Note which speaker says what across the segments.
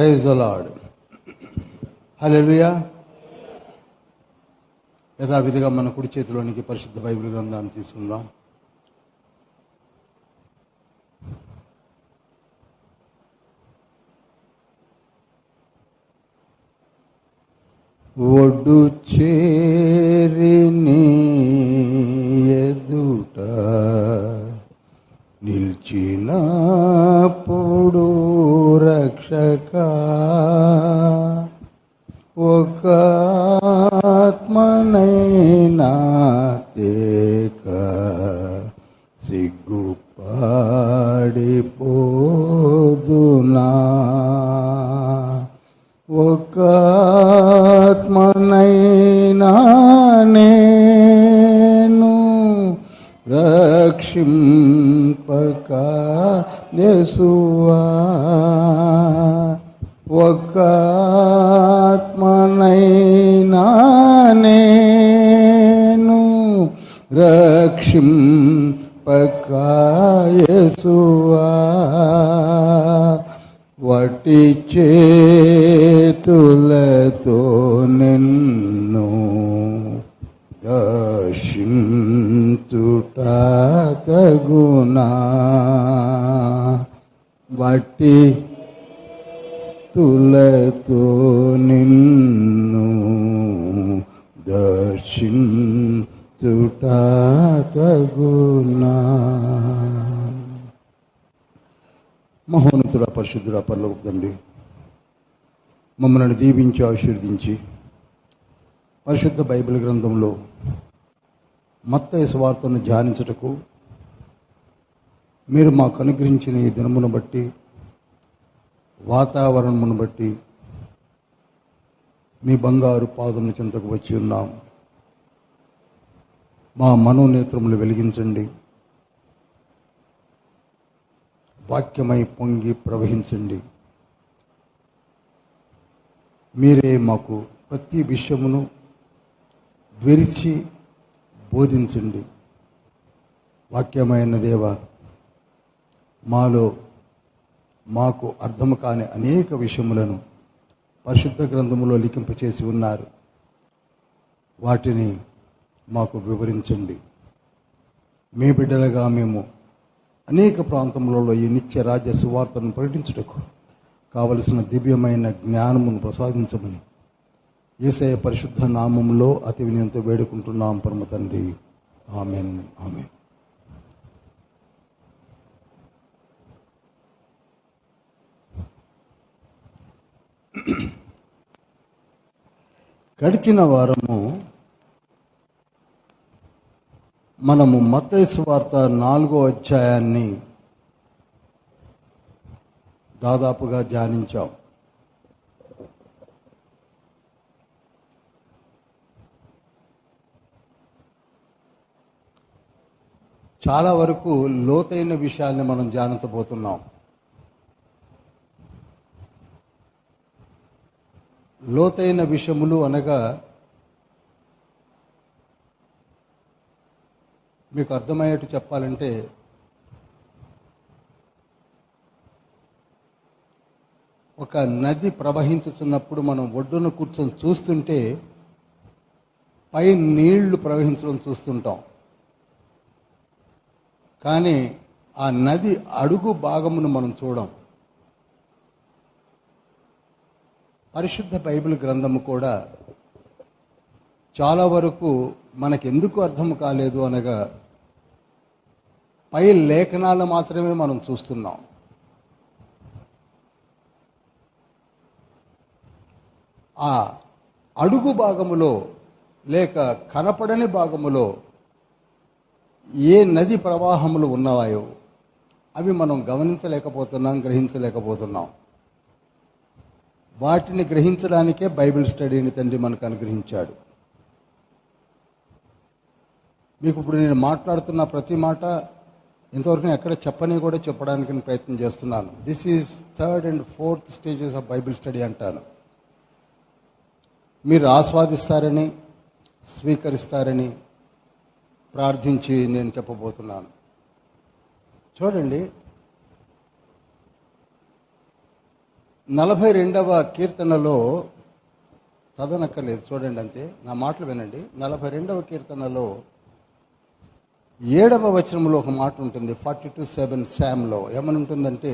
Speaker 1: Praise the Lord. హల్లెలూయా. యథావిధిగా మన కుడి చేతిలోనికి పరిశుద్ధ బైబిల్ గ్రంథాన్ని తీసుకుందాం. ఒడ్డు చేరి నీ ఎదుట నిలిచినప్పుడు రక్షక ఒక ఆత్మనైనా తేక సిగ్గుపడిపోదునా, ఒక ఆత్మనైనా నేను రక్షింపక యేసువా, ఒక ఆత్మనైనా నేను రక్షింపక యేసువా, వట్టి చేతులతో నిన్ను దర్శించుట తగునా, వట్టి తులతో నిన్ను దర్శించుట తగునా. మహోన్నతుడా, పరిశుద్ధుడా, పరలోక తండ్రి, మమ్మల్ని దీవించి ఆశీర్వదించి పరిశుద్ధ బైబిల్ గ్రంథంలో మత్తయి సువార్తను ధ్యానించుటకు మీరు మాకు అనుగ్రహించిన ఈ దినమును బట్టి, వాతావరణమును బట్టి మీ బంగారు పాదముల చెంతకు వచ్చి ఉన్నాం. మా మనోనేత్రములు వెలిగించండి, వాక్యమై పొంగి ప్రవహించండి. మీరే మాకు ప్రతి విషయమును విరిచి బోధించండి. వాక్యమైన దేవ, మాకు అర్థం కాని అనేక విషయములను పరిశుద్ధ గ్రంథములో లిఖింపచేసి ఉన్నారు. వాటిని మాకు వివరించండి. మీ బిడ్డలుగా మేము అనేక ప్రాంతములలో ఈ నిత్య రాజ్య సువార్తను ప్రకటించుటకు కావలసిన దివ్యమైన జ్ఞానమును ప్రసాదించమని యేసయ్య పరిశుద్ధ నామములో అతి వినయంతో వేడుకుంటున్నాం పరమ తండ్రి. Amen, amen. గడిచిన వారము మనము మత్తయి సువార్త 4వ అధ్యాయాన్ని దాదాపుగా ధ్యానించాం. చాలా వరకు లోతైన విషయాల్ని మనం ధ్యానించబోతున్నాం. లోతైన విషయములు అనగా మీకు అర్థమయ్యేట్టు చెప్పాలంటే, ఒక నది ప్రవహించుతున్నప్పుడు మనం ఒడ్డున కూర్చొని చూస్తుంటే పై నీళ్లు ప్రవహించడం చూస్తుంటాం. కానీ ఆ నది అడుగు భాగమును మనం చూడం. పరిశుద్ధ బైబిల్ గ్రంథము కూడా చాలా వరకు మనకెందుకు అర్థం కాలేదు అనగా, పై లేఖనాలు మాత్రమే మనం చూస్తున్నాం. ఆ అడుగు భాగములో లేక కనపడని భాగములో ఏ నది ప్రవాహములు ఉన్నాయో అవి మనం గమనించలేకపోతున్నాం, గ్రహించలేకపోతున్నాం. వాటిని గ్రహించడానికే బైబిల్ స్టడీని తండ్రి మనకు అనుగ్రహించాడు. మీకు ఇప్పుడు నేను మాట్లాడుతున్న ప్రతి మాట ఇంతవరకు నేను ఎక్కడ చెప్పని కూడా చెప్పడానికి నేను ప్రయత్నం చేస్తున్నాను. This is 3rd and 4th stages of Bible study అంటాను. మీరు ఆస్వాదిస్తారని, స్వీకరిస్తారని ప్రార్థించి నేను చెప్పబోతున్నాను. చూడండి, 42వ కీర్తనలో చదవనక్కర్లేదు, చూడండి అంతే, నా మాటలు వినండి. 42వ కీర్తనలో 7వ వచనంలో ఒక మాట ఉంటుంది. 42:7 శామ్లో ఏమని ఉంటుందంటే,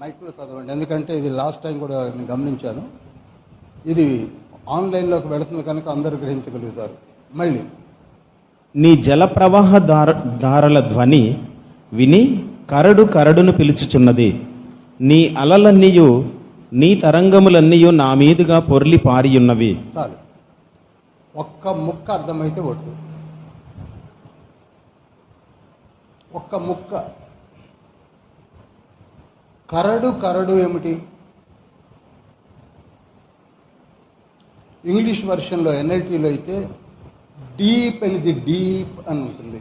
Speaker 1: మైక్లో చదవండి, ఎందుకంటే ఇది లాస్ట్ టైం కూడా నేను గమనించాను, ఇది ఆన్లైన్లోకి వెళుతుంది కనుక అందరూ గ్రహించగలుగుతారు. మళ్ళీ,
Speaker 2: నీ జల ప్రవాహ దారల ధ్వని విని కరడు కరడును పిలుచుచున్నది. నీ అలలన్నీయు నీ తరంగములన్నీయు నా మీదుగా పొర్లి పారియున్నవి.
Speaker 1: చాలు, ఒక్క ముక్క అర్థమైతే ఒట్టు, ఒక్క ముక్క. కరడు కరడు ఏమిటి? ఇంగ్లీష్ వర్షన్లో ఎన్ఎల్టీలో అయితే డీప్ అనేది డీప్ అని ఉంటుంది.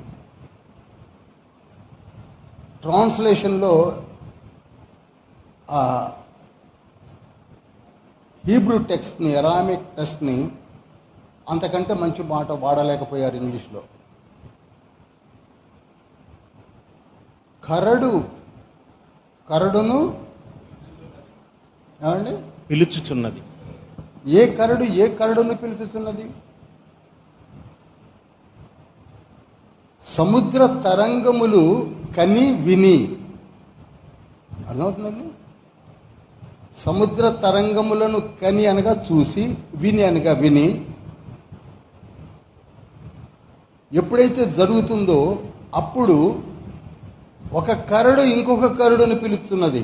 Speaker 1: ట్రాన్స్లేషన్లో హీబ్రూ టెక్స్ట్ని, అరామిక్ టెక్స్ట్ని అంతకంటే మంచి మాట వాడలేకపోయారు ఇంగ్లీష్లో. కరడు కరడును ఏమండి
Speaker 2: పిలుచుచున్నది.
Speaker 1: ఏ కరడు ఏ కరడును పిలుచుచున్నది? సముద్ర తరంగములు కని విని, అర్థమవుతుందండి? సముద్ర తరంగములను కని అనగా చూసి, విని అనగా విని. ఎప్పుడైతే జరుగుతుందో అప్పుడు ఒక కరడు ఇంకొక కరడును పిలుస్తున్నది.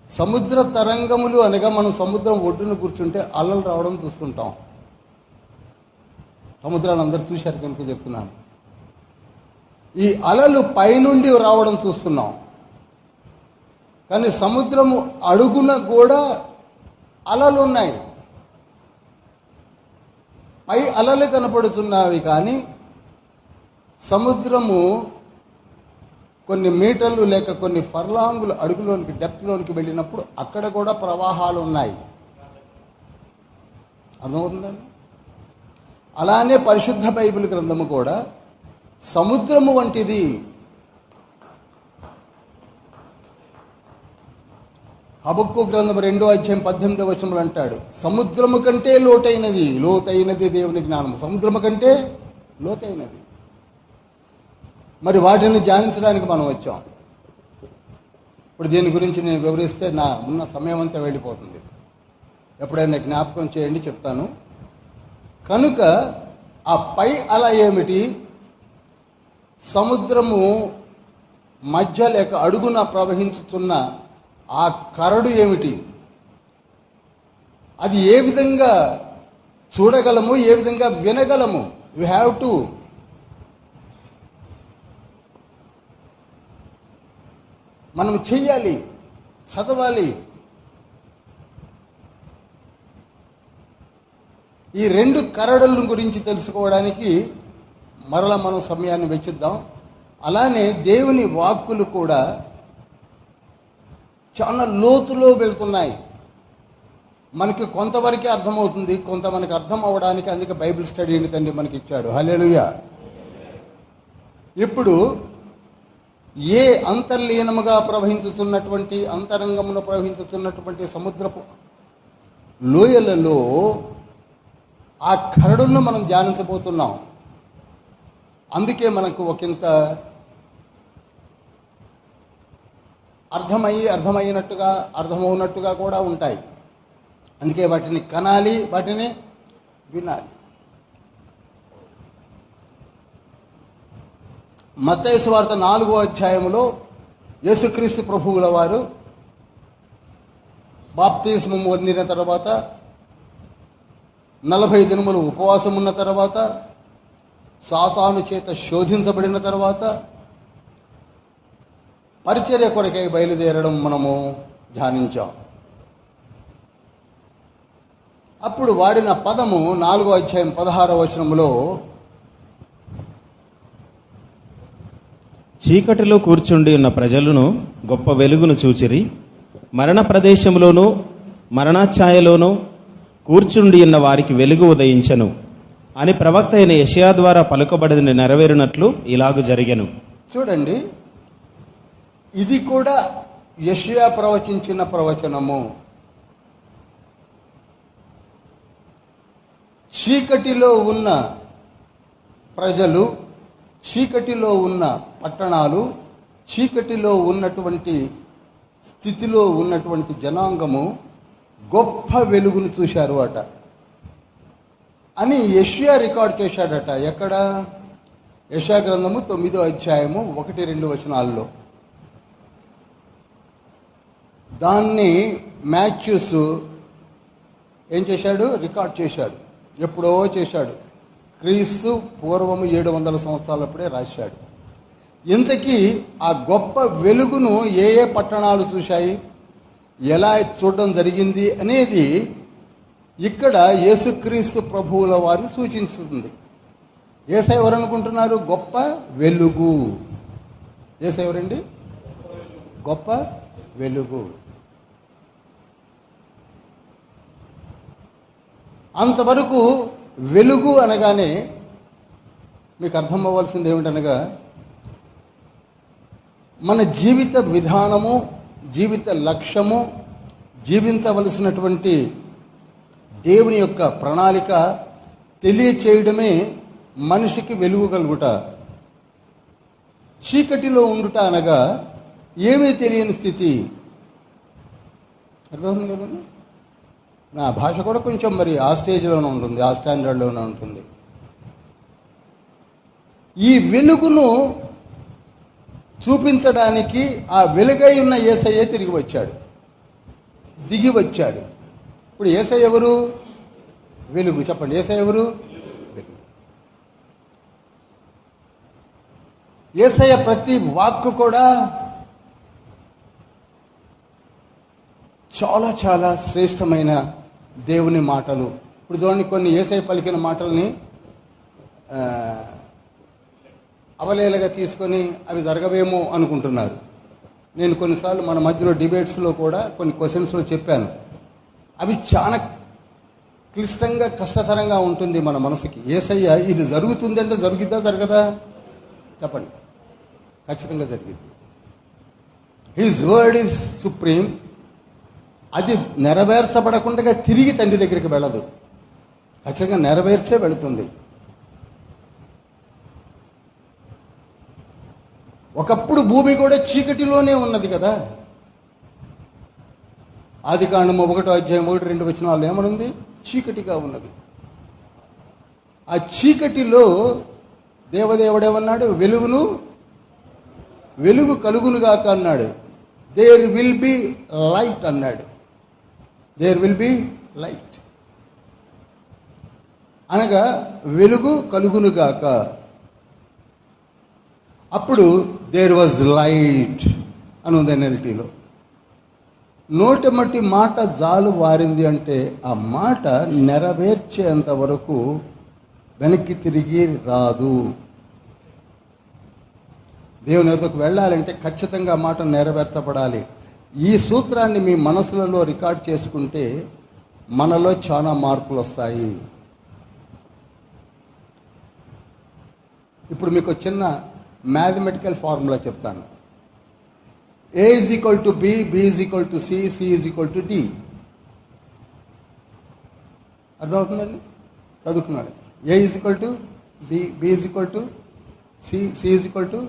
Speaker 1: సముద్ర తరంగములు అనగా మనం సముద్రం ఒడ్డున కూర్చుంటే అలలు రావడం చూస్తుంటాం. సముద్రాన్ని అందరూ చూశారు కనుక చెప్తున్నాను. ఈ అలలు పైనుండి రావడం చూస్తున్నాం, కానీ సముద్రము అడుగున కూడా అలలు ఉన్నాయి. పై అలలు కనపడుతున్నవి, కానీ సముద్రము కొన్ని మీటర్లు లేక కొన్ని ఫర్లాంగులు అడుగులోనికి, డెప్త్లోనికి వెళ్ళినప్పుడు అక్కడ కూడా ప్రవాహాలు ఉన్నాయి. అర్థమవుతుందండి? అలానే పరిశుద్ధ బైబిల్ గ్రంథము కూడా సముద్రము వంటిది. హబక్కు గ్రంథం 2:18 అంటాడు, సముద్రము కంటే లోతైనది దేవుని జ్ఞానము. సముద్రము కంటే లోతైనది. మరి వాటిని ధ్యానించడానికి మనం వచ్చాం. ఇప్పుడు దీని గురించి నేను వివరిస్తే నా ఉన్న సమయం అంతా వెళ్ళిపోతుంది. ఎప్పుడైనా జ్ఞాపకం చేయండి, చెప్తాను. కనుక ఆ పై అల ఏమిటి? సముద్రము మధ్య లేక అడుగున ప్రవహించుతున్న ఆ కరడు ఏమిటి? అది ఏ విధంగా చూడగలము, ఏ విధంగా వినగలము? యు హ్యావ్ టు మనం చెయ్యాలి, చదవాలి. ఈ రెండు కరడుల గురించి తెలుసుకోవడానికి మరలా మనం సమయాన్ని వెచ్చిద్దాం. అలానే దేవుని వాక్కులు కూడా చాలా లోతులో వెళ్తున్నాయి. మనకి కొంతవరకే అర్థమవుతుంది, కొంత మనకు అర్థం అవ్వడానికి అందుకే బైబిల్ స్టడీని తండ్రి మనకి ఇచ్చాడు. హల్లెలూయా. ఇప్పుడు ఏ అంతర్లీనముగా ప్రవహించుతున్నటువంటి, అంతరంగమును ప్రవహించుతున్నటువంటి సముద్రపు లోయలలో ఆ కరడులను మనం ధ్యానించబోతున్నాం. అందుకే మనకు ఒకంత అర్థమైనట్టుగా అర్థమవునట్టుగా కూడా ఉంటాయి. అందుకే వాటిని కనాలి, వాటిని వినాలి. మత్తయి సువార్త 4వ అధ్యాయంలో యేసుక్రీస్తు ప్రభువుల వారు బాప్తిస్మం పొందిన తర్వాత 40 దినములు ఉపవాసం ఉన్న తర్వాత, సాతాను చేత శోధించబడిన తర్వాత పరిచర్య కొరకై బయలుదేరడం మనము ధ్యానించాం. అప్పుడు వాడిన పదము 4వ అధ్యాయం 16వ వచనంలో,
Speaker 2: చీకటిలో కూర్చుండి ఉన్న ప్రజలను గొప్ప వెలుగును చూచిరి. మరణ ప్రదేశంలోనూ మరణాఛాయలోనూ కూర్చుండి ఉన్న వారికి వెలుగు ఉదయించెను. అని ప్రవక్త అయిన యెషయా ద్వారా పలుకబడిన నెరవేరినట్లు ఇలాగు జరిగెను.
Speaker 1: చూడండి, ఇది కూడా యెషయా ప్రవచించిన ప్రవచనము. చీకటిలో ఉన్న ప్రజలు, చీకటిలో ఉన్న పట్టణాలు, చీకటిలో ఉన్నటువంటి స్థితిలో ఉన్నటువంటి జనాంగము గొప్ప వెలుగును చూశారు అట అని యెషయా రికార్డ్ చేశాడట. ఎక్కడ? యెషయా గ్రంథము 9వ అధ్యాయము 1-2 వచనాల్లో. దాన్ని మాథ్యూస్ ఏం చేశాడు? రికార్డ్ చేశాడు. ఎప్పుడో చేశాడు. క్రీస్తు పూర్వము 700 సంవత్సరాలప్పుడే రాశాడు. ఇంతకీ ఆ గొప్ప వెలుగును ఏ ఏ పట్టణాలు చూశాయి, ఎలా చూడడం జరిగింది అనేది ఇక్కడ యేసుక్రీస్తు ప్రభువుల వారిని సూచిస్తుంది. యేసయ్య ఎవరు అనుకుంటున్నారు? గొప్ప వెలుగు. యేసయ్య ఎవరండి? గొప్ప వెలుగు. అంతవరకు వెలుగు అనగానే మీకు అర్థం అవ్వాల్సింది ఏమిటనగా, మన జీవిత విధానము, జీవిత లక్ష్యము, జీవించవలసినటువంటి దేవుని యొక్క ప్రణాళిక తెలియచేయడమే మనిషికి వెలుగు కలుగుట. చీకటిలో ఉండుట అనగా ఏమీ తెలియని స్థితి. అర్థమవుతుంది కదండి? నా భాష కూడా కొంచెం మరి ఆ స్టేజ్లోనే ఉంటుంది, ఆ స్టాండర్డ్లోనే ఉంటుంది. ఈ వెలుగును చూపించడానికి ఆ వెలుగై ఉన్న యేసయ్య తిరిగి వచ్చాడు, దిగి వచ్చాడు. ఇప్పుడు యేసయ్య ఎవరు? వెలుగు. చెప్పండి, యేసయ్య ఎవరు? వెలుగు. యేసయ్య ప్రతి వాక్కు కూడా చాలా చాలా శ్రేష్టమైన దేవుని మాటలు. ఇప్పుడు చూడండి, కొన్ని యేసయ్య పలికిన మాటల్ని అవలేలగా తీసుకొని అవి జరగవేమో అనుకుంటున్నారు. నేను కొన్నిసార్లు మన మధ్యలో డిబేట్స్లో కూడా కొన్ని క్వశ్చన్స్లో చెప్పాను. అవి చాలా క్లిష్టంగా, కష్టతరంగా ఉంటుంది మన మనసుకి. యేసయ్య ఇది జరుగుతుంది అంటే జరుగుద్దా జరగదా? చెప్పండి. ఖచ్చితంగా జరిగింది. His word is supreme. అది నెరవేర్చబడకుండా తిరిగి తండ్రి దగ్గరికి వెళ్ళదు. ఖచ్చితంగా నెరవేర్చే వెళుతుంది. ఒకప్పుడు భూమి కూడా చీకటిలోనే ఉన్నది కదా. ఆదికాండము 1వ అధ్యాయం 1-2 వచనాల్లో ఏమనుంది? చీకటిగా ఉన్నది. ఆ చీకటిలో దేవదేవుడేమన్నాడు? వెలుగు కలుగునుగాక అన్నాడు. దేర్ విల్ బి లైట్ అన్నాడు. దేర్ విల్ బి లైట్ అనగా వెలుగు కలుగునుగాక. అప్పుడు దేర్ వాజ్ లైట్ అని ఉంది ఎన్ఎల్టీలో. నోటమట్టి మాట జాలు వారింది అంటే ఆ మాట నెరవేర్చేంత వరకు వెనక్కి తిరిగి రాదు. దేవుని వద్దకు వెళ్ళాలంటే ఖచ్చితంగా మాట నెరవేర్చబడాలి. ఈ సూత్రాన్ని మీ మనసులలో రికార్డ్ చేసుకుంటే మనలో చాలా మార్పులు వస్తాయి. ఇప్పుడు మీకు చిన్న మ్యాథమెటికల్ ఫార్ములా చెప్తాను. A is equal to B, B is equal to C, C is equal to D. అర్థమవుతుందండి? చదువుకున్నాడు. A is equal to B, B is equal to C, C is equal to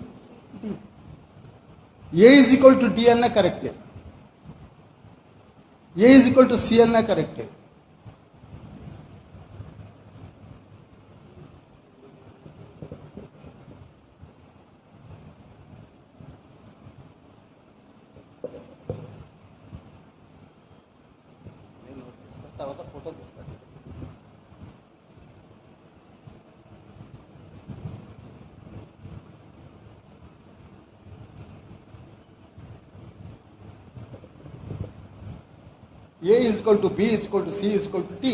Speaker 1: D. A is equal to D అన్న కరెక్టే, A is equal to C అన్న కరెక్టే. తర్వాత photo తీసుకుంటాను. A is equal to B is equal to C is equal to T.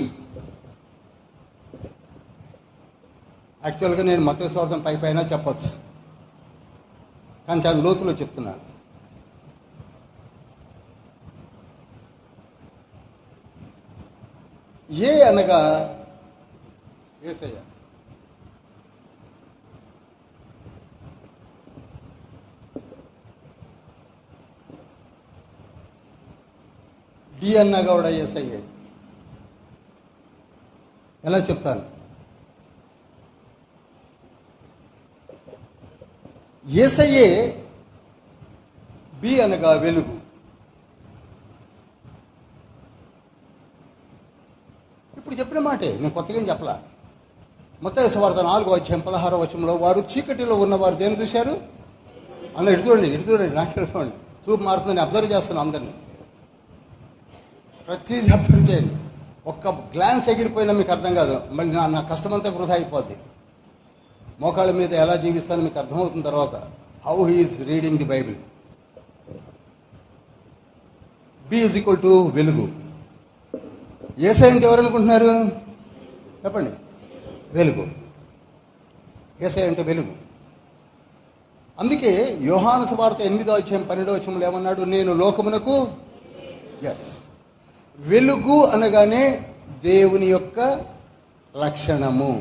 Speaker 1: యాక్చువల్గా నేను మత్తయి సువార్త పైన చెప్పచ్చు, కానీ చాలా లోతులో చెప్తున్నాను. ఏ అనగా యేసయ్య, డి అన్నా కూడా యేసయ్యే. ఎలా చెప్తాను? యేసయ్యే బి అనగా వెలుగు. ఇప్పుడు చెప్పిన మాటే, నేను కొత్తగా ఏం చెప్పలా. మత్తయి సువార్త 4:16 వారు చీకటిలో ఉన్నవారు దేని చూశారు? అందరు ఇటు చూడండి నాకు చూడండి, చూపు మారుతుందని అబ్జర్వ్ చేస్తున్నాను అందరినీ. ప్రతిదీ అబ్జర్వ్ చేయండి. ఒక్క గ్లాన్స్ ఎగిరిపోయినా మీకు అర్థం కాదు, మళ్ళీ నా కష్టమంతా వృధా అయిపోద్ది. మోకాళ్ళ మీద ఎలా జీవిస్తానో మీకు అర్థమవుతున్న తర్వాత how he is reading the Bible. B is equal to వెలుగు. యేసయ్య అంటే ఎవరు అనుకుంటున్నారు? చెప్పండి. వెలుగు. యేసయ్య అంటే వెలుగు. అందుకే యోహాను సువార్త 8:12 ఏమన్నాడు? నేను లోకమునకు వెలుగు అనగానే దేవుని యొక్క లక్షణము.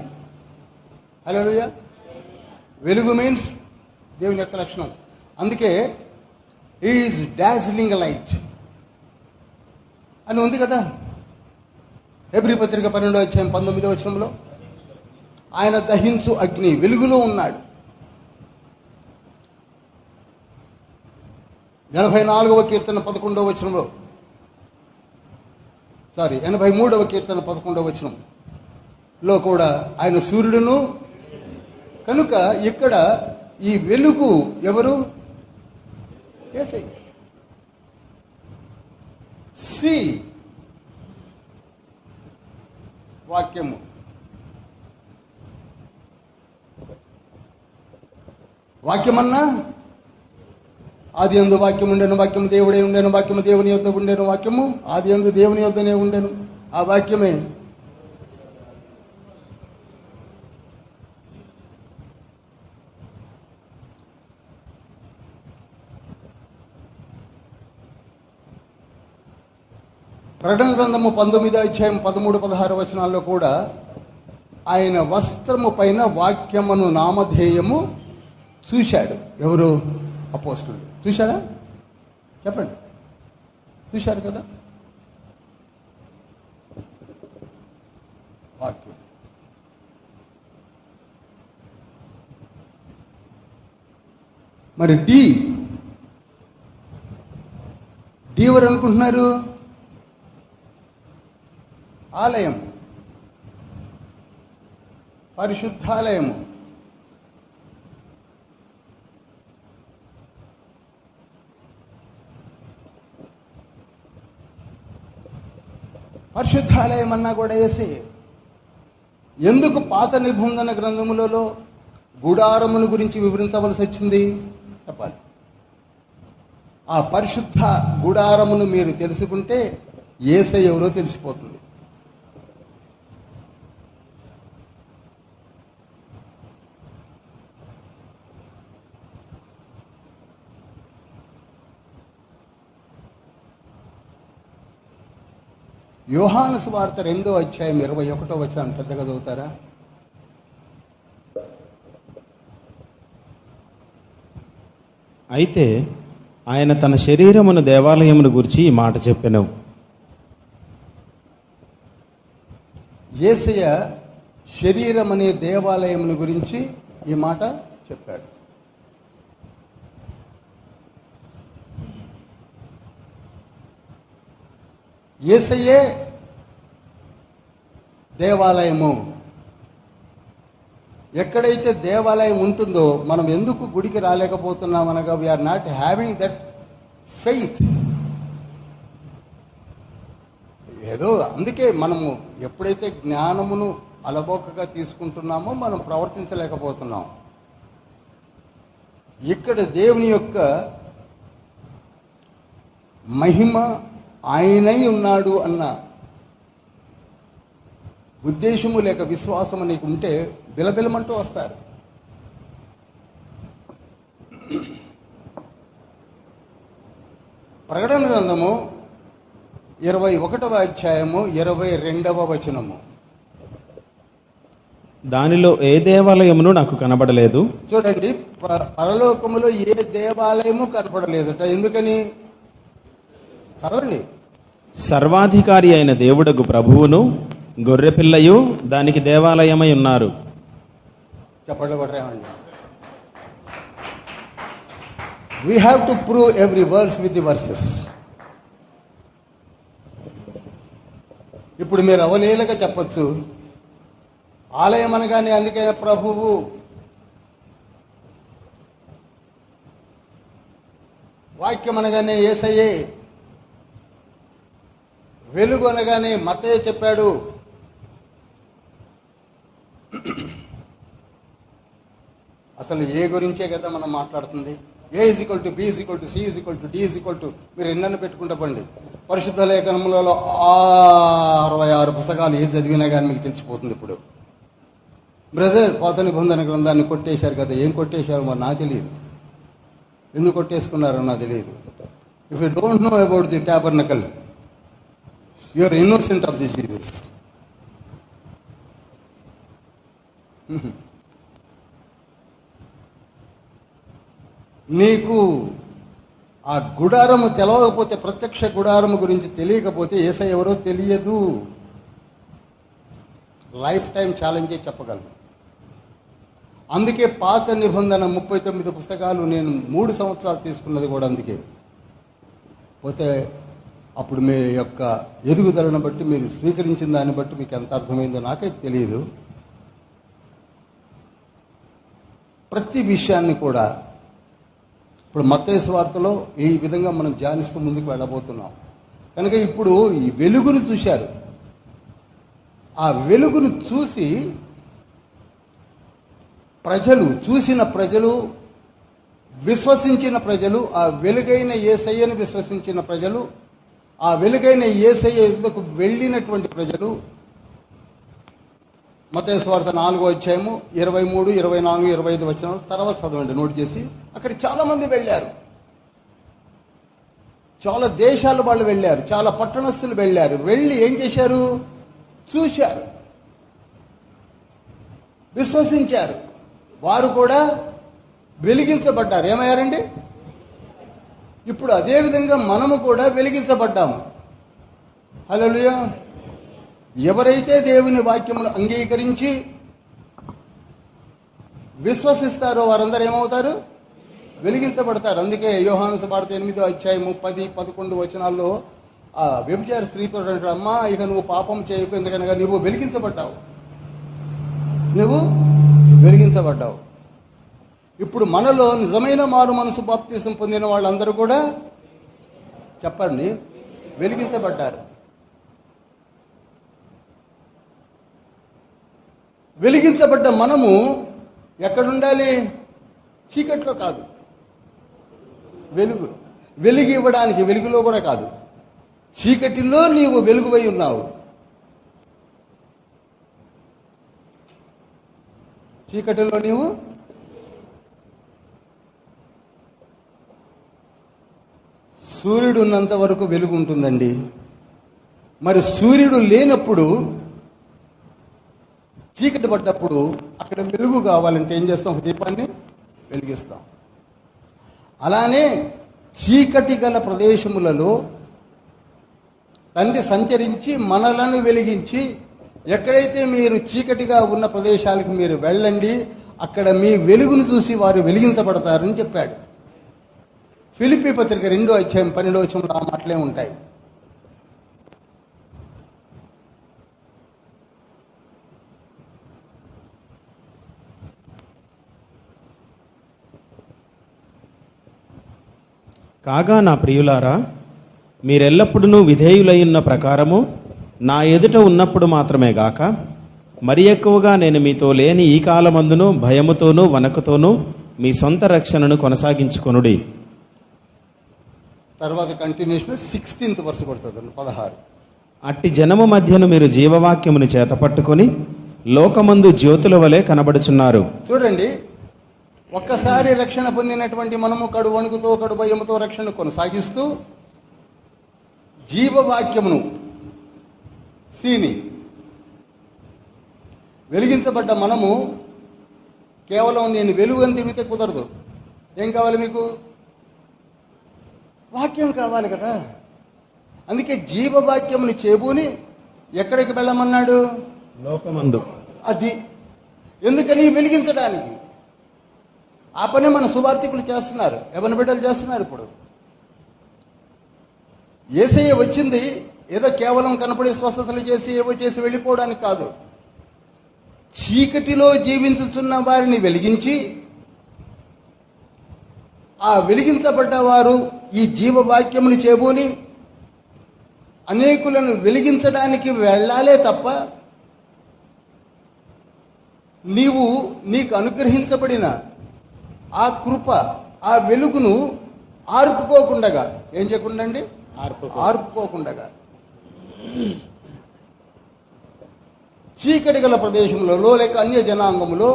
Speaker 1: హల్లెలూయా. వెలుగు మీన్స్ దేవుని యొక్క లక్షణం. అందుకే ఈజ్ డాజ్లింగ్ లైట్ అని ఉంది కదా హెబ్రీ పత్రిక 12:19 ఆయన దహించు అగ్ని, వెలుగులో ఉన్నాడు. 83వ కీర్తన 11లో కూడా ఆయన సూర్యుడును. కనుక ఇక్కడ ఈ వెలుగు ఎవరు? యేసయ్య. సి వాక్యము. వాక్యమన్నా ఆది యందు వాక్యం ఉండెను, వాక్యము దేవుడే ఉండెను, వాక్యము దేవుని యొద్ద ఉండెను, వాక్యము ఆది యందు దేవుని యొద్దనే ఉండెను. ఆ వాక్యమే ప్రకటన గ్రంథము 19:13-16 కూడా ఆయన వస్త్రము పైన వాక్యమును నామధేయము చూశాడు. ఎవరు? అపోస్తలుడు. చూశారా? చెప్పండి. చూశారు కదా వాక్యం. మరి డి ఎవరు అనుకుంటున్నారు? ఆలయం, పరిశుద్ధాలయము. పరిశుద్ధాలయం అన్నా కూడా యేసయ్యే. ఎందుకు పాత నిబంధన గ్రంథములలో గుడారముల గురించి వివరించవలసి వచ్చింది? చెప్పాలి. ఆ పరిశుద్ధ గుడారమును మీరు తెలుసుకుంటే యేసయ్య ఎవరో తెలిసిపోతుంది. యోహాను సువార్త 2:21 పెద్దగా చదువుతారా?
Speaker 2: అయితే ఆయన తన శరీరమును దేవాలయమును గురించి ఈ మాట చెప్పెను.
Speaker 1: యేసయ్య శరీరం అనే దేవాలయమును గురించి ఈ మాట చెప్పాడు. యేసయ్యే దేవాలయము. ఎక్కడైతే దేవాలయం ఉంటుందో మనం ఎందుకు గుడికి రాలేకపోతున్నాం అనగా we are not having that faith. ఏదో అందుకే మనము ఎప్పుడైతే జ్ఞానమును అలబోకగా తీసుకుంటున్నామో మనం ప్రవర్తించలేకపోతున్నాం. ఇక్కడ దేవుని యొక్క మహిమ ఆయనై ఉన్నాడు అన్న ఉద్దేశము లేక విశ్వాసము నీకు ఉంటే బిలబిలమంటూ వస్తారు. ప్రకటన గ్రంథము 21:22
Speaker 2: దానిలో ఏ దేవాలయమును నాకు కనబడలేదు.
Speaker 1: చూడండి, పరలోకములో ఏ దేవాలయము కనపడలేదట. ఎందుకని? చదవండి.
Speaker 2: సర్వాధికారి అయిన దేవుడగు ప్రభువును గొర్రెపిల్లయు దానికి దేవాలయమై ఉన్నారు.
Speaker 1: చెప్పండి కొట్టరేమండి. We have to prove every verse with the verses. ఇప్పుడు మీరు అవలీలగా చెప్పచ్చు, ఆలయం అనగానే అందుకే ప్రభువు, వాక్యం అనగానే యేసయ్యే, వెలుగు అనగానే మత్తయ్య చెప్పాడు. అసలు ఏ గురించే కదా మనం మాట్లాడుతుంది. A = B = C = D = మీరు ఎన్నెన్న పెట్టుకుంటా పండి. పరిశుద్ధ లేఖనములలో 66 పుస్తకాలు ఏ చదివినా కానీ మీకు తెలిసిపోతుంది. ఇప్పుడు బ్రదర్ పాత నిబంధన గ్రంథాన్ని కొట్టేశారు కదా, ఏం కొట్టేశారు మరి నాకు తెలియదు, ఎందుకు కొట్టేసుకున్నారో నాకు తెలియదు. If you don't know about the tabernacle, you are innocent of the Jesus. నీకు ఆ గుడారము తెలవకపోతే, ప్రత్యక్ష గుడారము గురించి తెలియకపోతే యేసయ్య ఎవరో తెలియదు. లైఫ్ టైం ఛాలెంజే చెప్పగలను. అందుకే పాత నిబంధన 39 పుస్తకాలు నేను 3 సంవత్సరాలు తీసుకున్నది కూడా అందుకే. పోతే అప్పుడు మీ యొక్క ఎదుగుదలను బట్టి, మీరు స్వీకరించిన దాన్ని బట్టి మీకు ఎంత అర్థమైందో నాకైతే తెలియదు. ప్రతి విషయాన్ని కూడా ఇప్పుడు మత్తయి సువార్తలో ఈ విధంగా మనం ధ్యానిస్తూ ముందుకు వెళ్ళబోతున్నాం. కనుక ఇప్పుడు ఈ వెలుగును చూశారు. ఆ వెలుగును చూసి చూసిన ప్రజలు, విశ్వసించిన ప్రజలు, ఆ వెలుగైన యేసయ్యను విశ్వసించిన ప్రజలు, ఆ వెలుగైన యేసయ్య యుద్ధకు వెళ్ళినటువంటి ప్రజలు. మత్తయి సువార్త 4వ అధ్యాయము 23, 24, 25 వచనాలు తర్వాత చదవండి, నోట్ చేసి. అక్కడ చాలామంది వెళ్ళారు, చాలా దేశాల వాళ్ళు వెళ్ళారు, చాలా పట్టణస్థులు వెళ్ళారు. వెళ్ళి ఏం చేశారు? చూశారు, విశ్వసించారు. వారు కూడా వెలిగించబడ్డారు. ఏమయ్యారండి? ఇప్పుడు అదేవిధంగా మనము కూడా వెలిగించబడ్డాము. హల్లెలూయా. ఎవరైతే దేవుని వాక్యమును అంగీకరించి విశ్వసిస్తారో వారందరూ ఏమవుతారు? వెలిగించబడతారు. అందుకే యోహాను సువార్త 8వ అధ్యాయము 10, 11 వచనాల్లో ఆ వ్యభిచార స్త్రీతో అంటాడు, అమ్మా ఇక నువ్వు పాపం చేయకు, ఎందుకనగా నువ్వు వెలిగించబడ్డావు, నువ్వు వెలిగించబడ్డావు. ఇప్పుడు మనలో నిజమైన మారు మనసు బాప్తీసం పొందిన వాళ్ళందరూ కూడా చెప్పండి వెలిగించబడ్డారు. వెలిగించబడ్డ మనము ఎక్కడుండాలి? చీకట్లో కాదు, వెలుగు. వెలుగు ఇవ్వడానికి వెలుగులో కూడా కాదు, చీకటిలో నీవు వెలుగువై ఉన్నావు. చీకటిలో నీవు సూర్యుడు ఉన్నంత వరకు వెలుగు ఉంటుందండి. మరి సూర్యుడు లేనప్పుడు, చీకటి పడ్డప్పుడు అక్కడ వెలుగు కావాలంటే ఏం చేస్తాం? ఒక దీపాన్ని వెలిగిస్తాం. అలానే చీకటి గల ప్రదేశములలో తండ్రి సంచరించి మనలను వెలిగించి, ఎక్కడైతే మీరు చీకటిగా ఉన్న ప్రదేశాలకు మీరు వెళ్ళండి, అక్కడ మీ వెలుగును చూసి వారు వెలిగించబడతారని చెప్పాడు. ఫిలిప్పీ పత్రిక 2వ అధ్యాయం 12వ వచనంలో ఆ మాటలే ఉంటాయి.
Speaker 2: కాగా నా ప్రియులారా, మీరెల్లప్పుడూ విధేయులయ్యున్న ప్రకారము నా ఎదుట ఉన్నప్పుడు మాత్రమే గాక మరి ఎక్కువగా నేను మీతో లేని ఈ కాలమందును భయముతోనూ వణకుతోనూ మీ సొంత రక్షణను కొనసాగించుకొనుడి.
Speaker 1: తర్వాత కంటిన్యూషన్ 16th వర్స్ కొడుతుంది, 16.
Speaker 2: అట్టి జనము మధ్యను మీరు జీవవాక్యమును చేతపట్టుకొని లోకమందు జ్యోతుల వలె కనబడుచున్నారు.
Speaker 1: చూడండి, ఒక్కసారి రక్షణ పొందినటువంటి మనము కడు వణుకుతో, కడు భయముతో రక్షణ కొనసాగిస్తూ జీవవాక్యమును సీని వెలిగించబడ్డ మనము కేవలం నేను వెలుగు అని తిరిగితే కుదరదు. ఏం కావాలి మీకు? వాక్యం కావాలి కదా. అందుకే జీవవాక్యముని చేబూని ఎక్కడికి వెళ్ళమన్నాడు?
Speaker 2: లోకమందు.
Speaker 1: అది ఎందుకని? వెలిగించడానికి. ఆ పని మన సువార్థికులు చేస్తున్నారు, యవ్వన బిడ్డలు చేస్తున్నారు. ఇప్పుడు యేసయ్య వచ్చింది ఏదో కేవలం కనపడే స్వస్థతలు చేసి ఏవో చేసి వెళ్ళిపోవడానికి కాదు. చీకటిలో జీవించుతున్న వారిని వెలిగించి, ఆ వెలిగించబడ్డవారు ఈ జీవవాక్యముని చేబూని అనేకులను వెలిగించడానికి వెళ్ళాలే తప్ప నీకు అనుగ్రహించబడిన ఆ కృప, ఆ వెలుగును ఆర్పుకోకుండగా, ఏం చేయకుండా అండి? ఆర్పుకోకుండగా చీకటి గల ప్రదేశంలో లేక అన్య జనాంగంలో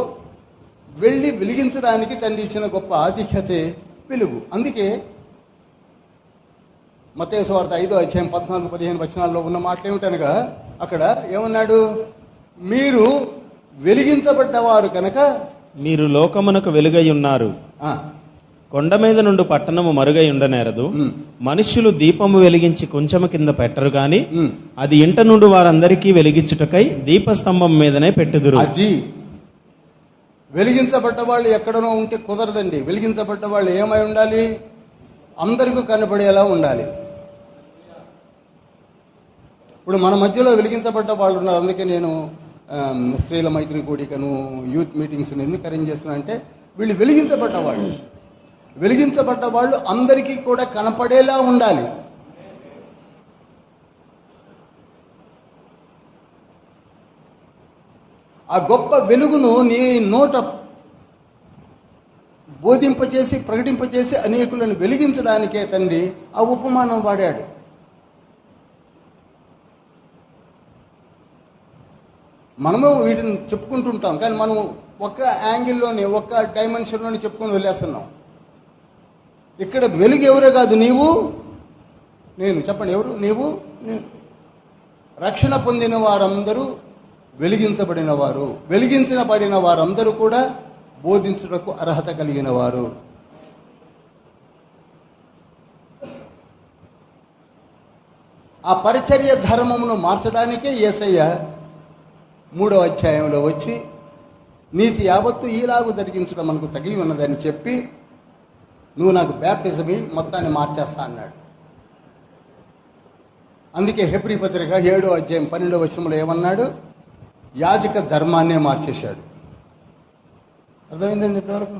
Speaker 1: వెళ్ళి వెలిగించడానికి తండ్రి ఇచ్చిన గొప్ప ఆధిక్యతే వెలుగు. అందుకే మత్తయి సువార్త 5వ అధ్యాయం 14-15 వచనాల్లో ఉన్న మాటలు ఏమిటనగా, అక్కడ ఏమన్నాడు? మీరు వెలిగించబడ్డవారు కనుక
Speaker 2: మీరు లోకమునకు వెలుగై ఉన్నారు. కొండ మీద నుండి పట్టణము మరుగై ఉండనేరదు. మనుష్యులు దీపము వెలిగించి కొంచెము కింద పెట్టరు గాని అది ఇంట నుండి వారందరికీ వెలిగించుటకై దీపస్తంభం మీదనే పెట్టుదురు.
Speaker 1: అది వెలిగించబడ్డ వాళ్ళు ఎక్కడనో ఉంటే కుదరదండి. వెలిగించబడ్డ వాళ్ళు ఏమై ఉండాలి? అందరికీ కనబడేలా ఉండాలి. ఇప్పుడు మన మధ్యలో వెలిగించబడ్డ వాళ్ళు ఉన్నారు. అందుకే నేను స్త్రీల మైత్రి కూడికను, యూత్ మీటింగ్స్ని ఎందుకు అరేంజ్ చేస్తున్నా అంటే, వీళ్ళు వెలిగించబడ్డ వాళ్ళు అందరికీ కూడా కనపడేలా ఉండాలి. ఆ గొప్ప వెలుగును నీ నోట బోధింపచేసి ప్రకటింపచేసి అనేకులను వెలిగించడానికే తండ్రి ఆ ఉపమానం వాడాడు. మనము వీటిని చెప్పుకుంటుంటాం, కానీ మనం ఒక్క యాంగిల్లోనే, ఒక్క డైమెన్షన్లోనే చెప్పుకొని వెళ్ళేస్తున్నాం. ఇక్కడ వెలుగు ఎవరో కాదు, నీవు నేను. చెప్పండి, ఎవరు? నీవు నేను. రక్షణ పొందిన వారందరూ వెలిగించబడిన వారు, వెలిగించబడిన వారందరూ కూడా బోధించుటకు అర్హత కలిగిన వారు. ఆ పరిచర్య ధర్మమును మార్చడానికే యేసయ్య 3వ అధ్యాయంలో వచ్చి నీతి యావత్తు ఈలాగు జరిగించడం మనకు తగిలి ఉన్నదని చెప్పి, నువ్వు నాకు బ్యాప్టిజం మొత్తాన్ని మార్చేస్తా అన్నాడు. అందుకే హెబ్రీ పత్రిక 7వ అధ్యాయం 12వ వచనంలో ఏమన్నాడు? యాజక ధర్మాన్నే మార్చేశాడు. అర్థమైందండి ఇంతవరకు?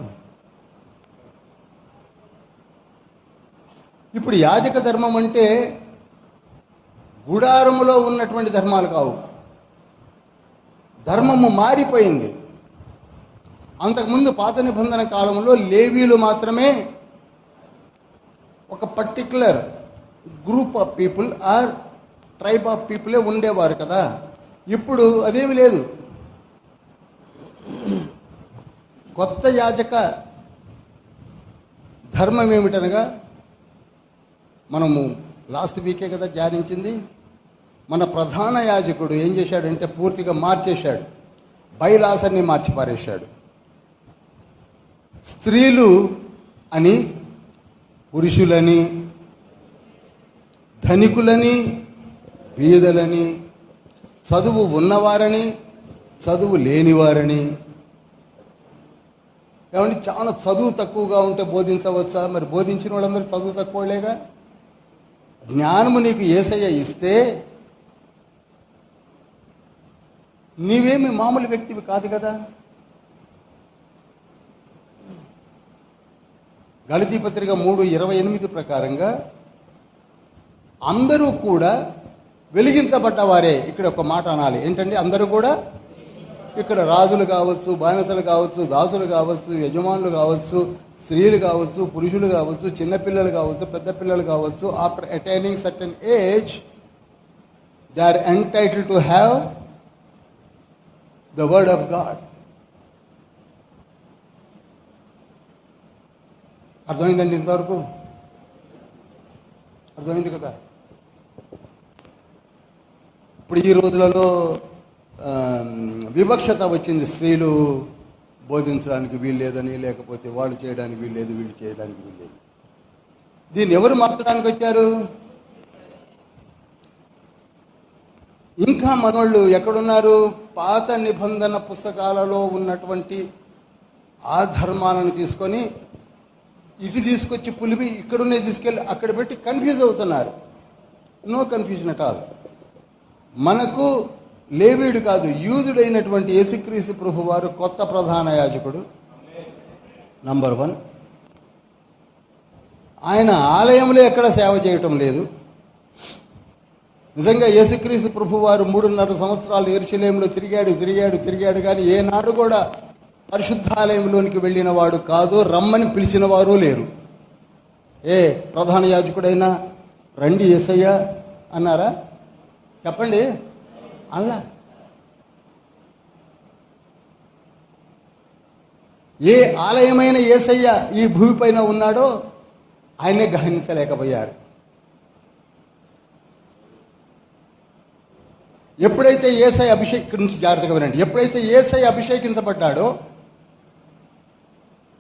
Speaker 1: ఇప్పుడు యాజక ధర్మం అంటే గుడారములో ఉన్నటువంటి ధర్మాలు కావు. ధర్మము మారిపోయింది. అంతకుముందు పాత నిబంధన కాలంలో లేవీలు మాత్రమే ఒక particular group of people or tribe of పీపులే ఉండేవారు కదా. ఇప్పుడు అదేమి లేదు. కొత్త యాజక ధర్మం ఏమిటనగా, మనము లాస్ట్ వీకే కదా ధ్యానించింది. మన ప్రధాన యాజకుడు ఏం చేశాడంటే పూర్తిగా మార్చేశాడు. బైలాసన్ని మార్చి పారేశాడు. స్త్రీలు అని, పురుషులని, ధనికులని, బీదలని, చదువు ఉన్నవారని, చదువు లేనివారని. ఏమంటే చాలా చదువు తక్కువగా ఉంటే బోధించవచ్చా? మరి బోధించిన వాళ్ళందరూ చదువు తక్కువలేగా. జ్ఞానము నీకు యేసయ్య ఇస్తే నీవేమి మామూలు వ్యక్తివి కాదు కదా. గలతీ పత్రిక 3:28 ప్రకారంగా అందరూ కూడా వెలిగించబడ్డవారే. ఇక్కడ ఒక మాట అనాలి, ఏంటంటే అందరూ కూడా. ఇక్కడ రాజులు కావచ్చు, బానిసలు కావచ్చు, దాసులు కావచ్చు, యజమానులు కావచ్చు, స్త్రీలు కావచ్చు, పురుషులు కావచ్చు, చిన్నపిల్లలు కావచ్చు, పెద్ద పిల్లలు కావచ్చు. After attaining certain age they are entitled to have the word of God. అర్థమైందండి ఇంతవరకు? అర్థమైంది కదా. ఇప్పుడు ఈ రోజులలో వివక్షత వచ్చింది. స్త్రీలు బోధించడానికి వీల్లేదని, లేకపోతే వాళ్ళు చేయడానికి వీల్లేదు, వీళ్ళు చేయడానికి వీల్లేదు. దీన్ని ఎవరు మార్చడానికి వచ్చారు? ఇంకా మనోళ్ళు ఎక్కడున్నారు? పాత నిబంధన పుస్తకాలలో ఉన్నటువంటి ఆ ధర్మాలను తీసుకొని ఇటు తీసుకొచ్చి పులిమి ఇక్కడున్నే తీసుకెళ్ళి అక్కడ పెట్టి కన్ఫ్యూజ్ అవుతున్నారు. No confusion at all. మనకు లేవీయుడు కాదు, యూదుడైనటువంటి యేసుక్రీస్తు ప్రభు వారు కొత్త ప్రధాన యాజకుడు. నంబర్ 1. ఆయన ఆలయంలో ఎక్కడ సేవ చేయటం లేదు. నిజంగా యేసుక్రీస్తు ప్రభు వారు 3.5 సంవత్సరాలు యెరూషలేములో తిరిగాడు కానీ ఏనాడు కూడా పరిశుద్ధాలయంలోనికి వెళ్ళిన వాడు కాదు. రమ్మని పిలిచిన వారు లేరు. ఏ ప్రధాన యాజకుడైనా రండి యేసయ్య అన్నారా? చెప్పండి. అలా ఏ ఆలయమైన యేసయ్య ఈ భూమిపైన ఉన్నాడో ఆయనే గ్రహించలేకపోయారు. ఎప్పుడైతే యేసయ్య ఇక్కడి నుంచి జాగ్రత్తగా వినండి. ఎప్పుడైతే యేసయ్య అభిషేకించబడ్డాడో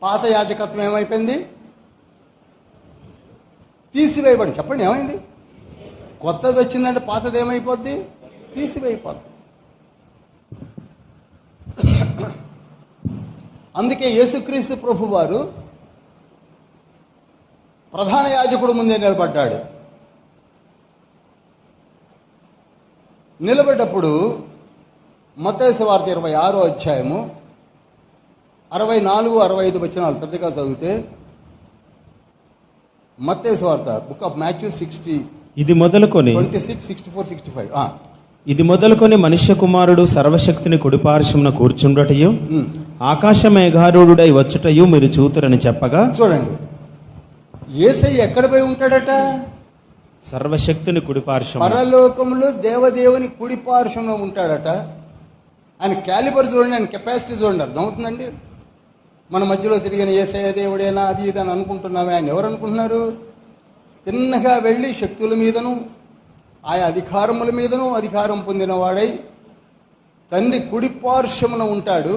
Speaker 1: పాత యాజకత్వం ఏమైపోయింది? తీసివేయబడి. చెప్పండి ఏమైంది? కొత్తది వచ్చిందంటే పాతది ఏమైపోద్ది? తీసివేయపోద్ది. అందుకే యేసుక్రీస్తు ప్రభు వారు ప్రధాన యాజకుడు ముందే నిలబడ్డాడు. నిలబడ్డప్పుడు మత్తయి సువార్త 26వ అధ్యాయము 64, 65 వచనాలు పెద్దగా చదివితే, మత్తయి సువార్త బుక్ ఆఫ్ మాథ్యూ 60
Speaker 2: ఇది మొదలుకొని
Speaker 1: 26, 64, 65.
Speaker 2: ఇది మొదలుకొని మనుష్య కుమారుడు సర్వశక్తిని కుడిపార్శ్వమున కూర్చుండటయు ఆకాశ మేఘారూఢుడై వచ్చుటయు మీరు చూతురని చెప్పగా,
Speaker 1: చూడండి యేసయ్య ఎక్కడ పోయి ఉంటాడట?
Speaker 2: సర్వశక్తిని కుడిపార్శ్వం.
Speaker 1: పరలోకంలో దేవదేవుని కుడిపార్శ్వంలో ఉంటాడట. ఆయన క్యాలిబర్ చూడండి, ఆయన కెపాసిటీ చూడండి. అర్థమవుతుందండి? మన మధ్యలో తిరిగిన యేసయ్య దేవుడేనా అది ఇది అని అనుకుంటున్నామే. ఆయన ఎవరు అనుకుంటున్నారు? తిన్నగా వెళ్ళి శక్తుల మీదను ఆయా అధికారముల మీదను అధికారం పొందిన వాడై తండ్రి కుడిపార్శ్వమున ఉంటాడు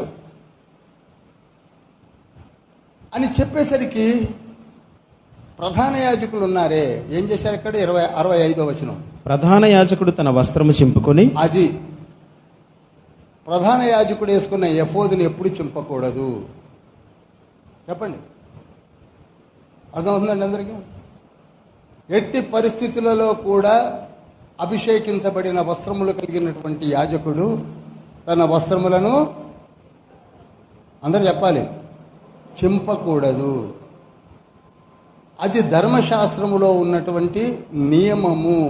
Speaker 1: అని చెప్పేసరికి ప్రధాన యాజకులు ఉన్నారే ఏం చేశారు? ఇక్కడ 65వ వచనం.
Speaker 2: ప్రధాన యాజకుడు తన వస్త్రము చింపుకొని,
Speaker 1: అది ప్రధాన యాజకుడు వేసుకున్న ఎఫోదుని ఎప్పుడు చింపకూడదు. చెప్పండి, అర్థమవుతుందండి అందరికీ? ఎట్టి పరిస్థితులలో కూడా అభిషేకించబడిన వస్త్రములు కలిగినటువంటి యాజకుడు తన వస్త్రములను, అందరూ చెప్పాలి, చింపకూడదు. అది ధర్మశాస్త్రములో ఉన్నటువంటి నియమము.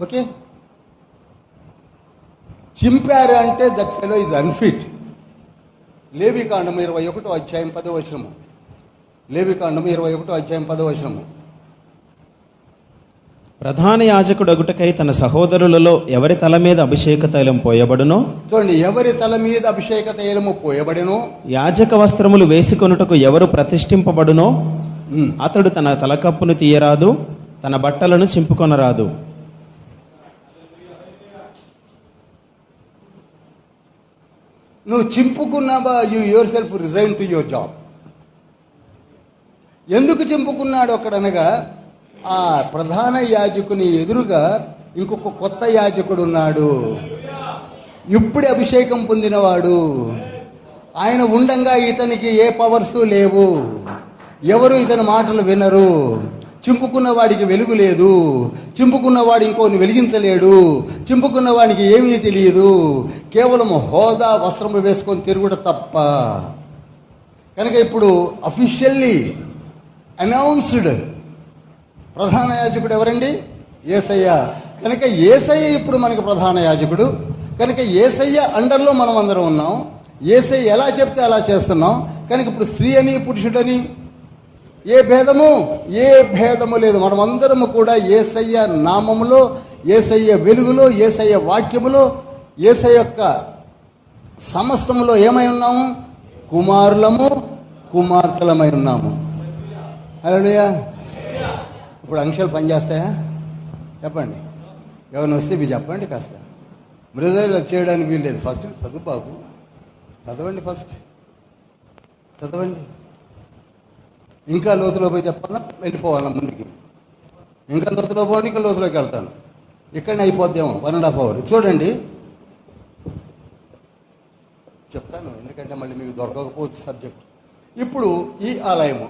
Speaker 1: ఓకే, చింపారు అంటే దట్ ఫెలో ఈజ్ అన్ఫిట్. లేవికాండము 21వ అధ్యాయం 10వ వచనము. లేవికాండము 21వ అధ్యాయం 10వ వచనము.
Speaker 2: ప్రధాన యాజకుడు అగుటకై తన సహోదరులలో ఎవరి తల మీద అభిషేక తైలం పోయబడునో,
Speaker 1: చూడండి, ఎవరి తల మీద అభిషేక తైలము పోయబడునో,
Speaker 2: యాజక వస్త్రములు వేసుకొనుటకు ఎవరు ప్రతిష్ఠింపబడునో అతడు తన తలకప్పును తీయరాదు, తన బట్టలను చింపుకొనరాదు.
Speaker 1: నువ్వు చింపుకున్నావా? You yourself resign to your job. ఎందుకు చింపుకున్నాడు అక్కడనగా, ఆ ప్రధాన యాజకుని ఎదురుగా ఇంకొక కొత్త యాజకుడు ఉన్నాడు, ఇప్పుడే అభిషేకం పొందినవాడు. ఆయన ఉండంగా ఇతనికి ఏ పవర్సు లేవు, ఎవరు ఇతని మాటలు వినరు. చింపుకున్న వాడికి వెలుగు లేదు, చింపుకున్న వాడు ఇంకోని వెలిగించలేడు, చింపుకున్న వాడికి ఏమీ తెలియదు, కేవలం హోదా వస్త్రములు వేసుకొని తిరుగుట తప్ప. కనుక ఇప్పుడు అఫీషియల్లీ అనౌన్స్డ్ ప్రధాన యాజకుడు ఎవరండి? యేసయ్య. కనుక యేసయ్య ఇప్పుడు మనకు ప్రధాన యాజకుడు. కనుక యేసయ్య అండర్లో మనం అందరం ఉన్నాం. యేసయ్య ఎలా చెప్తే అలా చేస్తున్నాం. కనుక ఇప్పుడు స్త్రీ అని పురుషుడని ఏ భేదము లేదు. మనమందరము కూడా యేసయ్య నామములో, యేసయ్య వెలుగులో, యేసయ్య వాక్యములో, యేసయ్య యొక్క సమస్తములో ఏమై ఉన్నాము? కుమారులము, కుమార్తెలమై ఉన్నాము. హల్లెలూయా. ఇప్పుడు అంశాలు పనిచేస్తాయా? చెప్పండి, ఎవరిని వస్తే మీరు చెప్పండి. కాస్త మృదలు చేయడానికి వీల్లేదు. ఫస్ట్ చదువు బాబు, చదవండి, ఫస్ట్ చదవండి. ఇంకా లోతులో పోయి చెప్పాలా, వెళ్ళిపోవాలా ముందుకి? ఇంకా లోతులో పోండి, ఇంకా లోతులోకి వెళ్తాను. ఇక్కడనే అయిపోద్దేమో 1.5 hour. చూడండి, చెప్తాను ఎందుకంటే మళ్ళీ మీకు దొరకకపోవచ్చు సబ్జెక్ట్. ఇప్పుడు ఈ ఆలయము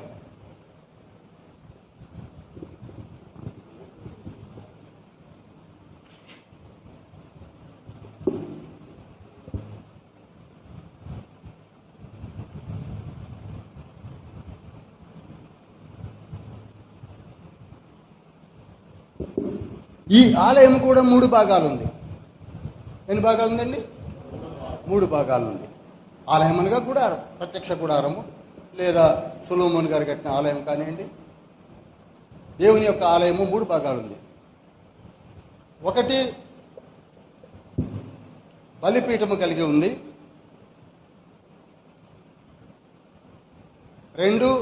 Speaker 1: ఈ ఆలయం కూడా 3 భాగాలు ఉంది. ఎన్ని భాగాలు ఉందండి? 3 భాగాలు ఉంది. ఆలయం అనగా గుడారం, ప్రత్యక్ష గుడారము, లేదా సొలొమోను గారు కట్టిన ఆలయం కానివ్వండి, దేవుని యొక్క ఆలయము 3 భాగాలు ఉంది. ఒకటి బలిపీఠము కలిగి ఉంది. 2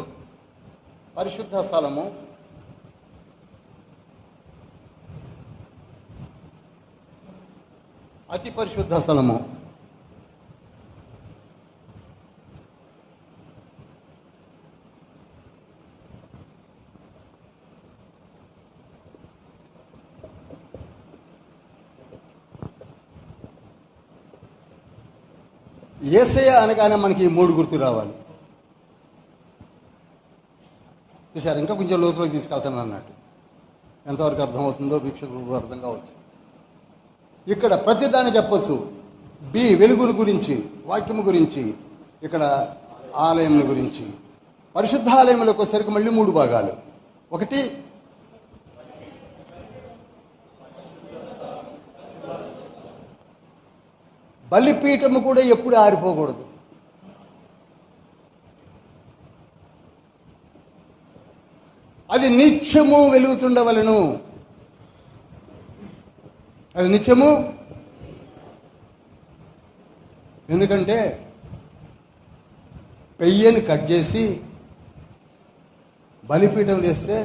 Speaker 1: పరిశుద్ధ స్థలము. అతి పరిశుద్ధ స్థలము. యేసయ్య అనగానే మనకి 3 గుర్తు రావాలి. చూసారు, ఇంకా కొంచెం లోతులోకి తీసుకెళ్తాను అన్నట్టు. ఎంతవరకు అర్థమవుతుందో వీక్షకులకు అర్థం కావచ్చు. ఇక్కడ ప్రతిదాన్ని చెప్పచ్చు. వెలుగుల గురించి, వాక్యము గురించి, ఇక్కడ ఆలయం గురించి. పరిశుద్ధ ఆలయంలోకి వచ్చేసరికి మళ్ళీ 3 భాగాలు. ఒకటి బలిపీఠము కూడా ఎప్పుడు ఆరిపోకూడదు. అది నిత్యము వెలుగుతుండవలను. అది నిత్యము. ఎందుకంటే పెయ్యని కట్ చేసి బలిపీఠం వేస్తే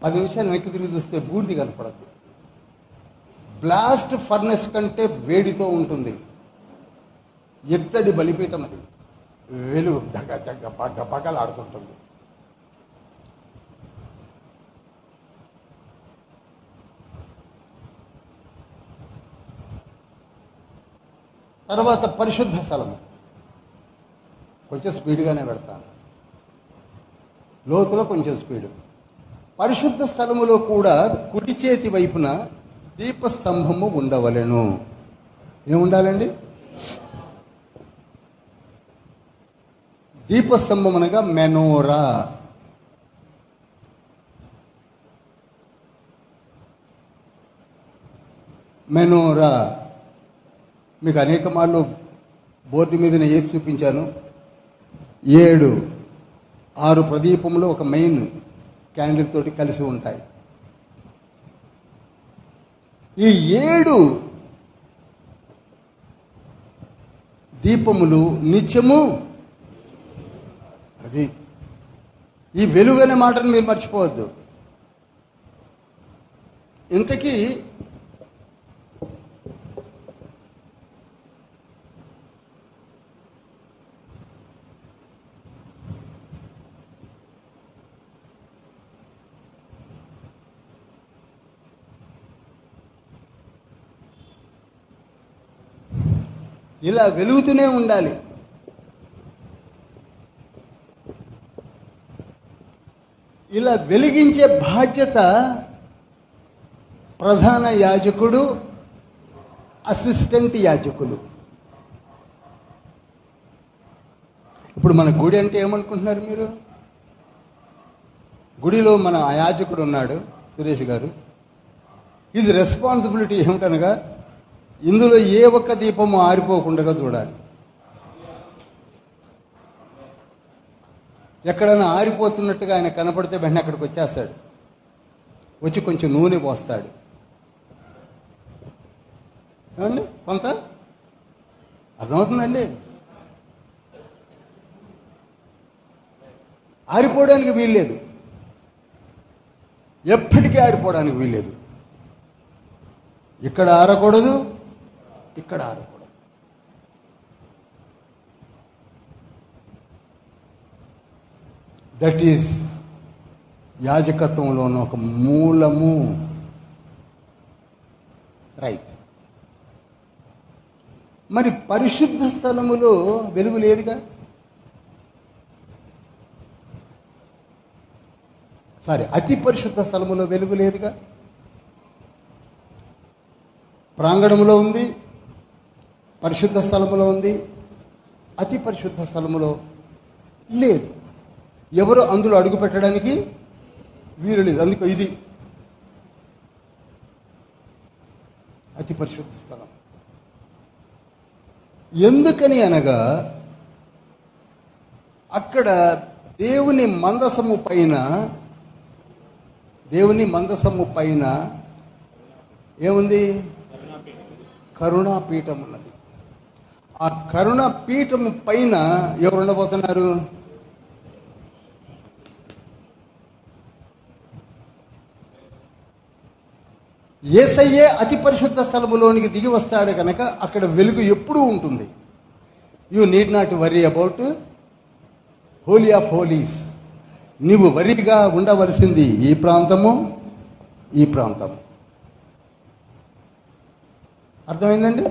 Speaker 1: 10 నిమిషాలు వెనక్కి తిరిగి చూస్తే బూడిది కనపడద్దు. బ్లాస్ట్ ఫర్నెస్ కంటే వేడితో ఉంటుంది. ఎత్తడి బలిపీఠం అది. వెలుగు దగ్గ దగ్గ బగ్గ బగ్గలాడుతుంటుంది. తర్వాత పరిశుద్ధ స్థలము. కొంచెం స్పీడ్గానే పెడతాను, లోతులో కొంచెం స్పీడు. పరిశుద్ధ స్థలములో కూడా కుడి చేతి వైపున దీపస్తంభము ఉండవలెను. ఏముండాలండి? దీపస్తంభం అనగా మెనోరా. మెనోరా మీకు అనేక మార్లు బోర్డు మీద నేను వేసి చూపించాను. 6 ప్రదీపంలో ఒక మెయిన్ క్యాండిల్ తోటి కలిసి ఉంటాయి. ఈ 7 దీపములు నిత్యము. అది ఈ వెలుగు అనే మాటను మీరు మర్చిపోవద్దు. ఇంతకీ ఇలా వెలుగుతూనే ఉండాలి. ఇలా వెలిగించే బాధ్యత ప్రధాన యాజకుడు, అసిస్టెంట్ యాజకులు. ఇప్పుడు మన గుడి అంటే ఏమనుకుంటున్నారు మీరు? గుడిలో మన యాజకుడు ఉన్నాడు, సురేష్ గారు. ఈజ్ రెస్పాన్సిబిలిటీ ఏమిటనగా ఇందులో ఏ ఒక్క దీపము ఆరిపోకుండా చూడాలి. ఎక్కడైనా ఆరిపోతున్నట్టుగా ఆయన కనపడితే వెంటనే అక్కడికి వచ్చేస్తాడు. వచ్చి కొంచెం నూనె పోస్తాడు. ఏమండి, కొంత అర్థమవుతుందండి? ఆరిపోవడానికి వీల్లేదు, ఎప్పటికీ ఆరిపోవడానికి వీల్లేదు. ఇక్కడ ఆరకూడదు, ఇక్కడ ఆరకూడదు. దట్ ఈజ్ యాజకత్వంలోని ఒక మూలము. రైట్. మరి పరిశుద్ధ స్థలములో వెలుగు లేదుగా. అతి పరిశుద్ధ స్థలములో వెలుగు లేదుగా. ప్రాంగణములో ఉంది, పరిశుద్ధ స్థలములో ఉంది, అతి పరిశుద్ధ స్థలములో లేదు. ఎవరు అందులో అడుగు పెట్టడానికి వీలు లేదు. అందుకే ఇది అతి పరిశుద్ధ స్థలం. ఎందుకని అనగా అక్కడ దేవుని మందసము పైన ఏముంది? కరుణాపీఠం ఉన్నది. ఆ కరుణాపీఠము పైన ఎవరు ఉండబోతున్నారు? యేసయ్యే అతి పరిశుద్ధ స్థలములోనికి దిగి వస్తాడు కనుక అక్కడ వెలుగు ఎప్పుడూ ఉంటుంది. You need not worry about holy of holies. నీవు వరిగా ఉండవలసింది ఈ ప్రాంతము, ఈ ప్రాంతము. అర్థమైందండి?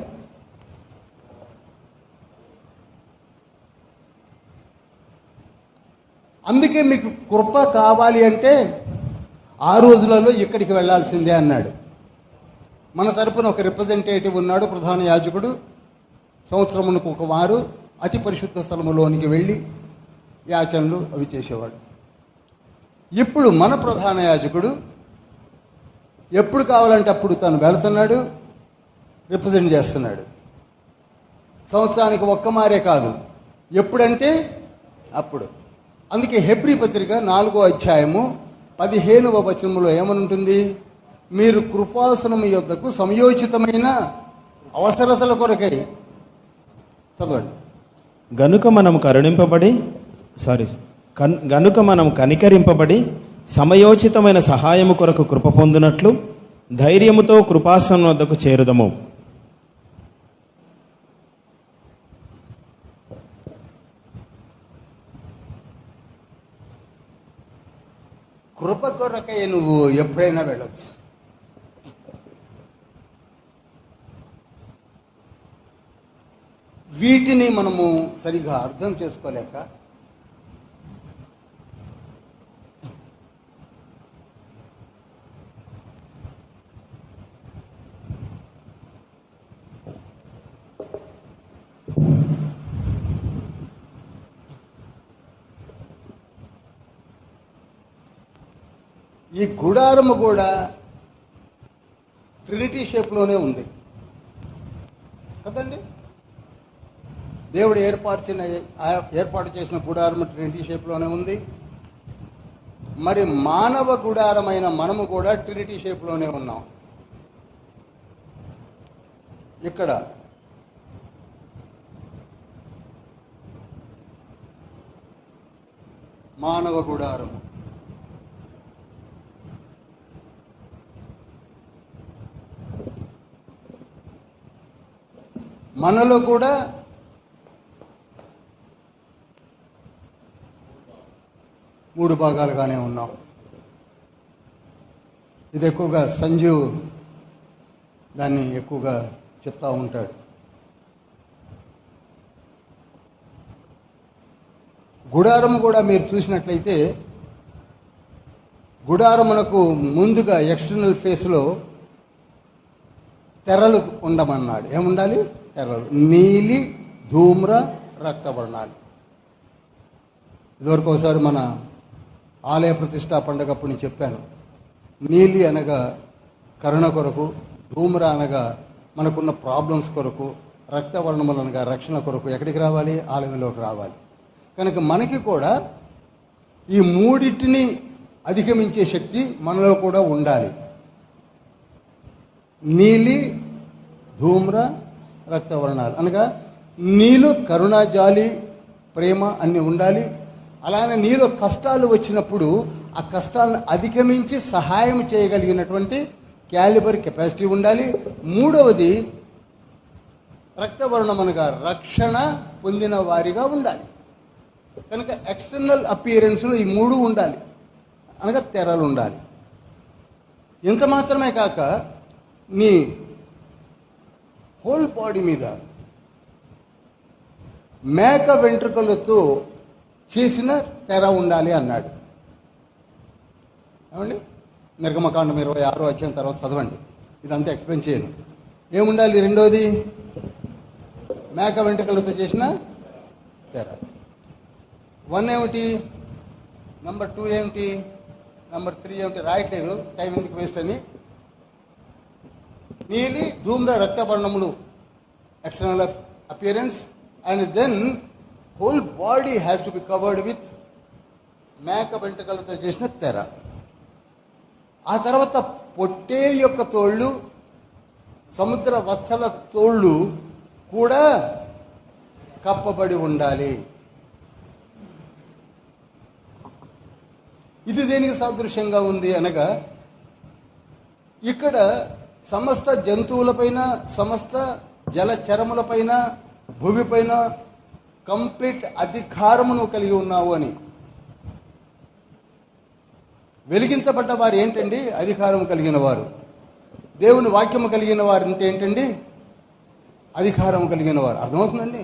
Speaker 1: అందుకే మీకు కృప కావాలి అంటే ఆ రోజులలో ఇక్కడికి వెళ్ళాల్సిందే అన్నాడు. మన తరపున ఒక రిప్రజెంటేటివ్ ఉన్నాడు, ప్రధాన యాజకుడు. సంవత్సరమునకు ఒక వారు అతి పరిశుద్ధ స్థలములోనికి వెళ్ళి యాచనలు అవి చేసేవాడు. ఇప్పుడు మన ప్రధాన యాజకుడు ఎప్పుడు కావాలంటే అప్పుడు తను వెళుతున్నాడు, రిప్రజెంట్ చేస్తున్నాడు. సంవత్సరానికి ఒక్క మారే కాదు, ఎప్పుడంటే అప్పుడు. అందుకే హెబ్రీ పత్రిక 4వ అధ్యాయము 15వ వచనములో ఏమనుంటుంది? మీరు కృపాసనము యొద్దకు సమయోచితమైన అవసరతల కొరకై. చదవండి.
Speaker 2: గనుక మనం కనికరింపబడి సమయోచితమైన సహాయము కొరకు కృప పొందినట్లు ధైర్యముతో కృపాసనం వద్దకు చేరుదము.
Speaker 1: కృప కొరకై నువ్వు ఎప్పుడైనా వెళ్ళొచ్చు. వీటిని మనము సరిగా అర్థం చేసుకోలేక ఈ గుడారము కూడా ట్రినిటీ షేప్లోనే ఉంది కదండి. దేవుడు ఏర్పాటు చేసిన గుడారము ట్రినిటీ షేప్లోనే ఉంది. మరి మానవ గుడారమైన మనము కూడా ట్రినిటీ షేప్లోనే ఉన్నాం. ఇక్కడ మానవ గుడారము, మనలో కూడా మూడు భాగాలుగానే ఉన్నాం. ఇది ఎక్కువగా సంజీవ్ దాన్ని ఎక్కువగా చెప్తూ ఉంటాడు. గుడారము కూడా మీరు చూసినట్లయితే గుడారమునకు ముందుగా ఎక్స్టర్నల్ ఫేస్లో తెరలు ఉండమన్నాడు. ఏముండాలి? తెరలు. నీలి, ధూమ్ర, రక్తవర్ణాలు. ఇదివరకు ఒకసారి మన ఆలయ ప్రతిష్టా పండుగప్పుడు నేను చెప్పాను. నీలి అనగా కరుణ కొరకు, ధూమ్ర అనగా మనకున్న ప్రాబ్లమ్స్ కొరకు, రక్తవర్ణములు అనగా రక్షణ కొరకు ఎక్కడికి రావాలి? ఆలయంలోకి రావాలి. కనుక మనకి కూడా ఈ మూడింటిని అధిగమించే శక్తి మనలో కూడా ఉండాలి. నీలి, ధూమ్ర, రక్తవర్ణాలు అనగా నీలో కరుణ, జాలి, ప్రేమ అన్నీ ఉండాలి. అలానే నీలో కష్టాలు వచ్చినప్పుడు ఆ కష్టాలను అధిగమించి సహాయం చేయగలిగినటువంటి క్యాలిబర్ కెపాసిటీ ఉండాలి. మూడవది రక్తవర్ణం అనగా రక్షణ పొందిన వారిగా ఉండాలి. కనుక ఎక్స్టర్నల్ అపియరెన్స్లో ఈ మూడు ఉండాలి, అనగా తెరలు ఉండాలి. ఇంత మాత్రమే కాక నీ హోల్ బాడీ మీద మేక వెంట్రుకలతో చేసిన తెర ఉండాలి అన్నాడు. ఏమండి, నిర్గమకాండం 26 అధ్యాయం తర్వాత చదవండి, ఇదంతా ఎక్స్ప్లెయిన్ చేయను. ఏముండాలి? రెండోది మేక వెంట్రుకలతో చేసిన తెర. 1 ఏమిటి, నెంబర్ 2 ఏమిటి, నెంబర్ 3 ఏమిటి రాయట్లేదు, టైం ఎందుకు వేస్ట్ అని. నీలి ధూమ్ర రక్తవర్ణములు external appearance, and then whole body has to be covered with మేక వెంట్రుకలతో చేసిన తెర. ఆ తర్వాత పొట్టేలు యొక్క తోళ్ళు, సముద్ర వత్సల తోళ్ళు కూడా కప్పబడి ఉండాలి. ఇది దేనికి సాదృశ్యంగా ఉంది అనగా, ఇక్కడ సమస్త జంతువులపైన, సమస్త జలచరములపైన, భూమిపైన కంప్లీట్ అధికారమును కలిగి ఉన్నావు అని. వెలిగించబడ్డ వారు ఏంటండి? అధికారం కలిగిన వారు. దేవుని వాక్యము కలిగిన వారు అంటే ఏంటండి? అధికారం కలిగిన వారు. అర్థమవుతుందండి?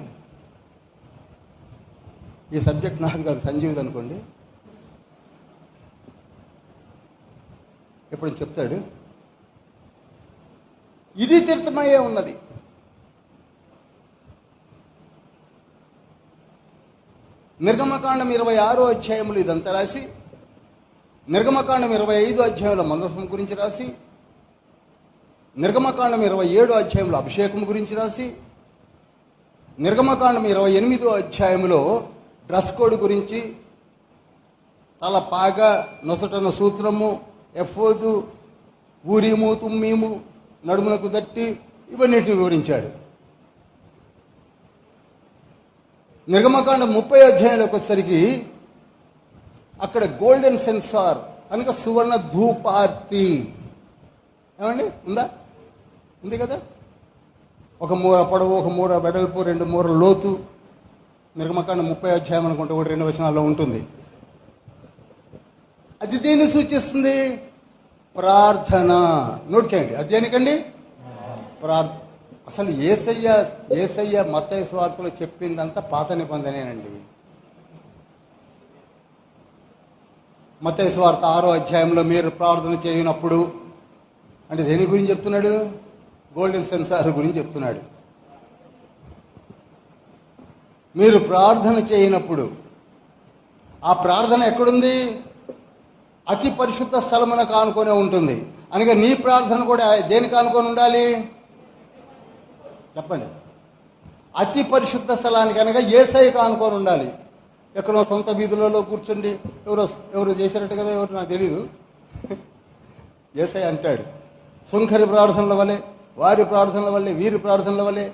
Speaker 1: ఈ సబ్జెక్ట్ నాది కాదు, సంజీవిది అనుకోండి. ఎప్పుడు చెప్తాడు, ఇది తీర్థమయ్యే ఉన్నది. నిర్గమకాండం 26 అధ్యాయములు ఇదంతా రాసి, నిర్గమకాండం 25 అధ్యాయంలో మందసం గురించి రాసి, నిర్గమకాండం 27 అధ్యాయంలో అభిషేకం గురించి రాసి, నిర్గమకాండం 28 అధ్యాయంలో డ్రెస్ కోడ్ గురించి, తల పాగ, నొసటన సూత్రము, ఎఫోదు, ఊరీము, తుమ్మీము, నడుమునకు దట్టి, ఇవన్నిటిని వివరించాడు. నిర్గమకాండం 30 అధ్యాయంలోకి వచ్చేసరికి అక్కడ గోల్డెన్ సెన్సార్ కనుక సువర్ణ ధూపార్తి. ఏమండి, ఉందా? ఉంది కదా. ఒక మూర పొడవు, ఒక మూర వెడల్పు, 2 మూరల లోతు. నిర్గమకాండం 30 అధ్యాయం అనుకుంటే 1-2 వచనాల్లో ఉంటుంది. అది దేన్ని సూచిస్తుంది? ప్రార్థన. నోట్ చేయండి, అది దేనికండి? అసలు యేసయ్య మత్తయి సువార్తలో చెప్పిందంతా పాత నిబంధనేనండి. మత్తయి సువార్త 6వ అధ్యాయంలో మీరు ప్రార్థన చేయనప్పుడు అంటే దేని గురించి చెప్తున్నాడు? గోల్డెన్ సెన్సార్ గురించి చెప్తున్నాడు. మీరు ప్రార్థన చేయనప్పుడు ఆ ప్రార్థన ఎక్కడుంది? అతి పరిశుద్ధ స్థలమునకు ఆనుకొనే ఉంటుంది. అనగా నీ ప్రార్థన కూడా దేనికి ఆనుకొని ఉండాలి? చెప్పండి. అతి పరిశుద్ధ స్థలానికి అనగా యేసయ్యకు ఆనుకొని ఉండాలి. ఎక్కడో సొంత వీధులలో కూర్చోండి, ఎవరు చేశారట కదా, ఎవరు నాకు తెలీదు. యేసయ్య అంటాడు, సుంకరి ప్రార్థనల వలె, వారి ప్రార్థనల వల్లే, వీరి ప్రార్థనల వల్లే,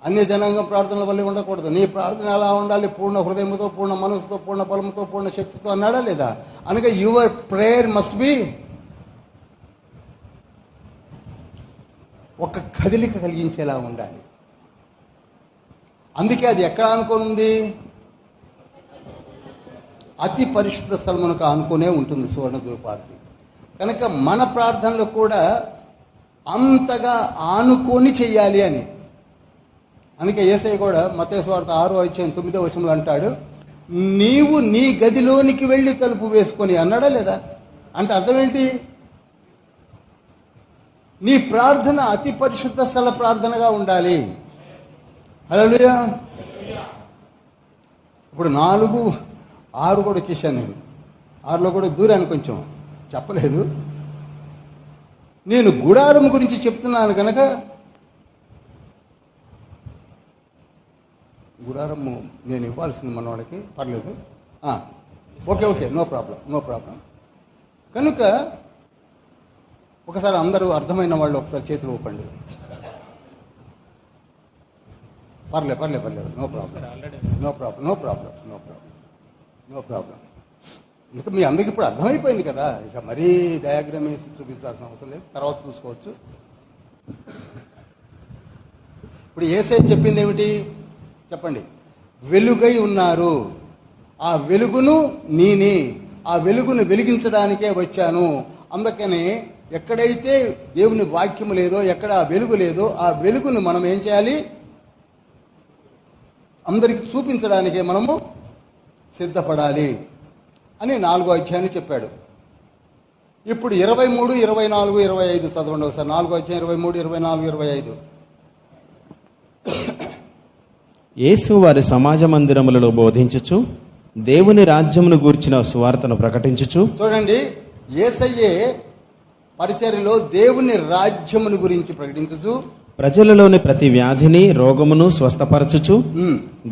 Speaker 1: అన్య జనాంగం ప్రార్థనల వల్లే ఉండకూడదు. నీ ప్రార్థన ఎలా ఉండాలి? పూర్ణ హృదయంతో, పూర్ణ మనసుతో, పూర్ణ బలంతో, పూర్ణ శక్తితో అన్నాడా లేదా? అనగా యువర్ ప్రేయర్ మస్ట్ బి ఒక కదలిక కలిగించేలా ఉండాలి. అందుకే అది ఎక్కడ ఆనుకొని ఉంది? అతి పరిశుద్ధ స్థలమునకు ఆనుకునే ఉంటుంది సువర్ణ ధూపార్తి. కనుక మన ప్రార్థనలు కూడా అంతగా ఆనుకొని చెయ్యాలి అని. అందుకే యేసయ్య కూడా మత్తయి సువార్త 6వ అధ్యాయం 9వ వచనంలో అంటాడు, నీవు నీ గదిలోనికి వెళ్ళి తలుపు వేసుకొని అన్నాడా లేదా? అంటే అర్థం ఏంటి? నీ ప్రార్థన అతి పరిశుద్ధ స్థల ప్రార్థనగా ఉండాలి. హల్లెలూయా. ఇప్పుడు 4, 6 కూడా వచ్చేసాను నేను. 6లో కూడా దూరాను, కొంచెం చెప్పలేదు. నేను గుడారం గురించి చెప్తున్నాను కనుక గుడారము నేను ఇవ్వాల్సింది మనవాడికి, పర్లేదు. Okay, no problem. కనుక ఒకసారి అందరూ అర్థమైన వాళ్ళు ఒకసారి చేతులు ఊపండి. పర్లేదు. No problem. ఇంకా మీ అందరికి ఇప్పుడు అర్థమైపోయింది కదా, ఇక మరీ డయాగ్రామ్ వేసి చూపించాల్సిన అవసరం లేదు, తర్వాత చూసుకోవచ్చు. ఇప్పుడు యేసయ్య చెప్పింది ఏమిటి చెప్పండి? వెలుగై ఉన్నారు, ఆ వెలుగును నేనే, ఆ వెలుగును వెలిగించడానికే వచ్చాను. అందుకని ఎక్కడైతే దేవుని వాక్యము లేదో, ఎక్కడ ఆ వెలుగు లేదో, ఆ వెలుగును మనం ఏం చేయాలి? అందరికి చూపించడానికే మనము సిద్ధపడాలి అని 4వ అధ్యాయాన్ని చెప్పాడు. ఇప్పుడు 23, 24, 25 చదవండి ఒకసారి. 4వ అధ్యాయం 23, 24, 25.
Speaker 2: యేసు వారి సమాజ మందిరములలో బోధించుచు దేవుని రాజ్యమును గూర్చిన సువార్తను ప్రకటించుచు.
Speaker 1: చూడండి, యేసయ్యే పరిచర్యలో దేవుని రాజ్యమును గురించి ప్రకటించుచు
Speaker 2: ప్రజలలోని ప్రతి వ్యాధిని రోగమును స్వస్థపరచుచు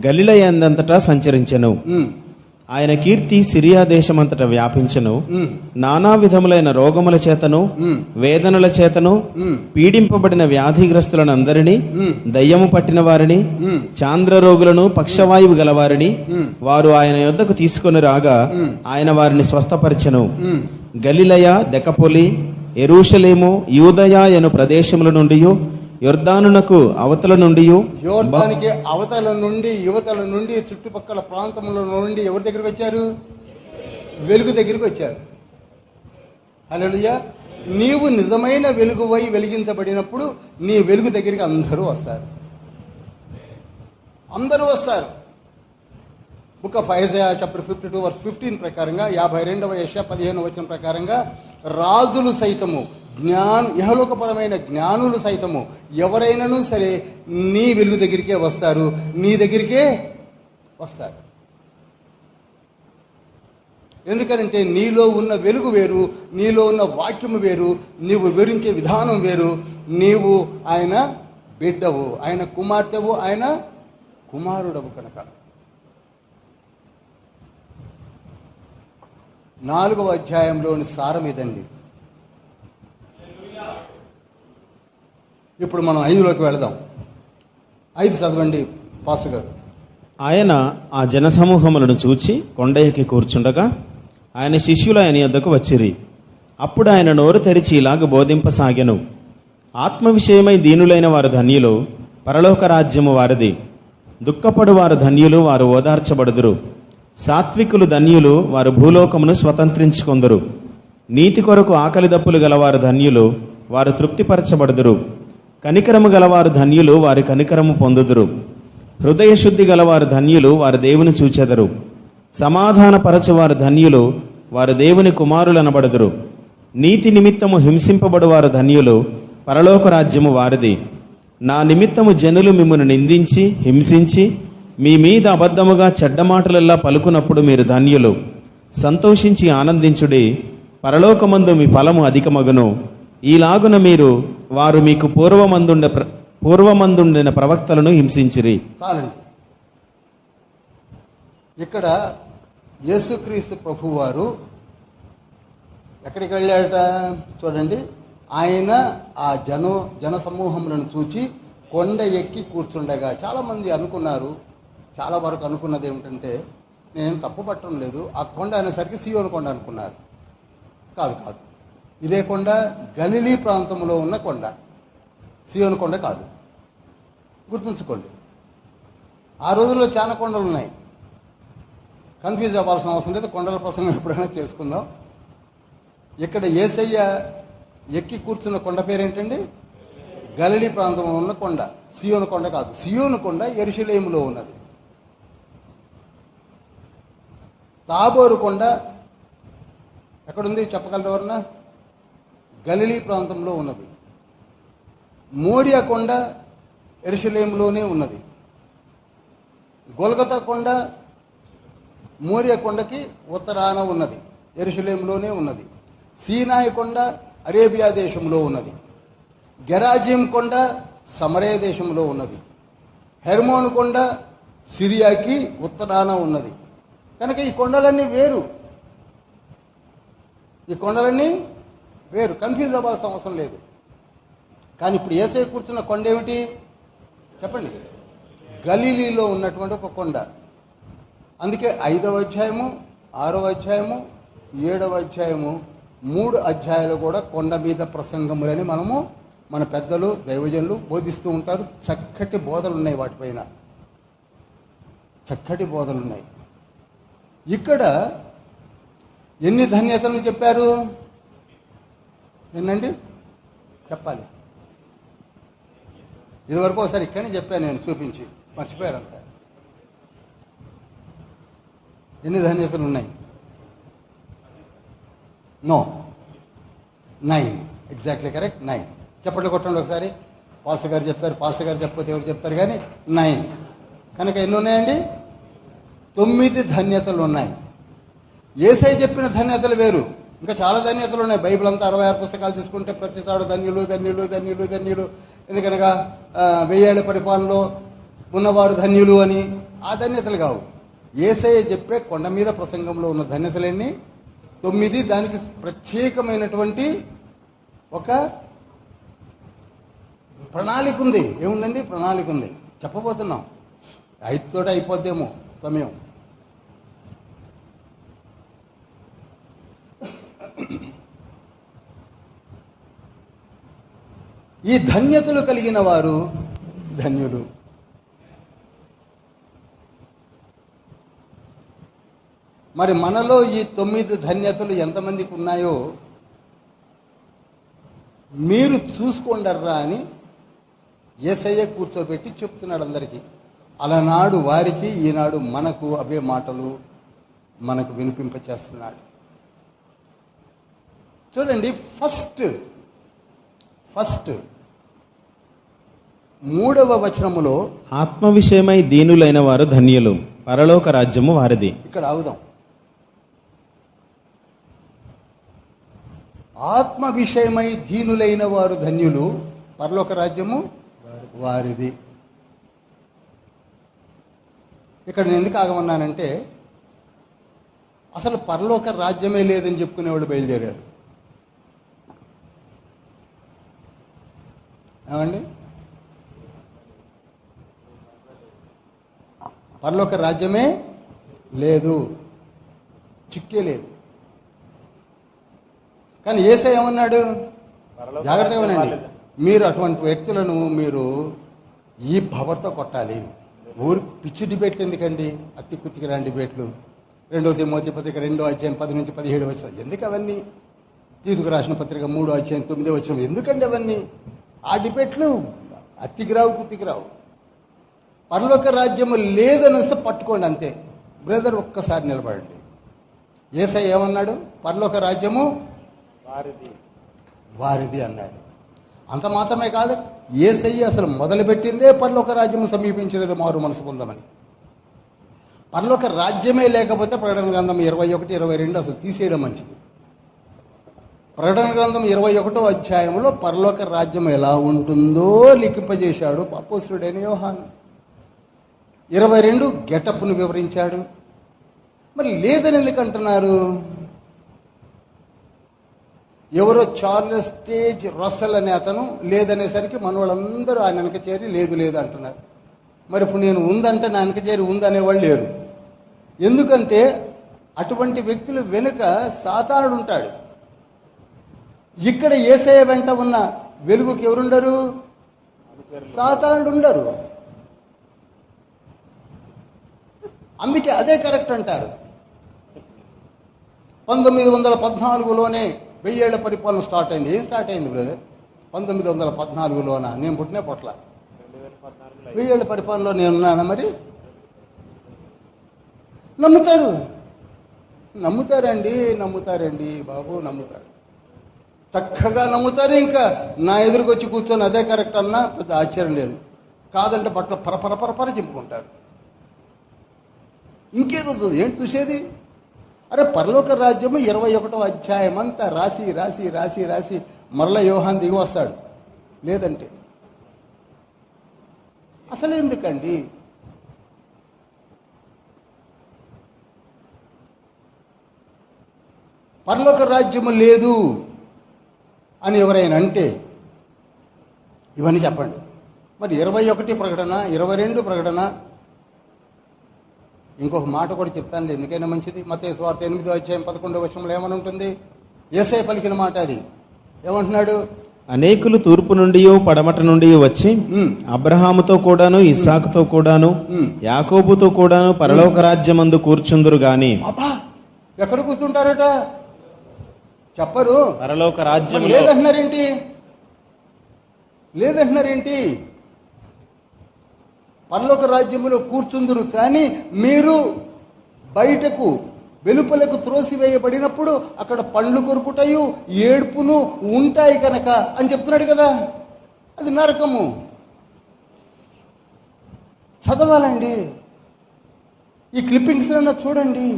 Speaker 2: గలిలయందంతటా సంచరించెను. ఆయన కీర్తి సిరియా దేశమంతటా వ్యాపించెను. నానా విధములైన రోగముల చేతను వేదనల చేతను పీడింపబడిన వ్యాధిగ్రస్తులను అందరినీ, దయ్యము పట్టిన వారిని, చాంద్ర రోగులను, పక్షవాయువు గలవారిని వారు ఆయన యొద్దకు తీసుకొని రాగా ఆయన వారిని స్వస్థపరిచెను. గలిలయ, దెకపోలి, యెరూషలేము, యూదయ అను ప్రదేశముల నుండి, యొర్దానునకు అవతల నుండి,
Speaker 1: యోర్దానికి అవతల నుండి, యువతల నుండి, చుట్టుపక్కల ప్రాంతముల నుండి ఎవరి దగ్గరికి వచ్చారు? వెలుగు దగ్గరికి వచ్చారు. హల్లెలూయా. నీవు నిజమైన వెలుగువై వెలిగించబడినప్పుడు నీ వెలుగు దగ్గరికి అందరూ వస్తారు. అందరూ వస్తారు. Book of Isaiah chapter 52 verse 15 ప్రకారంగా, 52వ యెషయా 15వ వచనం ప్రకారంగా, రాజులు సైతము, ఇహలోకపరమైన జ్ఞానులు సైతము ఎవరైనాను సరే నీ వెలుగు దగ్గరికే వస్తారు, నీ దగ్గరికే వస్తారు. ఎందుకంటే నీలో ఉన్న వెలుగు వేరు, నీలో ఉన్న వాక్యము వేరు, నీవు వివరించే విధానం వేరు. నీవు ఆయన బిడ్డవు, ఆయన కుమార్తెవు, ఆయన కుమారుడవు కనుక. 4వ అధ్యాయంలోని సారం ఇదండి. ఇప్పుడు మనం 5లోకి వెళదాం. 5 చదవండి పాస్టర్ గారు.
Speaker 2: ఆయన ఆ జనసమూహములను చూచి కొండ ఎక్కి కూర్చుండగా ఆయన శిష్యులు ఆయన యొద్దకు వచ్చిరి. అప్పుడు ఆయన నోరు తెరిచి ఇలాగ బోధింపసాగెను. ఆత్మ విషయమై దీనులైన వారు ధన్యులు, పరలోక రాజ్యము వారిది. దుఃఖపడు వారు ధన్యులు, వారు ఓదార్చబడుదురు. సాత్వికులు ధన్యులు, వారు భూలోకమును స్వతంత్రించుకొందురు. నీతి కొరకు ఆకలి దప్పులు గలవారు ధన్యులు, వారు తృప్తిపరచబడుదురు. కనికరము గలవారు ధన్యులు, వారి కనికరము పొందుదురు. హృదయ శుద్ధి గలవారు ధన్యులు, వారు దేవుని చూచెదరు. సమాధానపరచువారు ధన్యులు, వారు దేవుని కుమారులనబడుదురు. నీతి నిమిత్తము హింసింపబడువారు ధన్యులు, పరలోక రాజ్యము వారిది. నా నిమిత్తము జనులు మిమ్మును నిందించి హింసించి మీ మీద అబద్ధముగా చెడ్డ మాటలెల్లా పలుకున్నప్పుడు మీరు ధన్యులు. సంతోషించి ఆనందించుడి, పరలోకమందు మీ ఫలము అధికమగును. ఈలాగున వారు మీకు పూర్వమందుండిన ప్రవక్తలను హింసించిరి.
Speaker 1: చాలండి. ఇక్కడ యేసుక్రీస్తు ప్రభువారు ఎక్కడికి వెళ్ళాడట చూడండి. ఆయన ఆ జన సమూహములను చూచి కొండ ఎక్కి కూర్చుండగా, చాలామంది అనుకున్నారు, చాలా వరకు అనుకున్నది ఏమిటంటే, నేనేం తప్పు పట్టడం లేదు, ఆ కొండ అనేసరికి సియోను కొండ అనుకున్నారు. కాదు, ఇదే కొండ గలిలీ ప్రాంతంలో ఉన్న కొండ, సియోను కొండ కాదు. గుర్తుంచుకోండి. ఆ రోజుల్లో చాలా కొండలు ఉన్నాయి, కన్ఫ్యూజ్ అవ్వాల్సిన అవసరం లేదు. కొండల ప్రసంగం ఎప్పుడైనా చేసుకుందాం. ఇక్కడ యేసయ్య ఎక్కి కూర్చున్న కొండ పేరేంటండి? గలిలీ ప్రాంతంలో ఉన్న కొండ, సియోను కొండ కాదు. సియోను కొండ యెరూషలేములో ఉన్నది. తాబోరు కొండ ఎక్కడుంది చెప్పగలరు ఎవరన్నా? గలిలీ ప్రాంతంలో ఉన్నది. మోరియా కొండ యెరూషలేములోనే ఉన్నది. గొల్గొతా కొండ మోరియా కొండకి ఉత్తరాన ఉన్నది, యెరూషలేములోనే ఉన్నది. సీనాయి కొండ అరేబియా దేశంలో ఉన్నది. గెరాజీం కొండ సమరయ దేశంలో ఉన్నది. హెర్మోను కొండ సిరియాకి ఉత్తరాన ఉన్నది. కనుక ఈ కొండలన్నీ వేరు, కన్ఫ్యూజ్ అవ్వాల్సిన అవసరం లేదు. కానీ ఇప్పుడు యేసయ్య కూర్చున్న కొండ ఏమిటి చెప్పండి? గలీలీలో ఉన్నటువంటి ఒక కొండ. అందుకే 5వ అధ్యాయము, 6వ అధ్యాయము, 7వ అధ్యాయము, 3 అధ్యాయాలు కూడా కొండ మీద ప్రసంగములని మన పెద్దలు దైవజనులు బోధిస్తూ ఉంటారు. చక్కటి బోధలు ఉన్నాయి, వాటిపైన చక్కటి బోధలు ఉన్నాయి. ఇక్కడ ఎన్ని ధన్యతలు చెప్పారు? ఏంటండి చెప్పాలి. ఇదివరకు ఒకసారి ఇక్కడనే చెప్పాను నేను, చూపించి మర్చిపోయారంతా. ఎన్ని ధన్యతలు ఉన్నాయి? నో, 9. Exactly correct, 9. చెప్పట్లు కొట్టండి ఒకసారి. పాస్టర్ గారు చెప్పారు, పాస్టర్ గారు చెప్పకపోతే ఎవరు చెప్తారు కానీ 9. కనుక ఎన్ని ఉన్నాయండి? 9 ధన్యతలు ఉన్నాయి. యేసయ్య చెప్పిన ధన్యతలు వేరు, ఇంకా చాలా ధన్యతలు ఉన్నాయి. బైబిల్ అంతా 66 పుస్తకాలు తీసుకుంటే ప్రతిసాడు ధన్యులు ధన్యులు ధన్యులు ధన్యులు. ఎందుకనగా 1000 ఏళ్ల పరిపాలనలో ఉన్నవారు ధన్యులు అని. ఆ ధన్యతలు కావు. యేసయ్య చెప్పే కొండ మీద ప్రసంగంలో ఉన్న ధన్యతలన్నీ 9. దానికి ప్రత్యేకమైనటువంటి ఒక ప్రణాళిక ఉంది. ఏముందండి? ప్రణాళిక ఉంది. చెప్పబోతున్నాం. 5తోటి అయిపోద్దేమో సమయం. ఈ ధన్యతలు కలిగిన వారు ధన్యులు. మరి మనలో ఈ 9 ధన్యతలు ఎంతమందికి ఉన్నాయో మీరు చూసుకోండర్రా అని యేసయ్య కూర్చోబెట్టి చెప్తున్నాడు అందరికీ. అలనాడు వారికి, ఈనాడు మనకు అవే మాటలు మనకు వినిపింపచేస్తున్నాడు. చూడండి, ఫస్ట్ 3వ వచనములో
Speaker 2: ఆత్మ విషయమై దీనులైన వారు ధన్యులు, పరలోక రాజ్యము వారిది.
Speaker 1: ఇక్కడ ఆగుదాం. ఆత్మ విషయమై దీనులైన వారు ధన్యులు, పరలోక రాజ్యము వారిది. ఇక్కడ నేను ఎందుకు ఆగమన్నానంటే, అసలు పరలోక రాజ్యమే లేదని చెప్పుకునేవాళ్ళు బయలుదేరారు. ఏమండి? పరలోక రాజ్యమే లేదు, చిక్కే లేదు. కానీ యేసయ్య ఏమన్నాడు? జాగ్రత్తగా వినండి. మీరు అటువంటి వ్యక్తులను మీరు ఈ పవర్తో కొట్టాలి. ఊరు పిచ్చి డిబేట్లు ఎందుకండి? అతి కుత్తికి రాని డిబేట్లు. 2వ తిమోతి పత్రిక 2వ అధ్యాయం 10 నుంచి 17 వచనం. ఎందుకు అవన్నీ? తీతుకు రాసిన పత్రిక 3వ అధ్యాయం 9వ వచనం. ఎందుకండి అవన్నీ? ఆ డిబేట్లు అతికి రావు, కుత్తికి రావు. పరలోక రాజ్యము లేదని వస్తే పట్టుకోండి అంతే. బ్రదర్ ఒక్కసారి నిలబడండి. యేసయ్య ఏమన్నాడు? పరలోక రాజ్యము వారిది అన్నాడు. అంత మాత్రమే కాదు, యేసయ్య అసలు మొదలుపెట్టిందే పరలోక రాజ్యము సమీపించినది మారు మనసు పొందమని. పరలోక రాజ్యమే లేకపోతే ప్రకటన గ్రంథం 21, 22 అసలు తీసేయడం మంచిది. ప్రకటన గ్రంథం 21వ అధ్యాయంలో పరలోక రాజ్యం ఎలా ఉంటుందో లిఖింపజేశాడు అపోస్తలుడైన యోహాను. 22 గెటప్ను వివరించాడు. మరి లేదని ఎందుకు అంటున్నారు? ఎవరో చార్లెస్ తేజ్ రస్సెల్ అనే అతను లేదనేసరికి మన వాళ్ళందరూ ఆయన వెనక చేరి లేదు లేదు అంటున్నారు. మరి ఇప్పుడు నేను ఉందంటే నా వెనక చేరి ఉందనేవాళ్ళు లేరు. ఎందుకంటే అటువంటి వ్యక్తులు వెనుక సాతానుడు ఉంటాడు. ఇక్కడ యేసయ్య వెంట ఉన్న వెలుగుకి ఎవరుండరు? సాతానుడు ఉండరు. అందుకే అదే కరెక్ట్ అంటారు. 1914లోనే 1000 ఏళ్ల పరిపాలన స్టార్ట్ అయింది. ఏం స్టార్ట్ అయింది బ్రదర్? 1914లోన నేను పుట్టినే పొట్ల 1000 ఏళ్ల పరిపాలనలో నేనున్నానా? మరి నమ్ముతారండి బాబు, నమ్ముతారు. చక్కగా నమ్ముతారు. ఇంకా నా ఎదురుకు వచ్చి కూర్చొని అదే కరెక్ట్ అన్నా పెద్ద ఆశ్చర్యం లేదు. కాదంటే బట్టలు పరపర చెప్పుకుంటారు. ఇంకేదో ఏంటి చూసేది? అరే పరలోక రాజ్యము 21వ అధ్యాయం అంతా రాసి మరల యోహాన్ దిగి వస్తాడు. లేదంటే అసలు ఎందుకండి? పరలోక రాజ్యము లేదు అని ఎవరైనా అంటే ఇవన్నీ చెప్పండి. మరి 21 ప్రకటన, 22 ప్రకటన, ఇంకొక మాట కూడా చెప్తాను, ఎందుకైనా మంచిది. మత్తయి సువార్త 8వ అధ్యాయం 11వ వచనంలో ఏమని ఉంటుంది? యేసయ్య పలికిన మాట అది. ఏమంటున్నాడు?
Speaker 2: అనేకులు తూర్పు నుండి పడమట నుండి వచ్చి అబ్రహాముతో కూడాను, ఇస్సాకుతో కూడాను, యాకోబుతో కూడాను పరలోక రాజ్యమందు కూర్చుందురు గాని.
Speaker 1: అబ్బా, ఎక్కడ కూర్చుంటారట? చెప్పరు.
Speaker 2: పరలోక రాజ్యం
Speaker 1: మరి లేదంటున్నారేంటి? లేదంటున్నారేంటి? పరలోక రాజ్యములో కూర్చుందురు, కానీ మీరు బయటకు వెలుపలకు త్రోసివేయబడినప్పుడు అక్కడ పండ్లు కొరుకుటయు ఏడ్పును ఉంటాయి కనుక అని చెప్తున్నాడు కదా. అది నరకము. చదవాలండి, ఈ క్లిప్పింగ్స్ చూడండి.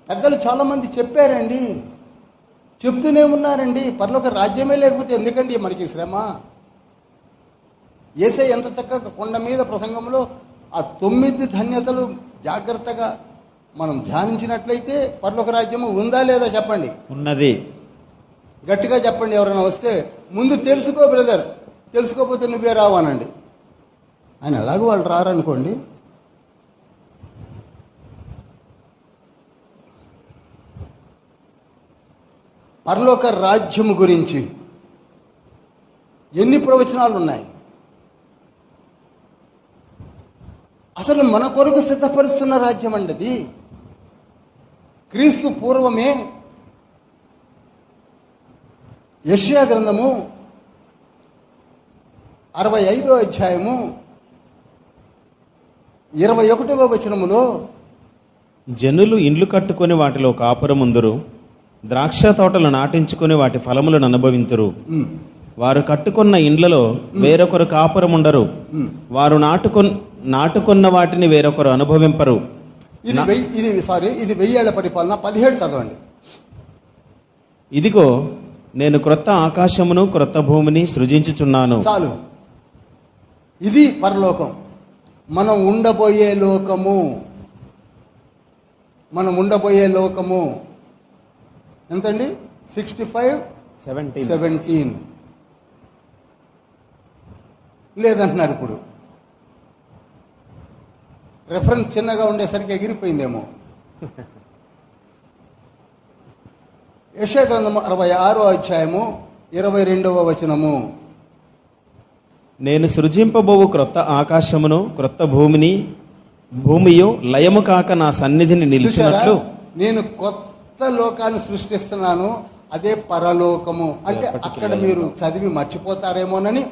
Speaker 1: పెద్దలు చాలామంది చెప్పారండి, చెప్తూనే ఉన్నారండి. పరలోక రాజ్యమే లేకపోతే ఎందుకండి మనకి శ్రమ? యేసయ్య ఎంత చక్కగా కొండ మీద ప్రసంగంలో ఆ 9 ధన్యతలు జాగ్రత్తగా మనం ధ్యానించినట్లయితే పరలోక రాజ్యము ఉందా లేదా చెప్పండి.
Speaker 2: ఉన్నది.
Speaker 1: గట్టిగా చెప్పండి. ఎవరైనా వస్తే ముందు తెలుసుకో బ్రదర్, తెలుసుకోకపోతే నువ్వే రావానండి. ఆయన ఎలాగో వాళ్ళు రారనుకోండి. పరలోక రాజ్యము గురించి ఎన్ని ప్రవచనాలు ఉన్నాయి. అసలు మన కొరకు సిద్ధపరుస్తున్న రాజ్యం అండి అది. క్రీస్తు పూర్వమే యెషయా గ్రంథము 65వ అధ్యాయము 21వ వచనములో,
Speaker 2: జనులు ఇండ్లు కట్టుకొని వాటిలో కాపురముందురు, ద్రాక్ష తోటలు నాటించుకొని వాటి ఫలములను అనుభవింతురు. వారు కట్టుకున్న ఇండ్లలో వేరొకరు కాపురముండరు, వారు నాటుకున్న వాటిని వేరొకరు అనుభవింపరు.
Speaker 1: ఇది 1000 ఏళ్ల పరిపాలన. 17 చదవండి.
Speaker 2: ఇదిగో నేను క్రొత్త ఆకాశమును క్రొత్త భూమిని సృజించుచున్నాను.
Speaker 1: చాలు. ఇది పరలోకం. మనం ఉండబోయే లోకము. మనం ఉండబోయే లోకము ఎంతండి? 65:17 లేదంటున్నారు. ఇప్పుడు రెఫరెన్స్ చిన్నగా ఉండేసరికి ఎగిరిపోయిందేమో. యెషయా గ్రంథము 66వ అధ్యాయము 22వ వచనము,
Speaker 2: నేను సృజింపబోవు క్రొత్త ఆకాశమును క్రొత్త భూమియు లయము కాక నా సన్నిధిని నిలిచినట్లు.
Speaker 1: నేను కొత్త లోకాన్ని సృష్టిస్తున్నాను, అదే పరలోకము. అంటే అక్కడ మీరు చదివి మర్చిపోతారేమోనని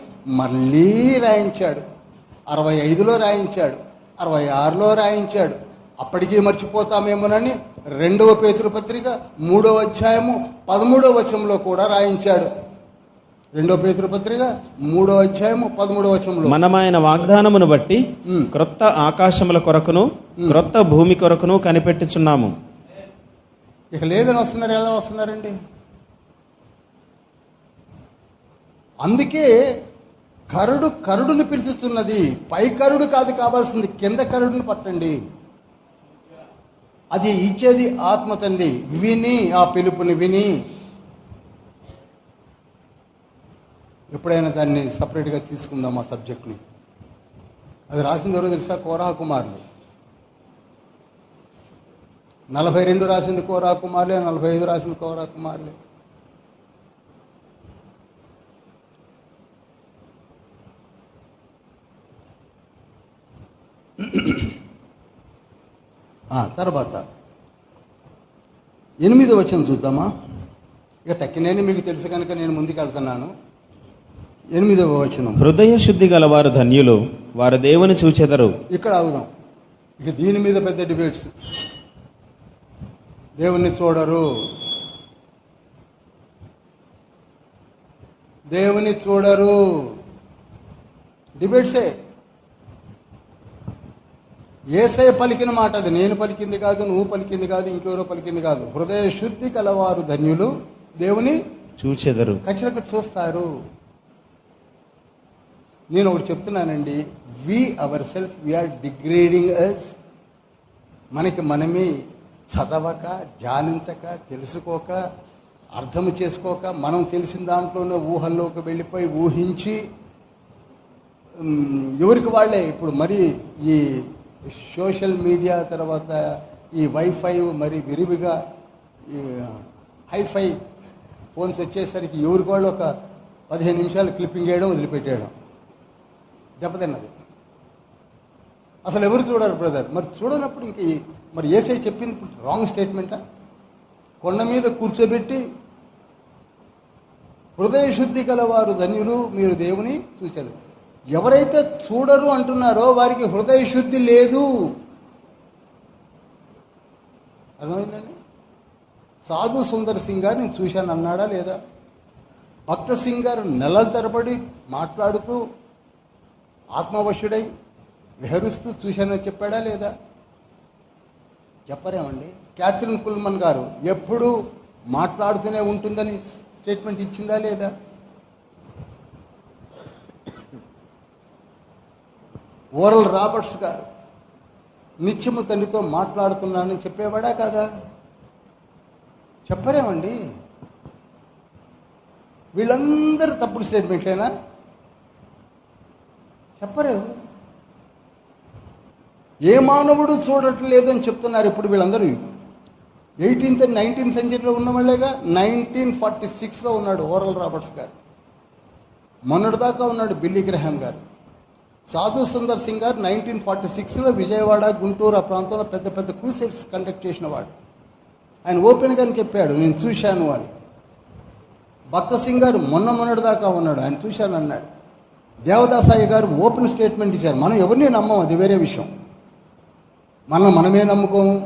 Speaker 1: మళ్ళీ రాయించాడు. 65లో రాయించాడు, 66లో రాయించాడు. అప్పటికీ మర్చిపోతామేమోనని 2వ పేతురు పత్రిక 3వ అధ్యాయము 13వ వచనంలో కూడా రాయించాడు. 2వ పేతురు పత్రిక 3వ అధ్యాయము 13వ వచనంలో,
Speaker 2: మనం ఆయన వాగ్దానమును బట్టి క్రొత్త ఆకాశముల కొరకును క్రొత్త భూమి కొరకును కనిపెట్టుచున్నాము.
Speaker 1: ఇక లేదని వస్తున్నారు. ఎలా వస్తున్నారండి? అందుకే కరుడుని పిలుచుతున్నది. పై కరుడు కాదు కావాల్సింది, కింద కరుడుని పట్టండి. అది ఇచ్చేది ఆత్మ తండ్రి. విని ఆ పిలుపుని విని ఎప్పుడైనా దాన్ని సపరేట్గా తీసుకుందాం ఆ సబ్జెక్ట్ని. అది రాసింది ఎవరో తెలుసా? కోరహ కుమారులు. 42 రాసింది కోరహ కుమారులే, 45 రాసింది కోరహ కుమారులే. తర్వాత 8వ వచనం చూద్దామా? ఇక తక్కినేని మీకు తెలుసు కనుక నేను ముందుకు వెళ్తున్నాను. 8వ వచనం,
Speaker 2: హృదయ శుద్ధి గలవారు ధన్యులు, వారు దేవుని చూచెదరు.
Speaker 1: ఇక్కడ ఆగుదాం. ఇక దీని మీద పెద్ద డిబేట్స్. దేవుణ్ణి చూడరు, దేవుని చూడరు, డిబేట్సే. యేసయ్య పలికిన మాట అది. నేను పలికింది కాదు, నువ్వు పలికింది కాదు, ఇంకెవరో పలికింది కాదు. హృదయ శుద్ధి కలవారు ధన్యులు, దేవుని
Speaker 2: చూచెదరు.
Speaker 1: ఖచ్చితంగా చూస్తారు. నేను ఒకటి చెప్తున్నానండి, we ourselves we are degrading us. మనకి మనమే చదవక, ధ్యానించక, తెలుసుకోక, అర్థం చేసుకోక, మనం తెలిసిన దాంట్లోనే ఊహల్లోకి వెళ్ళిపోయి ఊహించి ఎవరికి వాళ్ళే ఇప్పుడు మరి ఈ సోషల్ మీడియా తర్వాత ఈ వైఫై మరి విరివిగా ఈ హైఫై ఫోన్స్ వచ్చేసరికి ఎవరికి వాళ్ళు ఒక 15 నిమిషాలు క్లిప్పింగ్ వేయడం, వదిలిపెట్టేయడం. దెబ్బతిన్నది. అసలు ఎవరు చూడరు బ్రదర్. మరి చూడనప్పుడు ఇంక మరి యేసయ్య చెప్పింది రాంగ్ స్టేట్మెంటా? కొండ మీద కూర్చోబెట్టి హృదయ శుద్ధి గలవారు ధన్యులు, మీరు దేవుని చూచారు. ఎవరైతే చూడరు అంటున్నారో వారికి హృదయ శుద్ధి లేదు. అర్థమైందండి? సాధు సుందర్ సింగ్ గారు నేను చూశాను అన్నాడా లేదా? భక్త సింగ్ గారు నెలల తరబడి మాట్లాడుతూ ఆత్మవశుడై విహరిస్తూ చూశానని చెప్పాడా లేదా? చెప్పరేమండి. క్యాథరిన్ కుల్మన్ గారు ఎప్పుడూ మాట్లాడుతూనే ఉంటుందని స్టేట్మెంట్ ఇచ్చిందా లేదా? ఓరల్ రాబర్ట్స్ గారు నిత్యము తండ్రితో మాట్లాడుతున్నానని చెప్పేవాడా కాదా? చెప్పరేమండి. వీళ్ళందరూ తప్పుడు స్టేట్మెంట్లేనా? చెప్పరు. ఏ మానవుడు చూడట్లేదు అని చెప్తున్నారు ఇప్పుడు వీళ్ళందరూ. 18th and 19th సెంచరీలో ఉన్న వాళ్ళేగా. 1946లో ఉన్నాడు ఓరల్ రాబర్ట్స్ గారు, మొన్నటిదాకా ఉన్నాడు బిల్లీ గ్రహాం గారు. సాధు సుందర్ సింగ్ గారు 1946లో విజయవాడ, గుంటూరు ఆ ప్రాంతంలో పెద్ద పెద్ద క్రూసైడ్స్ కండక్ట్ చేసిన వాడు. ఆయన ఓపెన్గానే చెప్పాడు నేను చూశాను అని. భక్త సింగ్ గారు మొన్నటిదాకా ఉన్నాడు, ఆయన చూశాను అన్నాడు. దేవదాసాయి గారు ఓపెన్ స్టేట్మెంట్ ఇచ్చారు. మనం ఎవరిని నమ్మం, అది వేరే విషయం. మనమే నమ్ముకోము.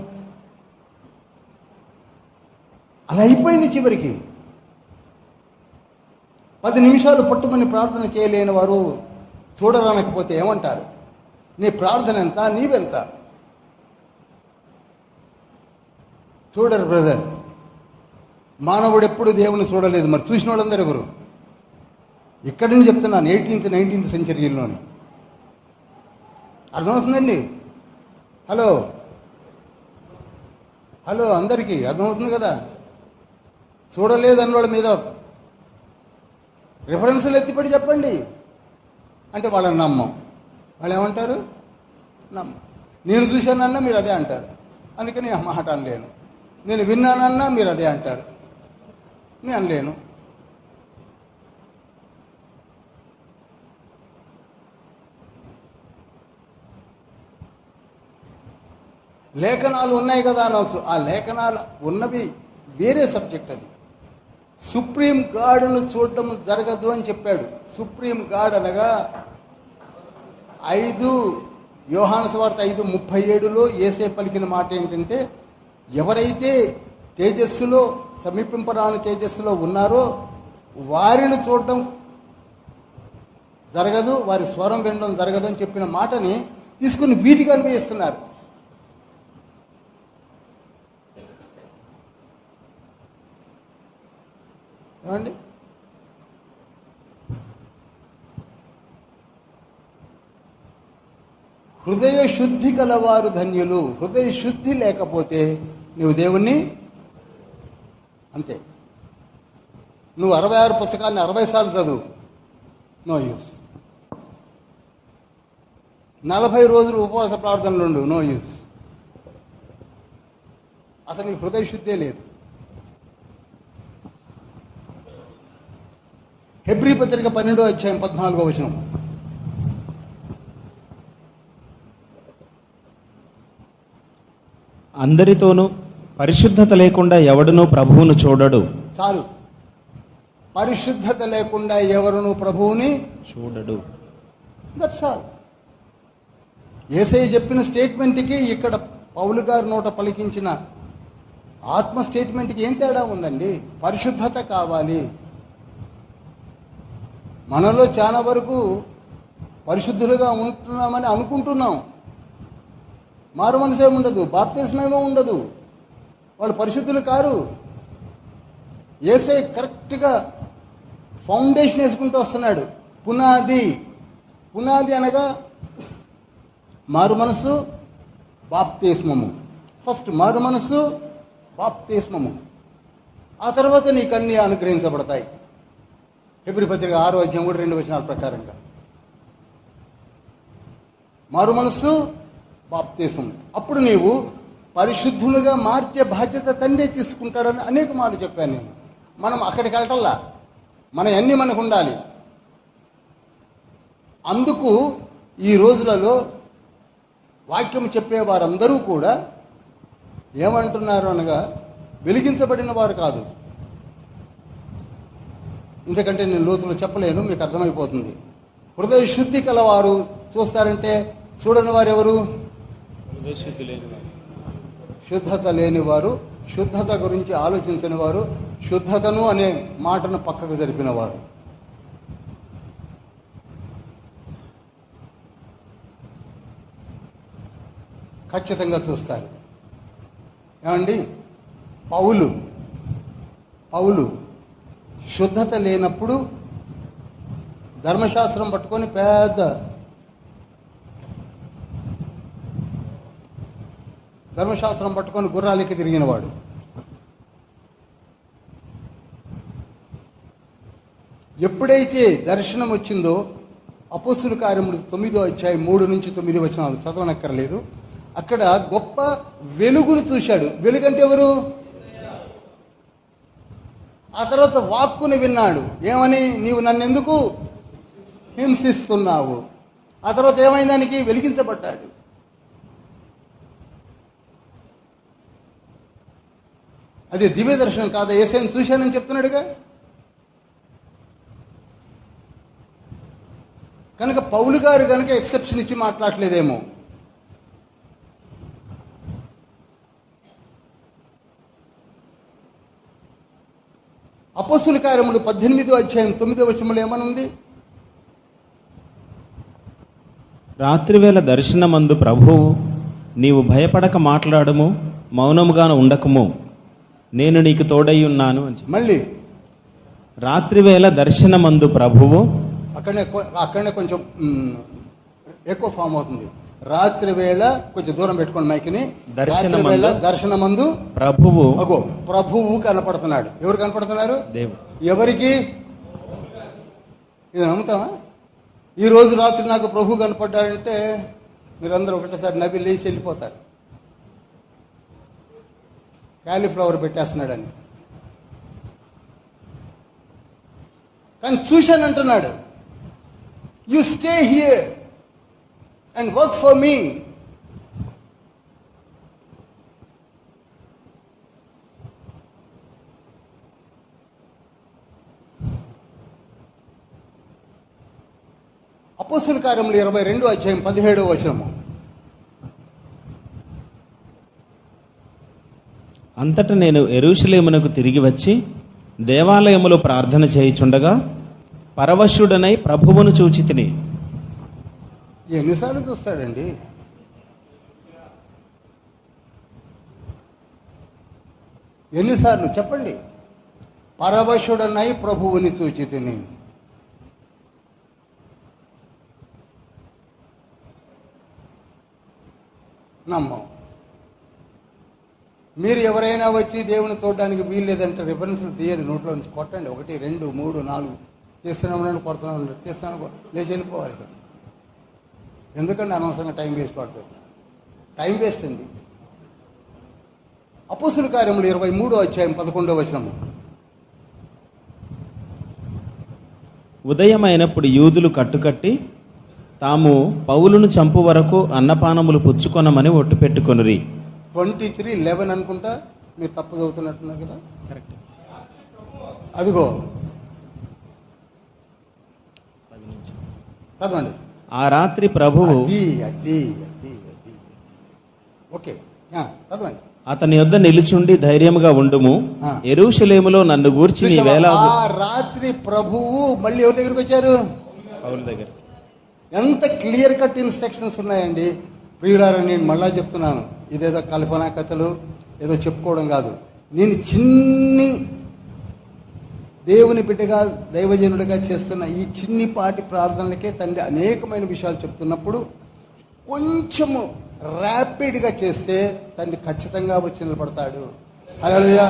Speaker 1: అలా అయిపోయింది. చివరికి 10 నిమిషాలు పట్టుమని ప్రార్థన చేయలేని వారు చూడరానకపోతే ఏమంటారు? నీ ప్రార్థన ఎంత, నీవెంత? చూడరు బ్రదర్. మానవుడు ఎప్పుడు దేవుని చూడలేదు. మరి చూసిన వాళ్ళందరూ ఎవరు? ఇక్కడి నుంచి చెప్తున్నాను, 18th, 19th సెంచరీలోని. అర్థమవుతుందండి? హలో అందరికీ అర్థమవుతుంది కదా? చూడలేదని వాళ్ళ మీద రిఫరెన్సులు ఎత్తిపడి చెప్పండి అంటే వాళ్ళని నమ్మం. వాళ్ళు ఏమంటారు? నమ్మం. నేను చూశానన్నా మీరు అదే అంటారు, అందుకని ఆ మాట అనలేను. నేను విన్నానన్నా మీరు అదే అంటారు, నేను అనలేను. లేఖనాలు ఉన్నాయి కదా అనవచ్చు. ఆ లేఖనాలు ఉన్నవి వేరే సబ్జెక్ట్. అది సుప్రీం గార్డును చూడటం జరగదు అని చెప్పాడు. సుప్రీం గార్డ్ అనగా 5 యోహాను సువార్త 5:37లో యేసే పలికిన మాట ఏంటంటే, ఎవరైతే తేజస్సులో సమీపింపరాని తేజస్సులో ఉన్నారో వారిని చూడటం జరగదు, వారి స్వరం వినడం జరగదు అని చెప్పిన మాటని తీసుకుని వీటికి అన్వయిస్తున్నారు. ఏమండి? హృదయ శుద్ధి గలవారు ధన్యులు. హృదయ శుద్ధి లేకపోతే నువ్వు దేవుణ్ణి అంతే. నువ్వు 66 పుస్తకాన్ని 60 సార్లు చదువు, నో యూస్. 40 రోజులు ఉపవాస ప్రార్థనలు ఉండు, నో యూస్. అసలు నీకు హృదయ శుద్ధే లేదు. హెబ్రీ పత్రిక 12వ అధ్యాయం 14వ వచనం.
Speaker 2: అందరితోనూ పరిశుద్ధత లేకుండా ఎవడునూ ప్రభువును చూడడు.
Speaker 1: చాలు. పరిశుద్ధత లేకుండా ఎవరును ప్రభువుని
Speaker 2: చూడడు.
Speaker 1: That's all. యేసయ్య చెప్పిన స్టేట్మెంట్కి ఇక్కడ పౌలు గారి నోట పలికించిన ఆత్మ స్టేట్మెంట్కి ఏం తేడా ఉందండి? పరిశుద్ధత కావాలి. మనలో చాలా వరకు పరిశుద్ధులుగా ఉంటున్నామని అనుకుంటున్నాం. మారు మనసే ఉండదు, బాప్తిస్మేమో ఉండదు, వాళ్ళు పరిశుద్ధులు కారు. యేసయ్య కరెక్ట్గా ఫౌండేషన్ వేసుకుంటూ వస్తున్నాడు. పునాది అనగా మారు మనసు, బాప్తిస్మము. ఫస్ట్ మారు మనసు, బాప్తిస్మము. ఆ తర్వాత నీకు అన్నీ అనుగ్రహించబడతాయి. హెబ్రీ పత్రిక 6వ అధ్యాయం 2 వచనాల ప్రకారంగా మారు మనస్సు, బాప్తిసం. అప్పుడు నీవు పరిశుద్ధులుగా మార్చే బాధ్యత తండ్రి తీసుకుంటాడని అనేక మార్లు చెప్పాను నేను. మనం అక్కడికి వెళ్ళటల్లా, మన అన్నీ మనకు ఉండాలి. అందుకు ఈ రోజులలో వాక్యం చెప్పేవారందరూ కూడా ఏమంటున్నారు అనగా, వెలిగించబడిన వారు కాదు, ఎందుకంటే నేను లోతులో చెప్పలేను, మీకు అర్థమైపోతుంది. హృదయ శుద్ధి కలవారు చూస్తారంటే చూడని వారు ఎవరు? శుద్ధత లేనివారు, శుద్ధత గురించి ఆలోచించని వారు, శుద్ధతను అనే మాటను పక్కకు జరిపిన వారు. ఖచ్చితంగా చూస్తారు. ఏమండి, పౌలు శుద్ధత లేనప్పుడు ధర్మశాస్త్రం పట్టుకొని పెద్ద ధర్మశాస్త్రం పట్టుకొని గుర్రాలకి తిరిగినవాడు. ఎప్పుడైతే దర్శనం వచ్చిందో అపోస్తుల కార్యములు 9వ అధ్యాయం 3-9 చదవనక్కర్లేదు. అక్కడ గొప్ప వెలుగును చూశాడు. వెలుగంటే ఎవరు? ఆ తర్వాత వాక్కుని విన్నాడు. ఏమని? నీవు నన్నెందుకు హింసిస్తున్నావు? ఆ తర్వాత ఏమైంది? దానికి వెలిగించబడ్డాడు. అది దివ్య దర్శనం కాదా? యేసయ్యను చూశానని చెప్తున్నాడుగా. కనుక పౌలు గారు కనుక ఎక్సెప్షన్ ఇచ్చి మాట్లాడలేదేమో. అపోస్తుల కార్యములు 18వ అధ్యాయం 9వ వచనంలో ఏమనుంది?
Speaker 2: రాత్రివేళ దర్శనమందు ప్రభువు, నీవు భయపడక మాట్లాడము, మౌనముగాను ఉండకము, నేను నీకు తోడై ఉన్నాను అని.
Speaker 1: మళ్ళీ
Speaker 2: రాత్రివేళ దర్శనమందు ప్రభువు,
Speaker 1: అక్కడనే కొంచెం ఎక్కువ ఫామ్ అవుతుంది. రాత్రి వేళ కొంచెం దూరం పెట్టుకోండి మైక్ని. దర్శనమందు ప్రభువు కనపడుతున్నాడు. ఎవరు కనపడుతున్నారు?
Speaker 2: దేవుడు.
Speaker 1: ఎవరికి? ఇది నమ్ముతామా? ఈరోజు రాత్రి నాకు ప్రభు కనపడ్డారంటే మీరందరూ ఒకటేసారి నవ్వి లేచి వెళ్ళిపోతారు. క్యాలీఫ్లవర్ పెట్టేస్తున్నాడని. కానీ చూశానంటున్నాడు. You stay here and work for me. అపోస్తుల కార్యములు 22వ అధ్యాయం 17వ వచనము.
Speaker 2: అంతటా నేను యెరూషలేమునకు తిరిగి వచ్చి దేవాలయములో ప్రార్థన చేయుచుండగా పరవశుడనై ప్రభువును చూచి తిని.
Speaker 1: ఎన్నిసార్లు చూస్తాడండి? ఎన్నిసార్లు చెప్పండి? పరవశుడనై ప్రభువుని చూచి తిని. నమ్మం. మీరు ఎవరైనా వచ్చి దేవుని చూడడానికి వీలు లేదంటే రిఫరెన్స్లు తీయండి, నోట్లో నుంచి కొట్టండి. 1 2 3 4 తీస్తున్నాను, కొడుతున్నాను, తీస్తున్నాను, లేచి వెళ్ళిపోవాలి. ఎందుకంటే అనవసరంగా టైం వేస్ట్ పడుతుంది. టైం వేస్ట్ అండి. అపోస్తుల కార్యములు 23వ అధ్యాయం 11వ వచనము.
Speaker 2: ఉదయమైనప్పుడు యూదులు కట్టుకట్టి తాము పౌలును చంపు వరకు అన్నపానములు పుచ్చుకొనమని ఒట్టు పెట్టుకొనిరి.
Speaker 1: 23:11 అనుకుంటా. మీరు తప్పు చదువుతున్నట్టున్నారు కదా. కరెక్ట్. అదిగో చదవండి.
Speaker 2: ఆ రాత్రి ప్రభువు
Speaker 1: ఓకే చదవండి.
Speaker 2: అతని యొద్ద నిలుచుండి ధైర్యముగా ఉండుము, యెరూషలేములో నన్ను గూర్చి నీ వేళ.
Speaker 1: ఆ రాత్రి ప్రభువు మళ్ళీ ఎవరి దగ్గరికి వచ్చారు?
Speaker 2: పౌలు దగ్గర.
Speaker 1: ఎంత క్లియర్ కట్ ఇన్స్ట్రక్షన్స్ ఉన్నాయండి. ప్రియులారా, నేను మళ్ళా చెప్తున్నాను, ఇదేదో కల్పనా కథలు ఏదో చెప్పుకోవడం కాదు. నేను చిన్ని దేవుని బిడ్డగా దైవజనుడిగా చేస్తున్న ఈ చిన్నిపాటి ప్రార్థనలకే తండ్రి అనేకమైన విషయాలు చెప్తున్నప్పుడు కొంచెము ర్యాపిడ్గా చేస్తే తండ్రి ఖచ్చితంగా వచ్చి నిలబడతాడు. హల్లెలూయా.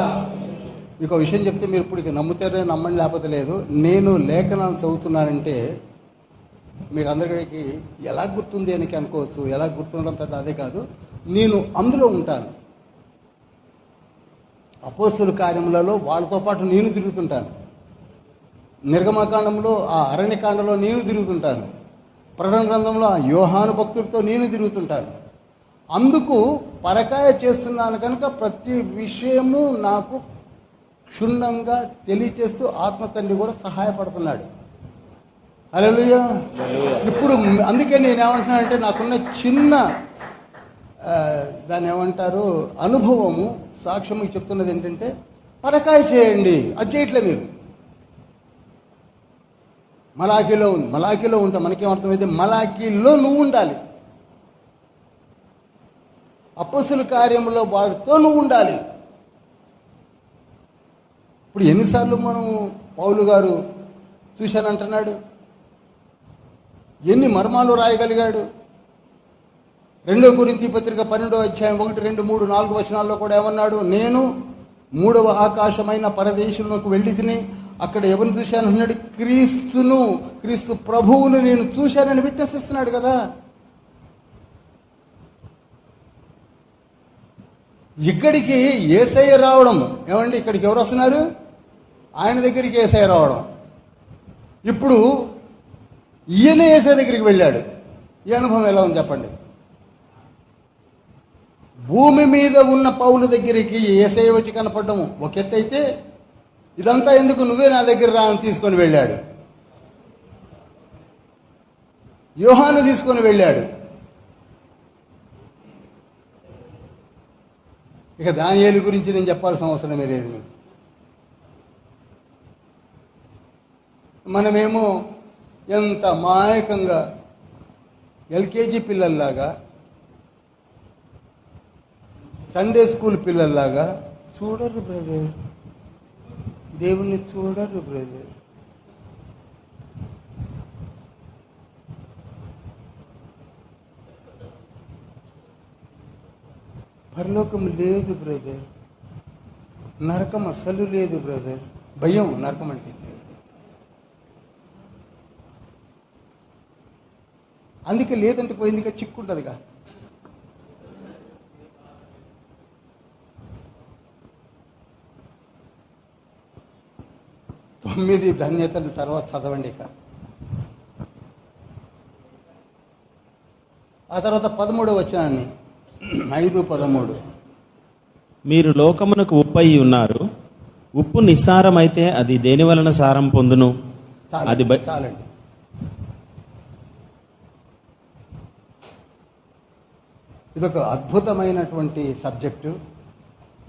Speaker 1: మీకు విషయం చెప్తే మీరు ఇప్పుడు ఇక నమ్ముతారే, నమ్మండి, లేకపోతే లేదు. నేను లేఖనాలు చదువుతున్నానంటే మీకు అందరికీ ఎలా గుర్తుంది అని అనుకోవచ్చు. ఎలా గుర్తుండడం పెద్ద అదే కాదు, నేను అందులో ఉంటాను. అపోస్తుల కార్యములలో వాళ్ళతో పాటు నేను తిరుగుతుంటాను. నిర్గమకాండంలో ఆ అరణ్యకాండంలో నేను తిరుగుతుంటాను. ప్రకటన గ్రంథంలో ఆ యోహాను భక్తుడితో నేను తిరుగుతుంటాను. అందుకు పరకాయ చేస్తున్నాను కనుక ప్రతి విషయము నాకు క్షుణ్ణంగా తెలియచేస్తూ ఆత్మ తండ్రి కూడా సహాయపడుతున్నాడు. హల్లెలూయా. ఇప్పుడు అందుకే నేనేమంటున్నానంటే నాకున్న చిన్న దాన్ని ఏమంటారు అనుభవము సాక్ష్యము చెప్తున్నది ఏంటంటే, పరకాయ చేయండి. అది చేయట్లే మీరు. మలాఖీలో ఉంటా. మనకేమర్థమైంది? మలాఖీలో నువ్వు ఉండాలి. అపొస్తలుల కార్యంలో వాడితో నువ్వు ఉండాలి. ఇప్పుడు ఎన్నిసార్లు మనం పౌలు గారు చూశానంటున్నాడు, ఎన్ని మర్మాలు రాయగలిగాడు. 2 కొరింథీ పత్రిక 12వ అధ్యాయం 1, 2, 3, 4 వచనాల్లో కూడా ఏమన్నాడు? నేను 3వ ఆకాశమైన పరదేశంలోకి వెళ్ళి తిని అక్కడ ఎవరిని చూశాను అన్నాడు? క్రీస్తు ప్రభువును నేను చూశానని విట్నెస్ ఇస్తున్నాడు కదా. ఇక్కడికి యేసయ్య రావడం ఏమండి? ఇక్కడికి ఎవరు వస్తున్నారు? ఆయన దగ్గరికి యేసయ్య రావడం. ఇప్పుడు ఈయన యేసయ్య దగ్గరికి వెళ్ళాడు. ఈ అనుభవం ఎలా ఉంది చెప్పండి? భూమి మీద ఉన్న పౌలు దగ్గరికి యేసయ్య వచ్చి కనపడము ఒక ఎత్తు అయితే, ఇదంతా ఎందుకు, నువ్వే నా దగ్గర రా అని తీసుకొని వెళ్ళాడు. యోహాను తీసుకొని వెళ్ళాడు. ఇక దానియేలు గురించి నేను చెప్పాల్సిన అవసరమే లేదు మీకు. మనమేమో ఎంత మాయకంగా ఎల్కేజీ పిల్లల్లాగా, సండే స్కూల్ పిల్లల్లాగా చూడరు బ్రదర్, దేవుణ్ణి చూడరు బ్రదర్. పరలోకం లేదు బ్రదర్, నరకం అస్సలు లేదు బ్రదర్. భయం నరకం అంటే. అందుకే లేదంటే పోయిందిగా, చిక్కుంటుందిగా. తొమ్మిది ధన్యతలు తర్వాత చదవండి. ఇక ఆ తర్వాత 13వ వచనాన్ని 5:13.
Speaker 2: మీరు లోకమునకు ఉప్పై ఉన్నారు. ఉప్పు నిస్సారమైతే అది దేని వలన సారం పొందును? అది
Speaker 1: చాలండి. ఇదొక అద్భుతమైనటువంటి సబ్జెక్టు.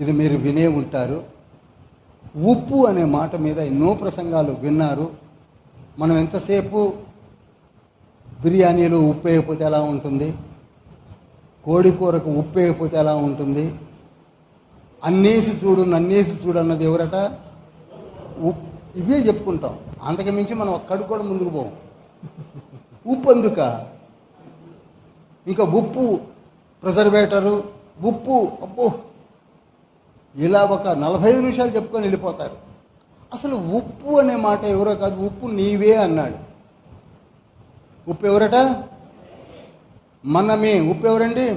Speaker 1: ఇది మీరు వినే ఉంటారు. ఉప్పు అనే మాట మీద ఎన్నో ప్రసంగాలు విన్నారు. మనం ఎంతసేపు బిర్యానీలో ఉప్పు వేయకపోతే ఎలా ఉంటుంది, కోడి కూరకు ఉప్పు వేయకపోతే ఎలా ఉంటుంది, అన్నేసి చూడు నన్నేసి చూడు అన్నది ఎవరట? ఉప్పు. ఇవే చెప్పుకుంటాం. అంతకు మించి మనం ఒక్కడికి కూడా ముందుకు పోం. ఉప్పు అందుక ఇంకా ఉప్పు ప్రిజర్వేటరు, ఉప్పు, అబ్బో, ఇలా ఒక 45 నిమిషాలు చెప్పుకొని వెళ్ళిపోతారు. అసలు ఉప్పు అనే మాట ఎవరో కాదు, ఉప్పు నీవే అన్నాడు. ఉప్పు ఎవరట? మనమే. ఉప్పు ఎవరండి?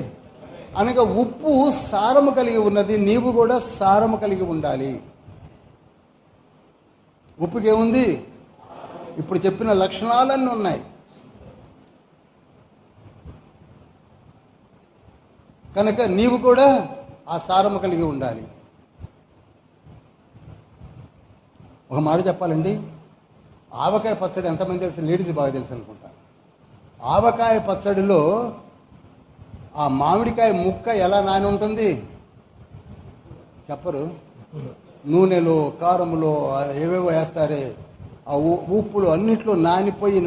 Speaker 1: అనగా ఉప్పు సారము కలిగి ఉన్నది. నీవు కూడా సారము కలిగి ఉండాలి. ఉప్పుకి ఏముంది? ఇప్పుడు చెప్పిన లక్షణాలన్నీ ఉన్నాయి. కనుక నీవు కూడా ఆ సారము కలిగి ఉండాలి. ఒక మాట చెప్పాలండి, ఆవకాయ పచ్చడి ఎంతమంది తెలుసు? లేడీస్ బాగా తెలుసు అనుకుంటా. ఆవకాయ పచ్చడిలో ఆ మామిడికాయ ముక్క ఎలా నాని ఉంటుంది చెప్పరు? నూనెలో, కారంలో ఏవేవో వేస్తారే, ఆ ఉప్పులు అన్నిట్లో నానిపోయి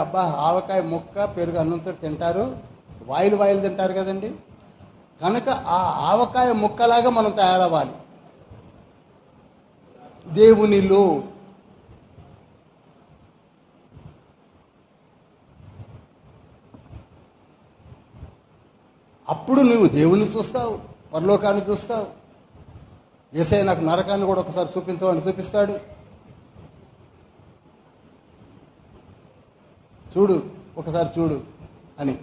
Speaker 1: అబ్బా, ఆవకాయ ముక్క పెరుగు అన్నంతో తింటారు, వాయిలు తింటారు కదండి. కనుక ఆ ఆవకాయ ముక్కలాగా మనం తయారవ్వాలి దేవునిలో. అప్పుడు నువ్వు దేవుణ్ణి చూస్తావు, పరలోకాన్ని చూస్తావు. యేసయ్య నాకు నరకాన్ని కూడా ఒకసారి చూపించమని చూపిస్తాడు. చూడు, ఒకసారి చూడు అని.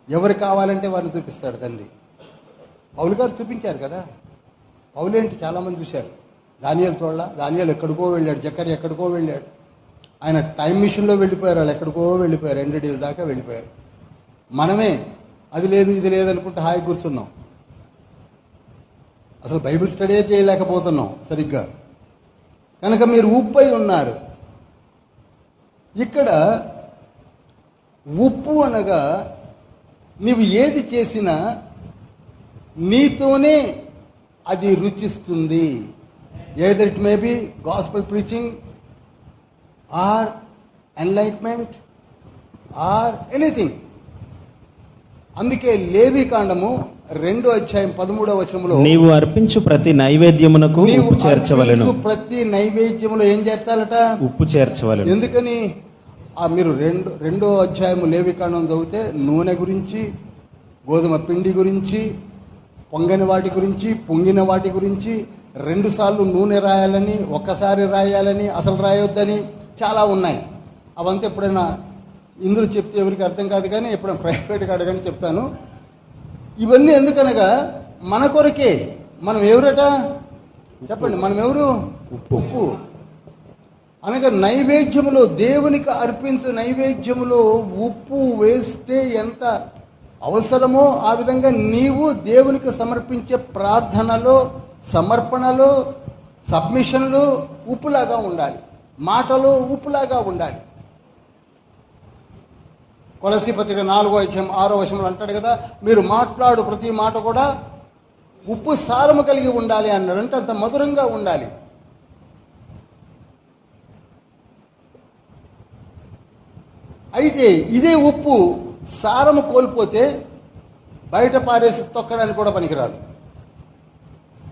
Speaker 1: ఎవరు కావాలంటే వారిని చూపిస్తాడు తండ్రి. పౌలు గారు చూపించారు కదా. పౌలేంటి చాలామంది చూశారు. దానియేలు చూడాల, దానియేలు ఎక్కడికో వెళ్ళాడు, జకర్యా ఎక్కడికో వెళ్ళాడు. ఆయన టైం మిషన్లో వెళ్ళిపోయారు, వాళ్ళు ఎక్కడికో వెళ్ళిపోయారు, 2 days దాకా వెళ్ళిపోయారు. మనమే అది లేదు ఇది లేదు అనుకుంటే హాయి కూర్చున్నాం. అసలు బైబిల్ స్టడీ చేయలేకపోతున్నాం సరిగ్గా. కనుక మీరు ఉప్పై ఉన్నారు. ఇక్కడ ఉప్పు అనగా నీవు ఏది చేసినా నీతోనే అది రుచిస్తుంది. Either it may be gospel preaching or enlightenment or anything. అందుకే లేవి కాండము 2:13
Speaker 2: నీవు అర్పించు ప్రతి నైవేద్యమునకు ఉప్పు చేర్చవలెను.
Speaker 1: ప్రతి నైవేద్యములో ఏం చేర్చాలట? ఉప్పు
Speaker 2: చేర్చవలెను.
Speaker 1: ఎందుకని? మీరు 2వ లేవి కాండం చదివితే నూనె గురించి, గోధుమ పిండి గురించి, పొంగని వాటి గురించి, పొంగిన వాటి గురించి, 2 సార్లు నూనె రాయాలని, ఒక్కసారి రాయాలని, అసలు రాయొద్దని చాలా ఉన్నాయి. అవంతా ఎప్పుడైనా ఇందులో చెప్తే ఎవరికి అర్థం కాదు, కానీ ఎప్పుడైనా ప్రైవేట్గా అడగని చెప్తాను. ఇవన్నీ ఎందుకనగా మన కొరకే. మనం ఎవరట చెప్పండి? మనం ఎవరు? ఉప్పు. అనగా నైవేద్యములో, దేవునికి అర్పించు నైవేద్యములో ఉప్పు వేస్తే ఎంత అవసరమో ఆ విధంగా నీవు దేవునికి సమర్పించే ప్రార్థనలో, సమర్పణలో, సబ్మిషన్లో ఉప్పులాగా ఉండాలి. మాటలో ఉప్పులాగా ఉండాలి. కొలస్సీ పత్రిక 4:6 అంటాడు కదా, మీరు మాట్లాడు ప్రతి మాట కూడా ఉప్పు సారము కలిగి ఉండాలి అన్నాడు. అంటే అంత మధురంగా ఉండాలి. అయితే ఇదే ఉప్పు సారము కోల్పోతే బయట పారేసి తొక్కడానికి కూడా పనికిరాదు.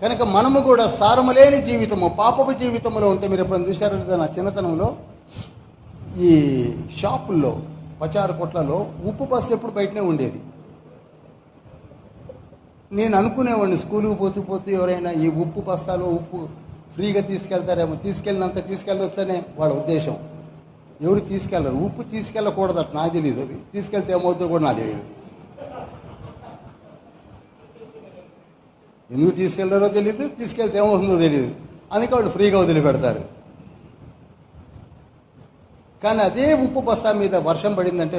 Speaker 1: కనుక మనము కూడా సారము లేని జీవితము, పాపపు జీవితంలో ఉంటే, మీరు ఎప్పుడైనా చూశారంటే నా చిన్నతనంలో ఈ షాపుల్లో, పచారు కొట్లలో ఉప్పు బస్తా ఎప్పుడు బయటనే ఉండేది. నేను అనుకునేవాడిని స్కూల్కి పోతూ ఎవరైనా ఈ ఉప్పు బస్తాలో ఉప్పు ఫ్రీగా తీసుకెళ్తారేమో, తీసుకెళ్ళినంత తీసుకెళ్ళొచ్చనే వాళ్ళ ఉద్దేశం. ఎవరు తీసుకెళ్ళరు. ఉప్పు తీసుకెళ్ళకూడదట, నాకు తెలియదు. అది తీసుకెళ్తే ఏమవుతుందో కూడా నాకు తెలియదు. ఎందుకు తీసుకెళ్ళారో తెలియదు, తీసుకెళ్తే ఏమవుతుందో తెలియదు. అందుకే వాళ్ళు ఫ్రీగా వదిలిపెడతారు. కానీ అదే ఉప్పు బస్తా మీద వర్షం పడిందంటే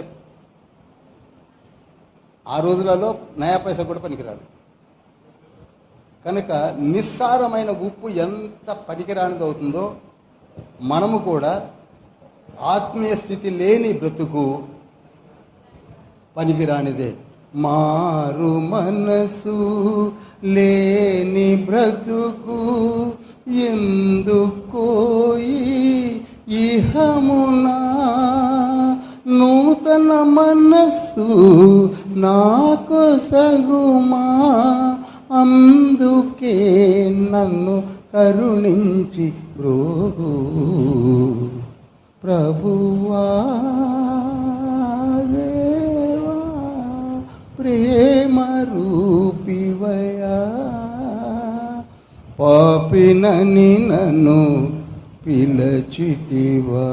Speaker 1: ఆ రోజులలో నయా పైసా కూడా పనికిరాదు. కనుక నిస్సారమైన ఉప్పు ఎంత పనికిరానిది అవుతుందో, మనము కూడా ఆత్మీయ స్థితి లేని బ్రతుకు పనికిరానిదే. మారు మనసు లేని బ్రతుకు ఎందుకోయి ఇహమునా, నూతన మనస్సు నాకు సగుమా, అందుకే నన్ను కరుణించి బ్రోగు ప్రభువా దేవా ప్రేమ రూపివయా, పాపినని నన్ను పిలచితివా.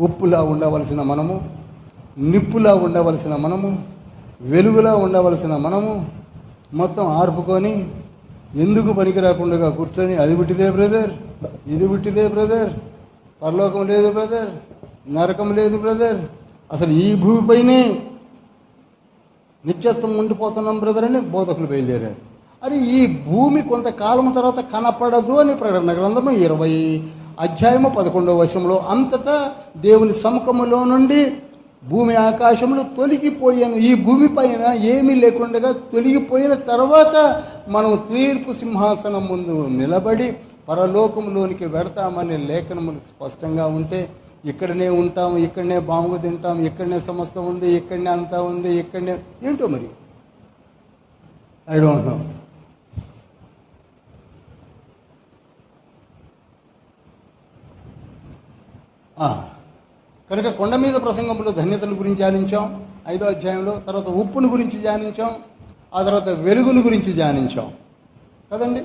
Speaker 1: ఉప్పులా ఉండవలసిన మనము, నిప్పులా ఉండవలసిన మనము, వెలుగులా ఉండవలసిన మనము మొత్తం ఆర్పుకొని ఎందుకు పనికి రాకుండా కూర్చొని అది పుట్టిదే బ్రదర్, ఇది పుట్టిదే బ్రదర్, పరలోకం లేదు బ్రదర్, నరకం లేదు బ్రదర్, అసలు ఈ భూమిపైనే నిత్యత్వం ఉండిపోతున్నాం బ్రదర్ అని బోధకులు బయలుదేరారు. అరే ఈ భూమి కొంతకాలం తర్వాత కనపడదు అని ప్రకటన గ్రంథము 20:11 అంతటా దేవుని సముఖములో నుండి భూమి ఆకాశములు తొలగిపోయాను. ఈ భూమి పైన ఏమీ లేకుండా తొలగిపోయిన తర్వాత మనం తీర్పు సింహాసనం ముందు నిలబడి పరలోకంలోనికి వెడతామనే లేఖనములు స్పష్టంగా ఉంటే, ఇక్కడనే ఉంటాం, ఇక్కడనే బాంబు తింటాం, ఇక్కడనే సమస్తం ఉంది, ఇక్కడనే అంతా ఉంది, ఇక్కడనే ఏంటో మరి ఐ డోంట్ నో. కనుక కొండ మీద ప్రసంగంలో ధన్యతల గురించి ధ్యానించాం 5వ అధ్యాయంలో. తర్వాత ఉప్పును గురించి ధ్యానించాం. ఆ తర్వాత వెలుగును గురించి ధ్యానించాం కదండి.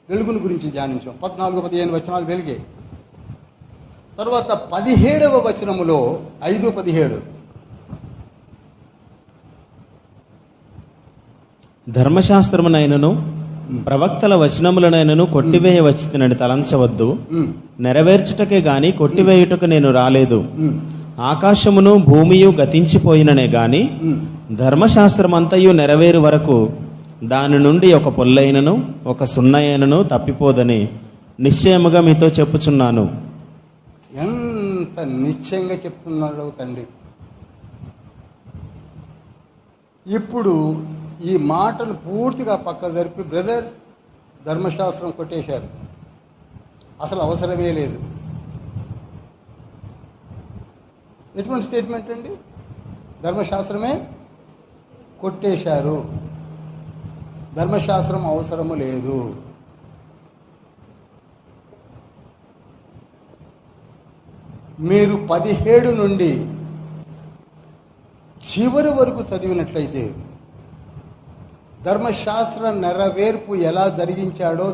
Speaker 1: వెలుగును గురించి ధ్యానించాం. 14-15 వచనాలు వెలిగే. తర్వాత 17వ వచనములో 5:17
Speaker 2: ధర్మశాస్త్రమునైనను ప్రవక్తల వచనములనైనను కొట్టివేయవచ్చునని తలంచవద్దు, నెరవేర్చుటకే గాని కొట్టివేయుటకు నేను రాలేదు. ఆకాశమును భూమియు గతించిపోయిననే గాని ధర్మశాస్త్రమంతయు నెరవేరు వరకు దాని నుండి ఒక పొల్లైనను ఒక సున్నయైనను తప్పిపోదని నిశ్చయముగా మీతో చెప్పుచున్నాను.
Speaker 1: ఎంత నిశ్చయంగా చెప్తున్నాడు తండ్రి. ఇప్పుడు ఈ మాటలు పూర్తిగా పక్క జరిపి, బ్రదర్ ధర్మశాస్త్రం కొట్టేశారు, అసలు అవసరమే లేదు. ఎటువంటి స్టేట్మెంట్ అండి? ధర్మశాస్త్రమే కొట్టేశారు, ధర్మశాస్త్రం అవసరము లేదు. మీరు 17 నుండి చివరి వరకు చదివినట్లయితే ధర్మశాస్త్ర నెరవేర్పు ఎలా జరిగించాలో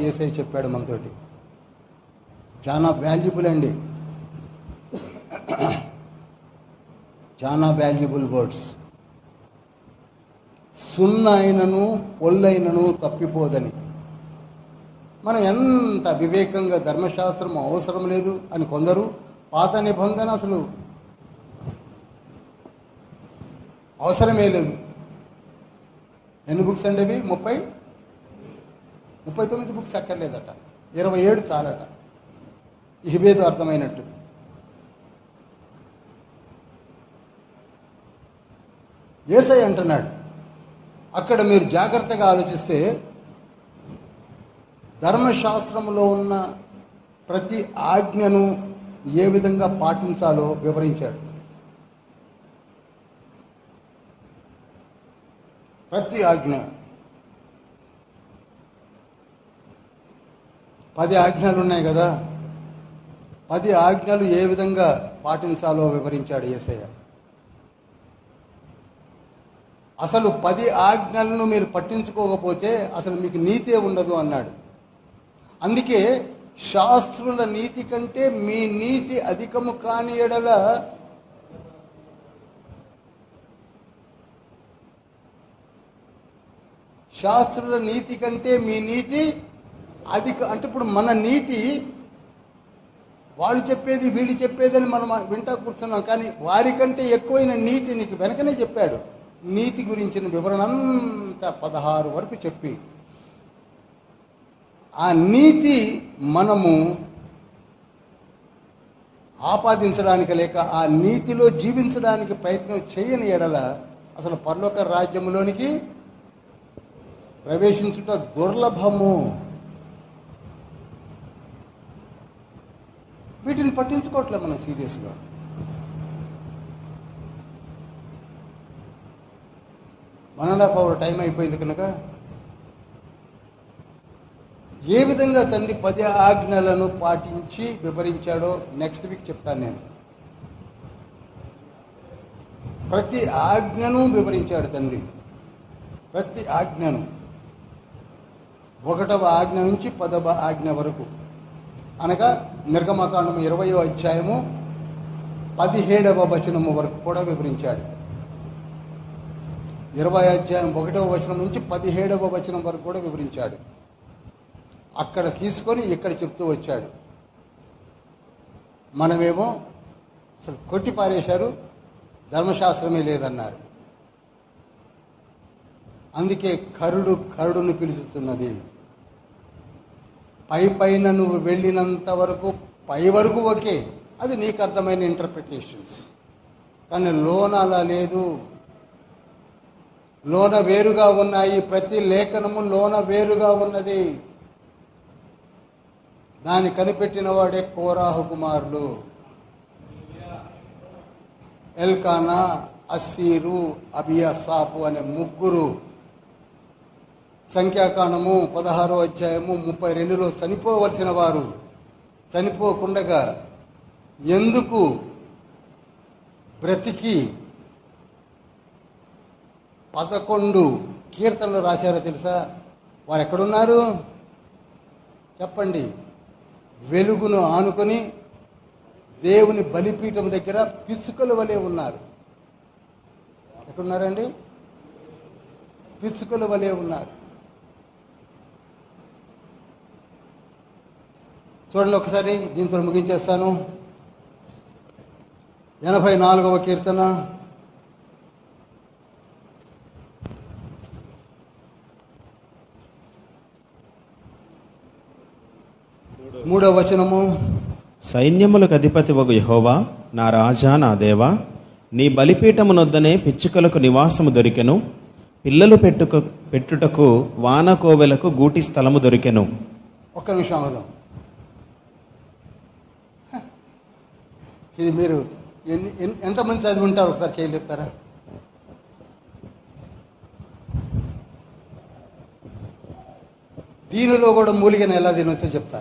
Speaker 1: యేసయ్య చెప్పాడు మనతోటి. చాలా వాల్యుబుల్ అండి, చాలా వాల్యుబుల్ వర్డ్స్. సున్నైనను పొల్లైనను తప్పిపోదని. మనం ఎంత వివేకంగా ధర్మశాస్త్రం అవసరం లేదు అని కొందరు, పాత నిబంధన అసలు అవసరమే లేదు. ఎన్ని బుక్స్ అండి అవి? 39 బుక్స్ అక్కర్లేదట, 27 చాలట. ఇహబేదు అర్థమైనట్టు. యేసయ్య అంటున్నాడు, అక్కడ మీరు జాగ్రత్తగా ఆలోచిస్తే ధర్మశాస్త్రంలో ఉన్న ప్రతి ఆజ్ఞను ఏ విధంగా పాటించాలో వివరించాడు. ప్రతి ఆజ్ఞ, 10 ఆజ్ఞలు ఉన్నాయి కదా, 10 ఆజ్ఞలు ఏ విధంగా పాటించాలో వివరించాడు యేసయ్య. అసలు 10 ఆజ్ఞలను మీరు పట్టించుకోకపోతే అసలు మీకు నీతే ఉండదు అన్నాడు. అందుకే శాస్త్రుల నీతి కంటే మీ నీతి అధికము కాని ఎడల శాస్త్రుల నీతి కంటే మీ నీతి అధిక. అంటే ఇప్పుడు మన నీతి వాళ్ళు చెప్పేది వీళ్ళు చెప్పేదని మనం వింటా కూర్చున్నాం, కానీ వారికంటే ఎక్కువైన నీతి నీకు వెనకనే చెప్పాడు. నీతి గురించిన వివరణ అంతా 16 వరకు చెప్పి, ఆ నీతి మనము ఆపాదించడానికి లేక ఆ నీతిలో జీవించడానికి ప్రయత్నం చేయని ఎడల అసలు పరలోక రాజ్యంలోనికి ప్రవేశించుట దుర్లభము. వీటిని పట్టించుకోవట్లేదు మనం సీరియస్గా. One and half hour time అయిపోయింది కనుక ఏ విధంగా తండ్రి 10 ఆజ్ఞలను పాటించి వివరించాడో నెక్స్ట్ వీక్ చెప్తాను నేను. ప్రతి ఆజ్ఞను వివరించాడు తండ్రి, ప్రతి ఆజ్ఞను, 1వ ఆజ్ఞ నుంచి 10వ ఆజ్ఞ వరకు. అనగా నిర్గమకాండము 20వ అధ్యాయము 17వ వచనము వరకు కూడా వివరించాడు. 20వ అధ్యాయం 1వ వచనం నుంచి 17వ వచనం వరకు కూడా వివరించాడు. అక్కడ తీసుకొని ఇక్కడ చెప్తూ వచ్చాడు. మనమేమో అసలు కొట్టి పారేశారు, ధర్మశాస్త్రమే లేదన్నారు. అందుకే కరుడును పిలుస్తున్నది. పైన నువ్వు వెళ్ళినంత వరకు పై వరకు ఓకే, అది నీకు అర్థమైన ఇంటర్ప్రిటేషన్స్. కానీ లోన అలా లేదు. లోన వేరుగా ఉన్నాయి, ప్రతి లేఖనము లోన వేరుగా ఉన్నది. దాన్ని కనిపెట్టిన వాడే కోరాహు కుమారులు ఎల్కానా, అస్సీరు, అబియాసాపు అనే 3 సంఖ్యాకాండము 16వ అధ్యాయము 32లో చనిపోవలసిన వారు చనిపోకుండగా ఎందుకు బ్రతికి 11 కీర్తనలు రాశారో తెలుసా? వారు ఎక్కడున్నారు చెప్పండి? వెలుగును ఆనుకొని దేవుని బలిపీఠం దగ్గర పిచ్చుకల వలె ఉన్నారు. ఎక్కడున్నారండి? పిచ్చుకల వలె ఉన్నారు. చూడండి ఒకసారి, దీంతో ముగించేస్తాను. 84వ కీర్తన 3వ వచనము.
Speaker 2: సైన్యములకు అధిపతివగు యెహోవా, నా రాజా, నా దేవా, నీ బలిపీఠమునొద్దనే పిచ్చుకలకు నివాసము దొరికెను, పిల్లలు పెట్టుటకు వానకోవెలకు గూటి స్థలము దొరికెను.
Speaker 1: ఒక్క నిమిషం అవుదాం. ఇది మీరు ఎంతమంది చదివి ఉంటారు ఒకసారి చేయలేపుతారా? దీనిలో కూడా మూలికన ఎలా తినొచ్చో చెప్తా.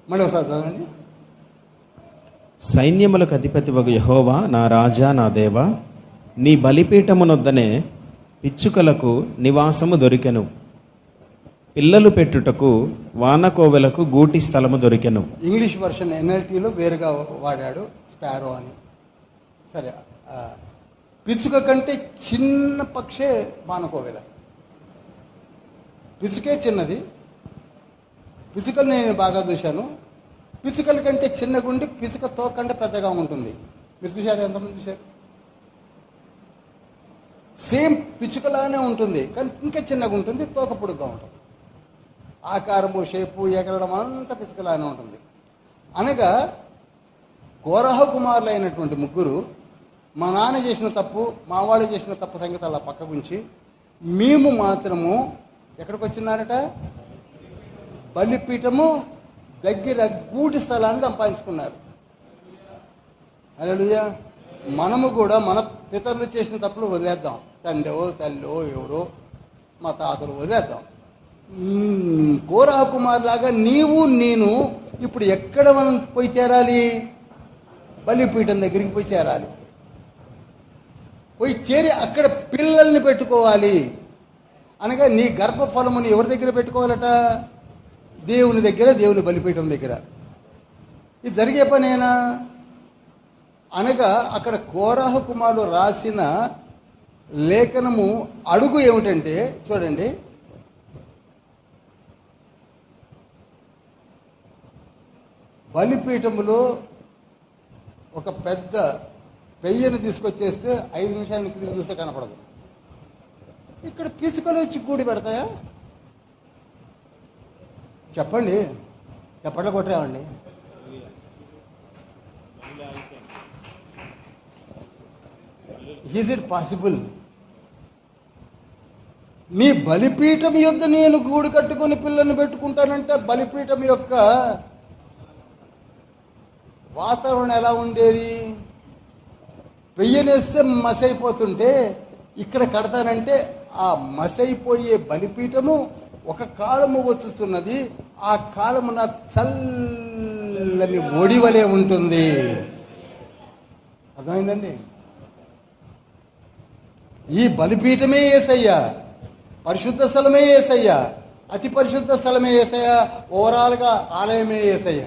Speaker 1: మళ్ళీ ఒకసారి చదవండి.
Speaker 2: సైన్యములకు అధిపతివగు యెహోవా, నా రాజా, నా దేవా, నీ బలిపీఠమునొద్దనే పిచ్చుకలకు నివాసము దొరికెను, పిల్లలు పెట్టుటకు వానకోవెలకు గూటి స్థలము దొరికెను.
Speaker 1: ఇంగ్లీష్ వర్షన్ NLTలో వేరుగా వాడాడు, స్పారో అని. సరే, పిచ్చుక కంటే చిన్న పక్షే వానకోవెల. పిచ్చుకే చిన్నది. పిచ్చుకలు నేను బాగా చూశాను. పిచ్చుకల కంటే చిన్నగుండి పిచ్చుక తోకంటే పెద్దగా ఉంటుంది. మీరు చూశారు? ఎంతమంది చూశారు? సేమ్ పిచ్చుకలానే ఉంటుంది, కానీ ఇంకా చిన్నగా ఉంటుంది, తోక పొడుగ్గా ఉంటుంది. ఆకారము, షేపు, ఎగరడం అంతా పిచ్చుకలానే ఉంటుంది. అనగా కోరహ కుమారులు అయినటువంటి ముగ్గురు, మా నాన్న చేసిన తప్పు, మా వాళ్ళు చేసిన తప్పు సంగతి అలా పక్కకు ఉంచి, మేము మాత్రము ఎక్కడికి వచ్చినారట? బలిపీఠము దగ్గర గూటి స్థలాన్ని సంపాదించుకున్నారు. హల్లెలూయా. మనము కూడా మన పితరులు చేసిన తప్పులు వదిలేద్దాం. తండ్రో తల్లో ఎవరో మా తాతలు వదిలేద్దాం. కోరహ కుమారులాగా నీవు నేను ఇప్పుడు ఎక్కడ మనం పోయి చేరాలి? బలిపీఠం దగ్గరికి పోయి చేరాలి. పోయి చేరి అక్కడ పిల్లల్ని పెట్టుకోవాలి. అనగా నీ గర్భఫలముని ఎవరి దగ్గర పెట్టుకోవాలట? దేవుని దగ్గర, దేవుని బలిపీఠం దగ్గర. ఇది జరిగే పనేనా? అనగా అక్కడ కోరహ కుమారులు రాసిన లేఖనము అడుగు ఏమిటంటే, చూడండి, బలిపీఠములో ఒక పెద్ద పెయ్యను తీసుకొచ్చేస్తే 5 నిమిషాలకి తిరిగి చూస్తే కనపడదు. ఇక్కడ పిచ్చుకలు వచ్చి గూడి పెడతాయా? చెప్పండి, చెప్పట్లు కొట్టరావండి. Is it possible? నీ బలిపీఠం యొద్ద నేను గూడు కట్టుకొని పిల్లల్ని పెట్టుకుంటానంటే బలిపీఠం యొక్క వాతావరణం ఎలా ఉండేది? వెయ్యనేస్తే మసైపోతుంటే ఇక్కడ కడతానంటే ఆ మసైపోయే బలిపీఠము ఒక కాలము వచ్చుతున్నది. ఆ కాలము నా చల్లని ఒడివలే ఉంటుంది. అర్థమైందండి? ఈ బలిపీఠమే యేసయ్య, పరిశుద్ధ స్థలమే యేసయ్య, అతి పరిశుద్ధ స్థలమే యేసయ్య, ఓవరాల్గా ఆలయమే యేసయ్య.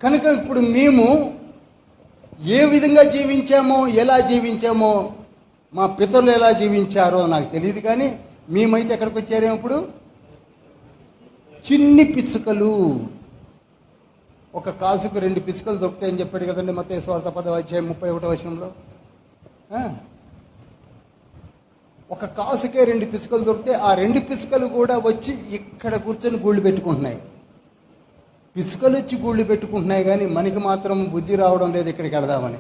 Speaker 1: కనుక ఇప్పుడు మేము ఏ విధంగా జీవించామో, ఎలా జీవించామో, మా పితరులు ఎలా జీవించారో నాకు తెలియదు, కానీ మేమైతే ఎక్కడికి వచ్చారేమో ఇప్పుడు? చిన్ని పిచ్చుకలు. ఒక కాసుకు 2 పిచ్చుకలు దొరుకుతాయని చెప్పాడు కదండి మత్తయి సువార్త 10వ అధ్యాయం 31వ వచనంలో. ఒక కాసుకే 2 పిచ్చుకలు దొరికితే ఆ 2 పిచ్చుకలు కూడా వచ్చి ఇక్కడ కూర్చొని గూళ్ళు పెట్టుకుంటున్నాయి. పిచ్చుకలు వచ్చి గూళ్ళు పెట్టుకుంటున్నాయి, కానీ మనకి మాత్రం బుద్ధి రావడం లేదు ఇక్కడికి వెళదామని.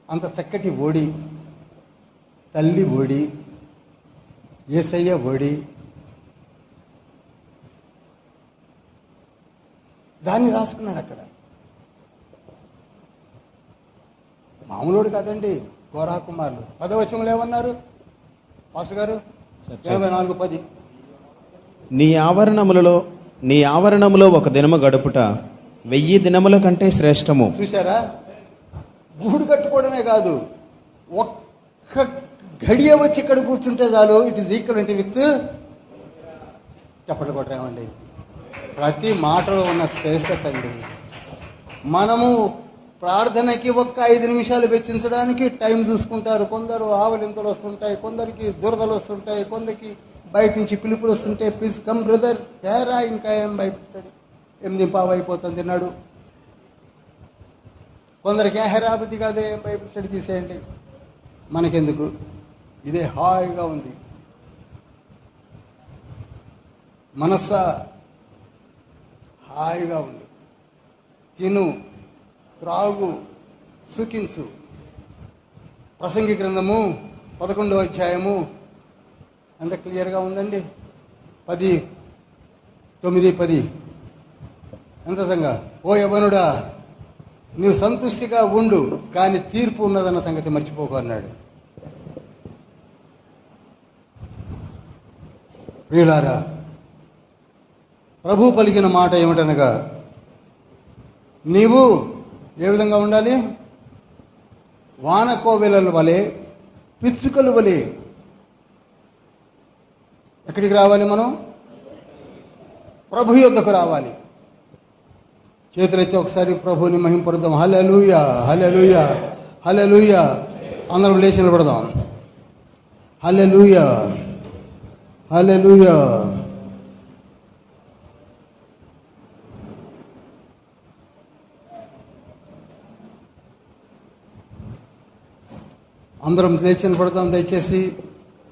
Speaker 1: అంత చక్కటి ఒడి, తల్లి ఒడి, యేసయ్య ఒడి, దాన్ని రాసుకున్నాడు అక్కడ. మామూలుడు కాదండి కోరహ కుమారులు. 10వ వచనంలో ఏమన్నారు మాస్టర్ గారు? 84:10.
Speaker 2: నీ ఆవరణములో ఒక దినము గడుపుట 1000 దినముల కంటే శ్రేష్టము.
Speaker 1: చూసారా? గూడు కట్టుకోవడమే కాదు, ఒక్క గడియ వచ్చి ఇక్కడ కూర్చుంటే చాలు. ఇట్ ఈజ్ ఈక్వలెంట్ విత్ చప్పట్లు కొట్టరేమండి. ప్రతి మాటలో ఉన్న శ్రేష్టత అండి. మనము ప్రార్థనకి ఒక్క 5 నిమిషాలు వెచ్చించడానికి టైం చూసుకుంటారు. కొందరు ఆవలింతలు వస్తుంటాయి, కొందరికి దురదలు వస్తుంటాయి, కొందరికి బయట నుంచి పిలుపులు వస్తుంటాయి. ప్లీజ్ కమ్ బ్రదర్, తేరా ఇంకా ఏం భయపెట్టాడు, 8:15 అయిపోతుంది తిన్నాడు. కొందరికి హెరాబుద్ధి కాదే, ఏం భయపెట్టాడు, తీసేయండి, మనకెందుకు, ఇదే హాయిగా ఉంది. మనస్స హాయిగా ఉంది. తిను, త్రాగు, సుఖించు. ప్రసంగి గ్రంథము 11వ అధ్యాయము అంత క్లియర్గా ఉందండి. 9:10 ఎంత సంగా, ఓ యవ్వనుడా, నీవు సంతుష్టిగా ఉండు, కానీ తీర్పు ఉన్నదన్న సంగతి మర్చిపోకు అన్నాడు. ప్రియులారా, ప్రభు పలికిన మాట ఏమిటనగా, నీవు ఏ విధంగా ఉండాలి? వానకోవెలల వలె, పిచ్చుకల వలె. ఎక్కడికి రావాలి మనం? ప్రభు యొద్దకు రావాలి. చేతులైతే ఒకసారి ప్రభువుని మహింపడదాం. హల్లెలూయా, హల్లెలూయా, హల్లెలూయా. అందరం లేచి నిలబడదాం. హల్లెలూయా, హల్లెలూయా. అందరం లేచి నిలబడదాం దయచేసి.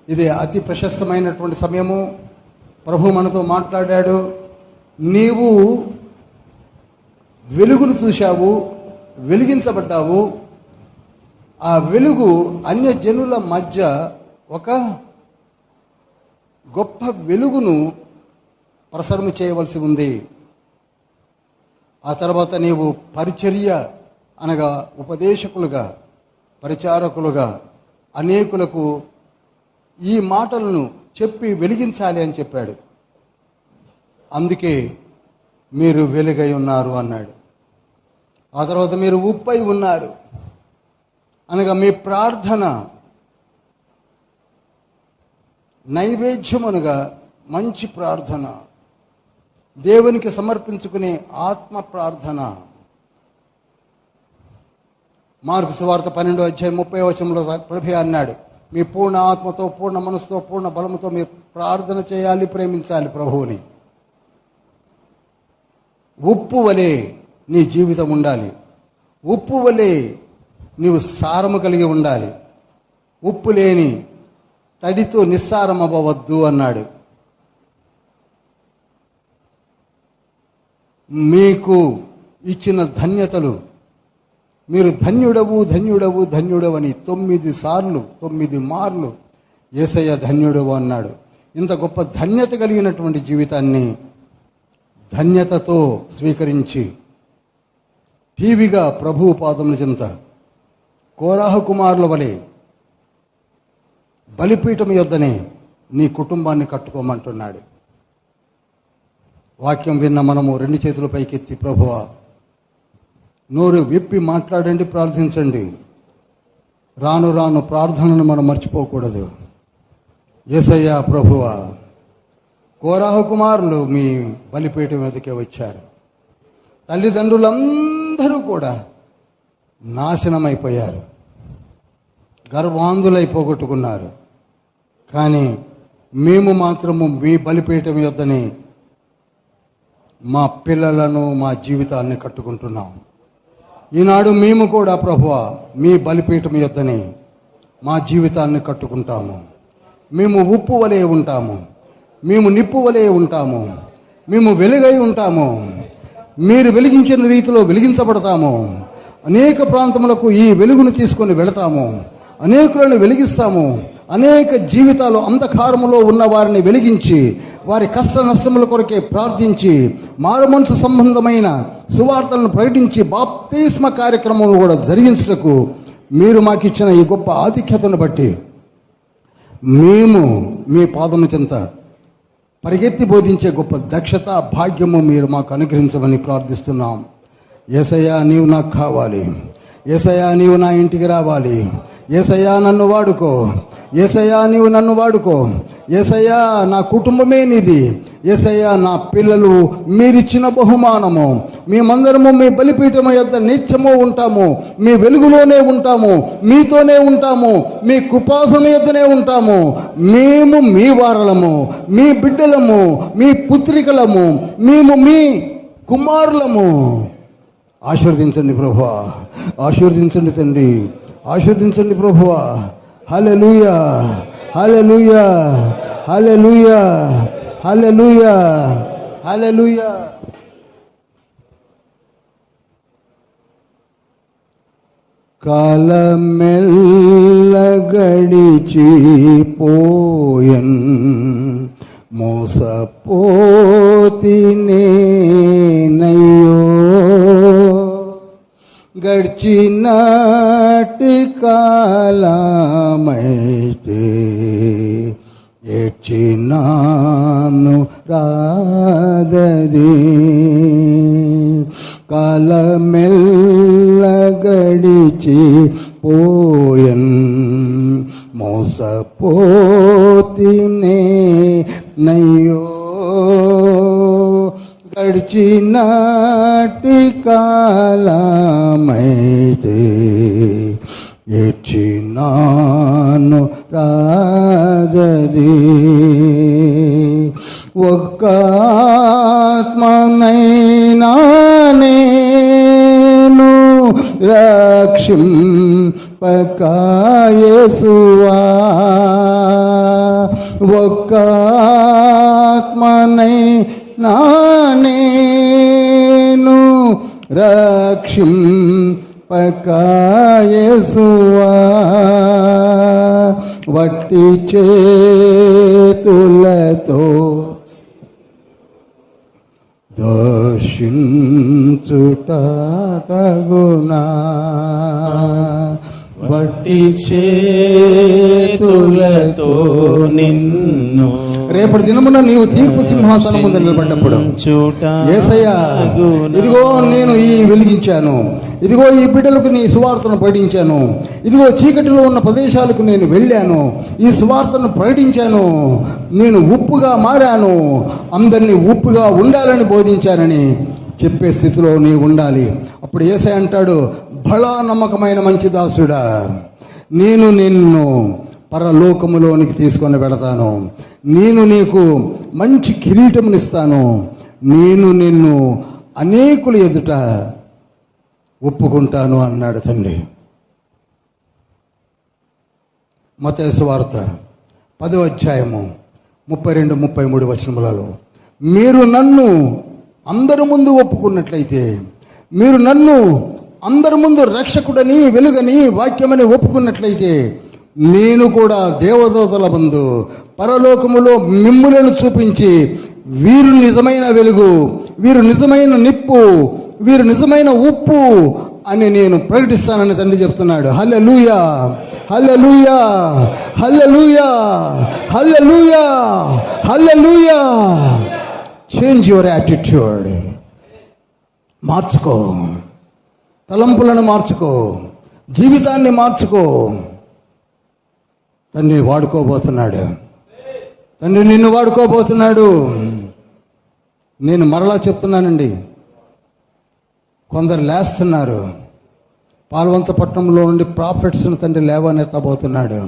Speaker 1: ఇది అతి ప్రశస్తమైనటువంటి సమయము. ప్రభు మనతో మాట్లాడాడు. నీవు వెలుగును చూశావు, వెలిగించబడ్డావు. ఆ వెలుగు అన్యజనుల మధ్య ఒక గొప్ప వెలుగును ప్రసరము చేయవలసి ఉంది. ఆ తర్వాత నీవు పరిచర్య అనగా ఉపదేశకులుగా, పరిచారకులుగా అనేకులకు ఈ మాటలను చెప్పి వెలిగించాలి అని చెప్పాడు. అందుకే మీరు వెలుగై ఉన్నారు అన్నాడు. ఆ తర్వాత మీరు ఉప్పై ఉన్నారు అనగా మీ ప్రార్థన నైవేద్యమనగా మంచి ప్రార్థన, దేవునికి సమర్పించుకునే ఆత్మ ప్రార్థన. మార్కు సువార్త 12వ అధ్యాయం 30వ వచనంలో ప్రభు అన్నాడు, మీ పూర్ణ ఆత్మతో, పూర్ణ మనసుతో, పూర్ణ బలముతో మీరు ప్రార్థన చేయాలి, ప్రేమించాలి ప్రభువుని. ఉప్పు వలె నీ జీవితం ఉండాలి. ఉప్పు వలె నీవు సారము కలిగి ఉండాలి. ఉప్పు లేని తడితో నిస్సారం అవ్వవద్దు అన్నాడు. మీకు ఇచ్చిన ధన్యతలు, మీరు ధన్యుడవు, ధన్యుడవు, ధన్యుడవు అని 9 మార్లు యేసయ్య ధన్యుడవు అన్నాడు. ఇంత గొప్ప ధన్యత కలిగినటువంటి జీవితాన్ని ధన్యతతో స్వీకరించి టీవీగా ప్రభువు పాదముల చెంత కోరాహు కుమారుల వలె బలిపీఠం యొద్దనే నీ కుటుంబాన్ని కట్టుకోమంటున్నాడు. వాక్యం విన్న మనము 2 చేతుల పైకెత్తి, ప్రభువా నోరు విప్పి మాట్లాడండి, ప్రార్థించండి. రాను రాను ప్రార్థనను మనం మర్చిపోకూడదు. యేసయ్య ప్రభువా, కోరాహు కుమారులు మీ బలిపీఠం మీదకే వచ్చారు. తల్లిదండ్రులందరూ కూడా నాశనమైపోయారు, గర్వాంధులై పోగొట్టుకున్నారు. కానీ మేము మాత్రము మీ బలిపీఠం యొద్దనే మా పిల్లలను, మా జీవితాన్ని కట్టుకుంటున్నాం. ఈనాడు మేము కూడా ప్రభువా మీ బలిపీఠం యొద్దనే మా జీవితాన్ని కట్టుకుంటాము. మేము ఉప్పు వలె ఉంటాము, మేము నిప్పు వలె ఉంటాము, మేము వెలుగై ఉంటాము. మీరు వెలిగించిన రీతిలో వెలిగించబడతాము. అనేక ప్రాంతములకు ఈ వెలుగును తీసుకొని వెళతాము, అనేకులను వెలిగిస్తాము. అనేక జీవితాలు అంధకారములో ఉన్న వారిని వెలిగించి, వారి కష్ట నష్టముల కొరకే ప్రార్థించి, మారుమనసు సంబంధమైన సువార్తలను ప్రకటించి, బాప్తిస్మ కార్యక్రమం కూడా జరిగించుటకు మీరు మాకు ఇచ్చిన ఈ గొప్ప ఆధిక్యతను బట్టి మేము మీ పాదము చెంత పరిగెత్తి బోధించే గొప్ప దక్షత, భాగ్యము మీరు మాకు అనుగ్రహించమని ప్రార్థిస్తున్నాం. యేసయ్యా నీవు నాకు కావాలి. యేసయ్యా నీవు నా ఇంటికి రావాలి. యేసయ్యా నన్ను వాడుకో. యేసయ్యా నీవు నన్ను వాడుకో. యేసయ్యా నా కుటుంబమే నీది. యేసయ్యా నా పిల్లలు మీరిచ్చిన బహుమానము. మేమందరము మీ బలిపీఠం యొద్ద నిత్యము ఉంటాము, మీ వెలుగులోనే ఉంటాము, మీతోనే ఉంటాము, మీ కృపాసనం యొద్దనే ఉంటాము. మేము మీ వారలము, మీ బిడ్డలము, మీ పుత్రికలము, మేము మీ కుమారులము. ఆశీర్వదించండి ప్రభువా, ఆశీర్వదించండి తండ్రి, ఆశీర్వదించండి ప్రభువా. హల్లెలూయా, హల్లెలూయా, హల్లెలూయా, హల్లెలూయా, హల్లెలూయా. కాలమెల్ల గడిచిపోయన్ మోసపోతినేనయ్యో, గడిచినాటి కాలమైతే ఏడ్చినాను రాదది. కాలమెల్ల గడిచి పోయన్ మోసపోతినే నయ్యో, గడిచినాటి కాలమైతే ఏడ్చినాను రాజది. ఒక్క ఆత్మనైనా నేను రక్షింపక యేసువా, ఒక్క ఆత్మనైనా నేను రక్షింపక యేసువా, వట్టి చేతులతో దర్శించుట తగునా,
Speaker 2: వట్టి చేతులతో నిన్ను
Speaker 1: రేపటి దినమున నీవు తీర్పు సింహాసనం ముందు నిలబడ్డప్పుడు యేసయ్యా, ఇదిగో నేను ఈ వెలిగించాను, ఇదిగో ఈ బిడ్డలకు నీ సువార్తను ప్రకటించాను, ఇదిగో చీకటిలో ఉన్న ప్రదేశాలకు నేను వెళ్ళాను, ఈ సువార్తను ప్రకటించాను, నేను ఉప్పుగా మారాను, అందరినీ ఉప్పుగా ఉండాలని బోధించానని చెప్పే స్థితిలో నీవు ఉండాలి. అప్పుడు యేసయ్య అంటాడు, బలా నమ్మకమైన మంచి దాసుడా, నేను నిన్ను పరలోకములోనికి తీసుకొని వెళతాను, నేను నీకు మంచి కిరీటమునిస్తాను, నేను నిన్ను అనేకుల ఎదుట ఒప్పుకుంటాను అన్నాడు తండ్రి. మత్తయి సువార్త 10వ అధ్యాయము 32-33 వచనములలో, మీరు నన్ను అందరి ముందు ఒప్పుకున్నట్లయితే, మీరు నన్ను అందరి ముందు రక్షకుడని, వెలుగని, వాక్యమని ఒప్పుకున్నట్లయితే, నేను కూడా దేవదూతల ముందు పరలోకములో మిమ్ములను చూపించి, వీరు నిజమైన వెలుగు, వీరు నిజమైన నిప్పు, వీరు నిజమైన ఉప్పు అని నేను ప్రకటిస్తానని తండ్రి చెప్తున్నాడు. Hallelujah, hallelujah, hallelujah, hallelujah, hallelujah. Change your attitude. మార్చుకో, తలంపులను మార్చుకో, జీవితాన్ని మార్చుకో. తండ్రి వాడుకోబోతున్నాడు, తండ్రి నిన్ను వాడుకోబోతున్నాడు. నేను మరలా చెప్తున్నానండి, కొందరు లేస్తున్నారు. పాల్వంచపట్నంలో నుండి ప్రాఫిట్స్ను తండ్రి లేవనెత్తబోతున్నాడు.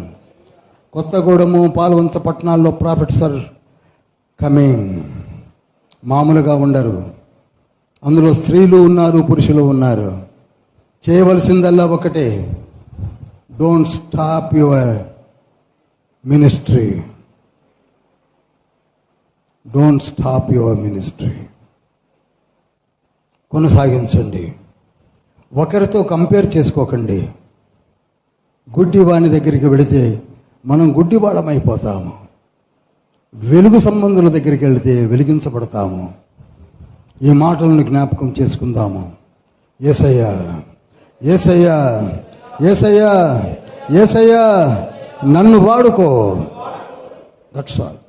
Speaker 1: కొత్తగూడెము, పాల్వంచపట్నాల్లో ప్రాఫిట్స్ ఆర్ కమింగ్. మామూలుగా ఉండరు. అందులో స్త్రీలు ఉన్నారు, పురుషులు ఉన్నారు. చేయవలసిందల్లా ఒకటే, don't stop your ministry, don't stop your ministry. కొనసాగించండి. ఒకరితో కంపేర్ చేసుకోకండి. గుడ్డివాని దగ్గరికి వెళితే మనం గుడ్డివాళ్ళమైపోతాము. వెలుగు సంబంధుల దగ్గరికి వెళితే వెలిగించబడతాము. ఈ మాటలను జ్ఞాపకం చేసుకుందాము. యేసయ్యా, యేసయ్యా, యేసయ్యా, యేసయ్యా, నన్ను వాడుకో. That's all.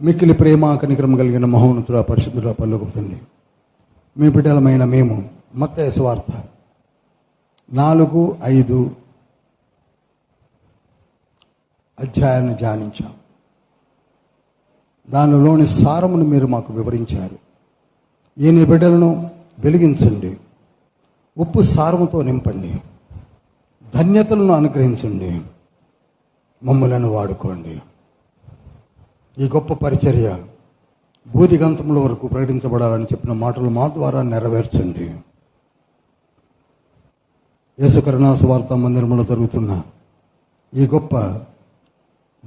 Speaker 1: మిక్కిలి ప్రేమ కనికరం కలిగిన మహోన్నతుడా, పరిశుద్ధుడా, పరలోకపు తండ్రి, మీ బిడ్డలమైన మేము మత్తయి సువార్త 4-5 అధ్యాయాన్ని ధ్యానించాం. దానిలోని సారమును మీరు మాకు వివరించారు. ఈయన బిడ్డలను వెలిగించండి, ఉప్పు సారముతో నింపండి, ధన్యతలను అనుగ్రహించండి, మమ్మలను వాడుకోండి. ఈ గొప్ప పరిచర్య బూదిగంతముల వరకు ప్రకటించబడాలని చెప్పిన మాటలు మా ద్వారా నెరవేర్చండి. యేసు కరుణా సువార్త మందిరంలో జరుగుతున్న ఈ గొప్ప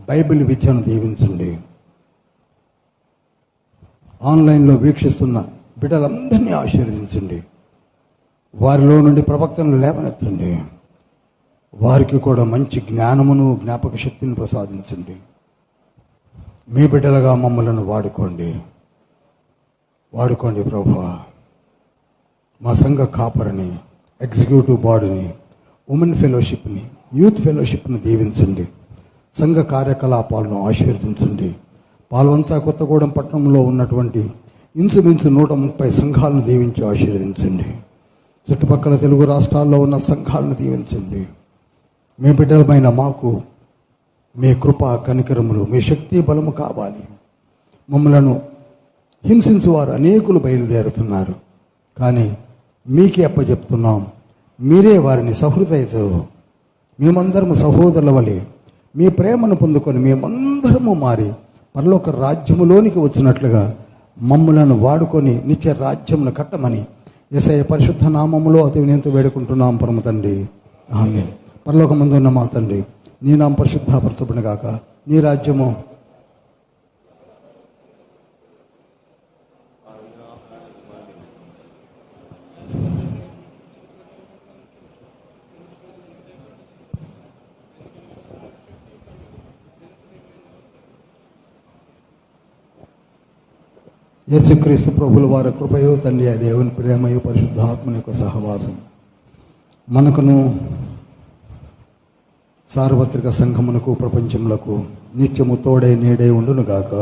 Speaker 1: బైబిల్ విద్యను దీవించండి. ఆన్లైన్లో వీక్షిస్తున్న బిడ్డలందరినీ ఆశీర్వదించండి. వారిలో నుండి ప్రవక్తను లేవనెత్తండి. వారికి కూడా మంచి జ్ఞానమును, జ్ఞాపక శక్తిని ప్రసాదించండి. మీ బిడ్డలుగా మమ్మలను వాడుకోండి ప్రభువా. మా సంఘ కాపరిని, ఎగ్జిక్యూటివ్ బాడీని, ఉమెన్ ఫెలోషిప్ని, యూత్ ఫెలోషిప్ని దీవించండి. సంఘ కార్యకలాపాలను ఆశీర్వదించండి. పాల్వంచ కొత్తగూడెం పట్టణంలో ఉన్నటువంటి ఇంచుమించు 130 సంఘాలను దీవించి ఆశీర్వదించండి. చుట్టుపక్కల తెలుగు రాష్ట్రాల్లో ఉన్న సంఘాలను దీవించండి. మీ బిడ్డలమైన మాకు మీ కృప, కనికరములు, మీ శక్తి, బలము కావాలి. మమ్మలను హింసించు వారు అనేకులు బయలుదేరుతున్నారు, కానీ మీకే అప్పచెప్తున్నాం. మీరే వారిని సహృదయతో, మేమందరము సహోదరుల వలె మీ ప్రేమను పొందుకొని మేమందరము మారి పరలోక రాజ్యములోనికి వచ్చినట్లుగా మమ్మలను వాడుకొని నిత్య రాజ్యమును కట్టమని యేసయ్య పరిశుద్ధ నామములో అతి వినయంతో వేడుకుంటున్నాం పరమ తండ్రి, ఆమేన్. పరలోకమందు ఉన్న మా తండ్రి, నీ నామం పరిశుద్ధపరచబడును గాక. నీ రాజ్యము యేసుక్రీస్తు ప్రభుల వారి కృపయో, తండ్రి ఆ దేవుని ప్రేమయో, పరిశుద్ధాత్మని యొక్క సహవాసం మనకును సార్వత్రిక సంఘమునకు ప్రపంచములకు నిత్యము తోడై నీడై ఉండునుగాక.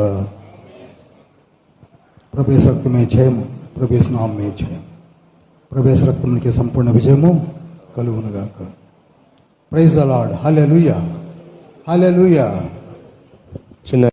Speaker 1: ప్రభేశ రక్తమే జయము, ప్రభేశ నామే జయం, ప్రభేశ రక్తమునికి సంపూర్ణ విజయము కలుగునుగాక. Praise the Lord. Hallelujah, hallelujah.
Speaker 2: చిన్న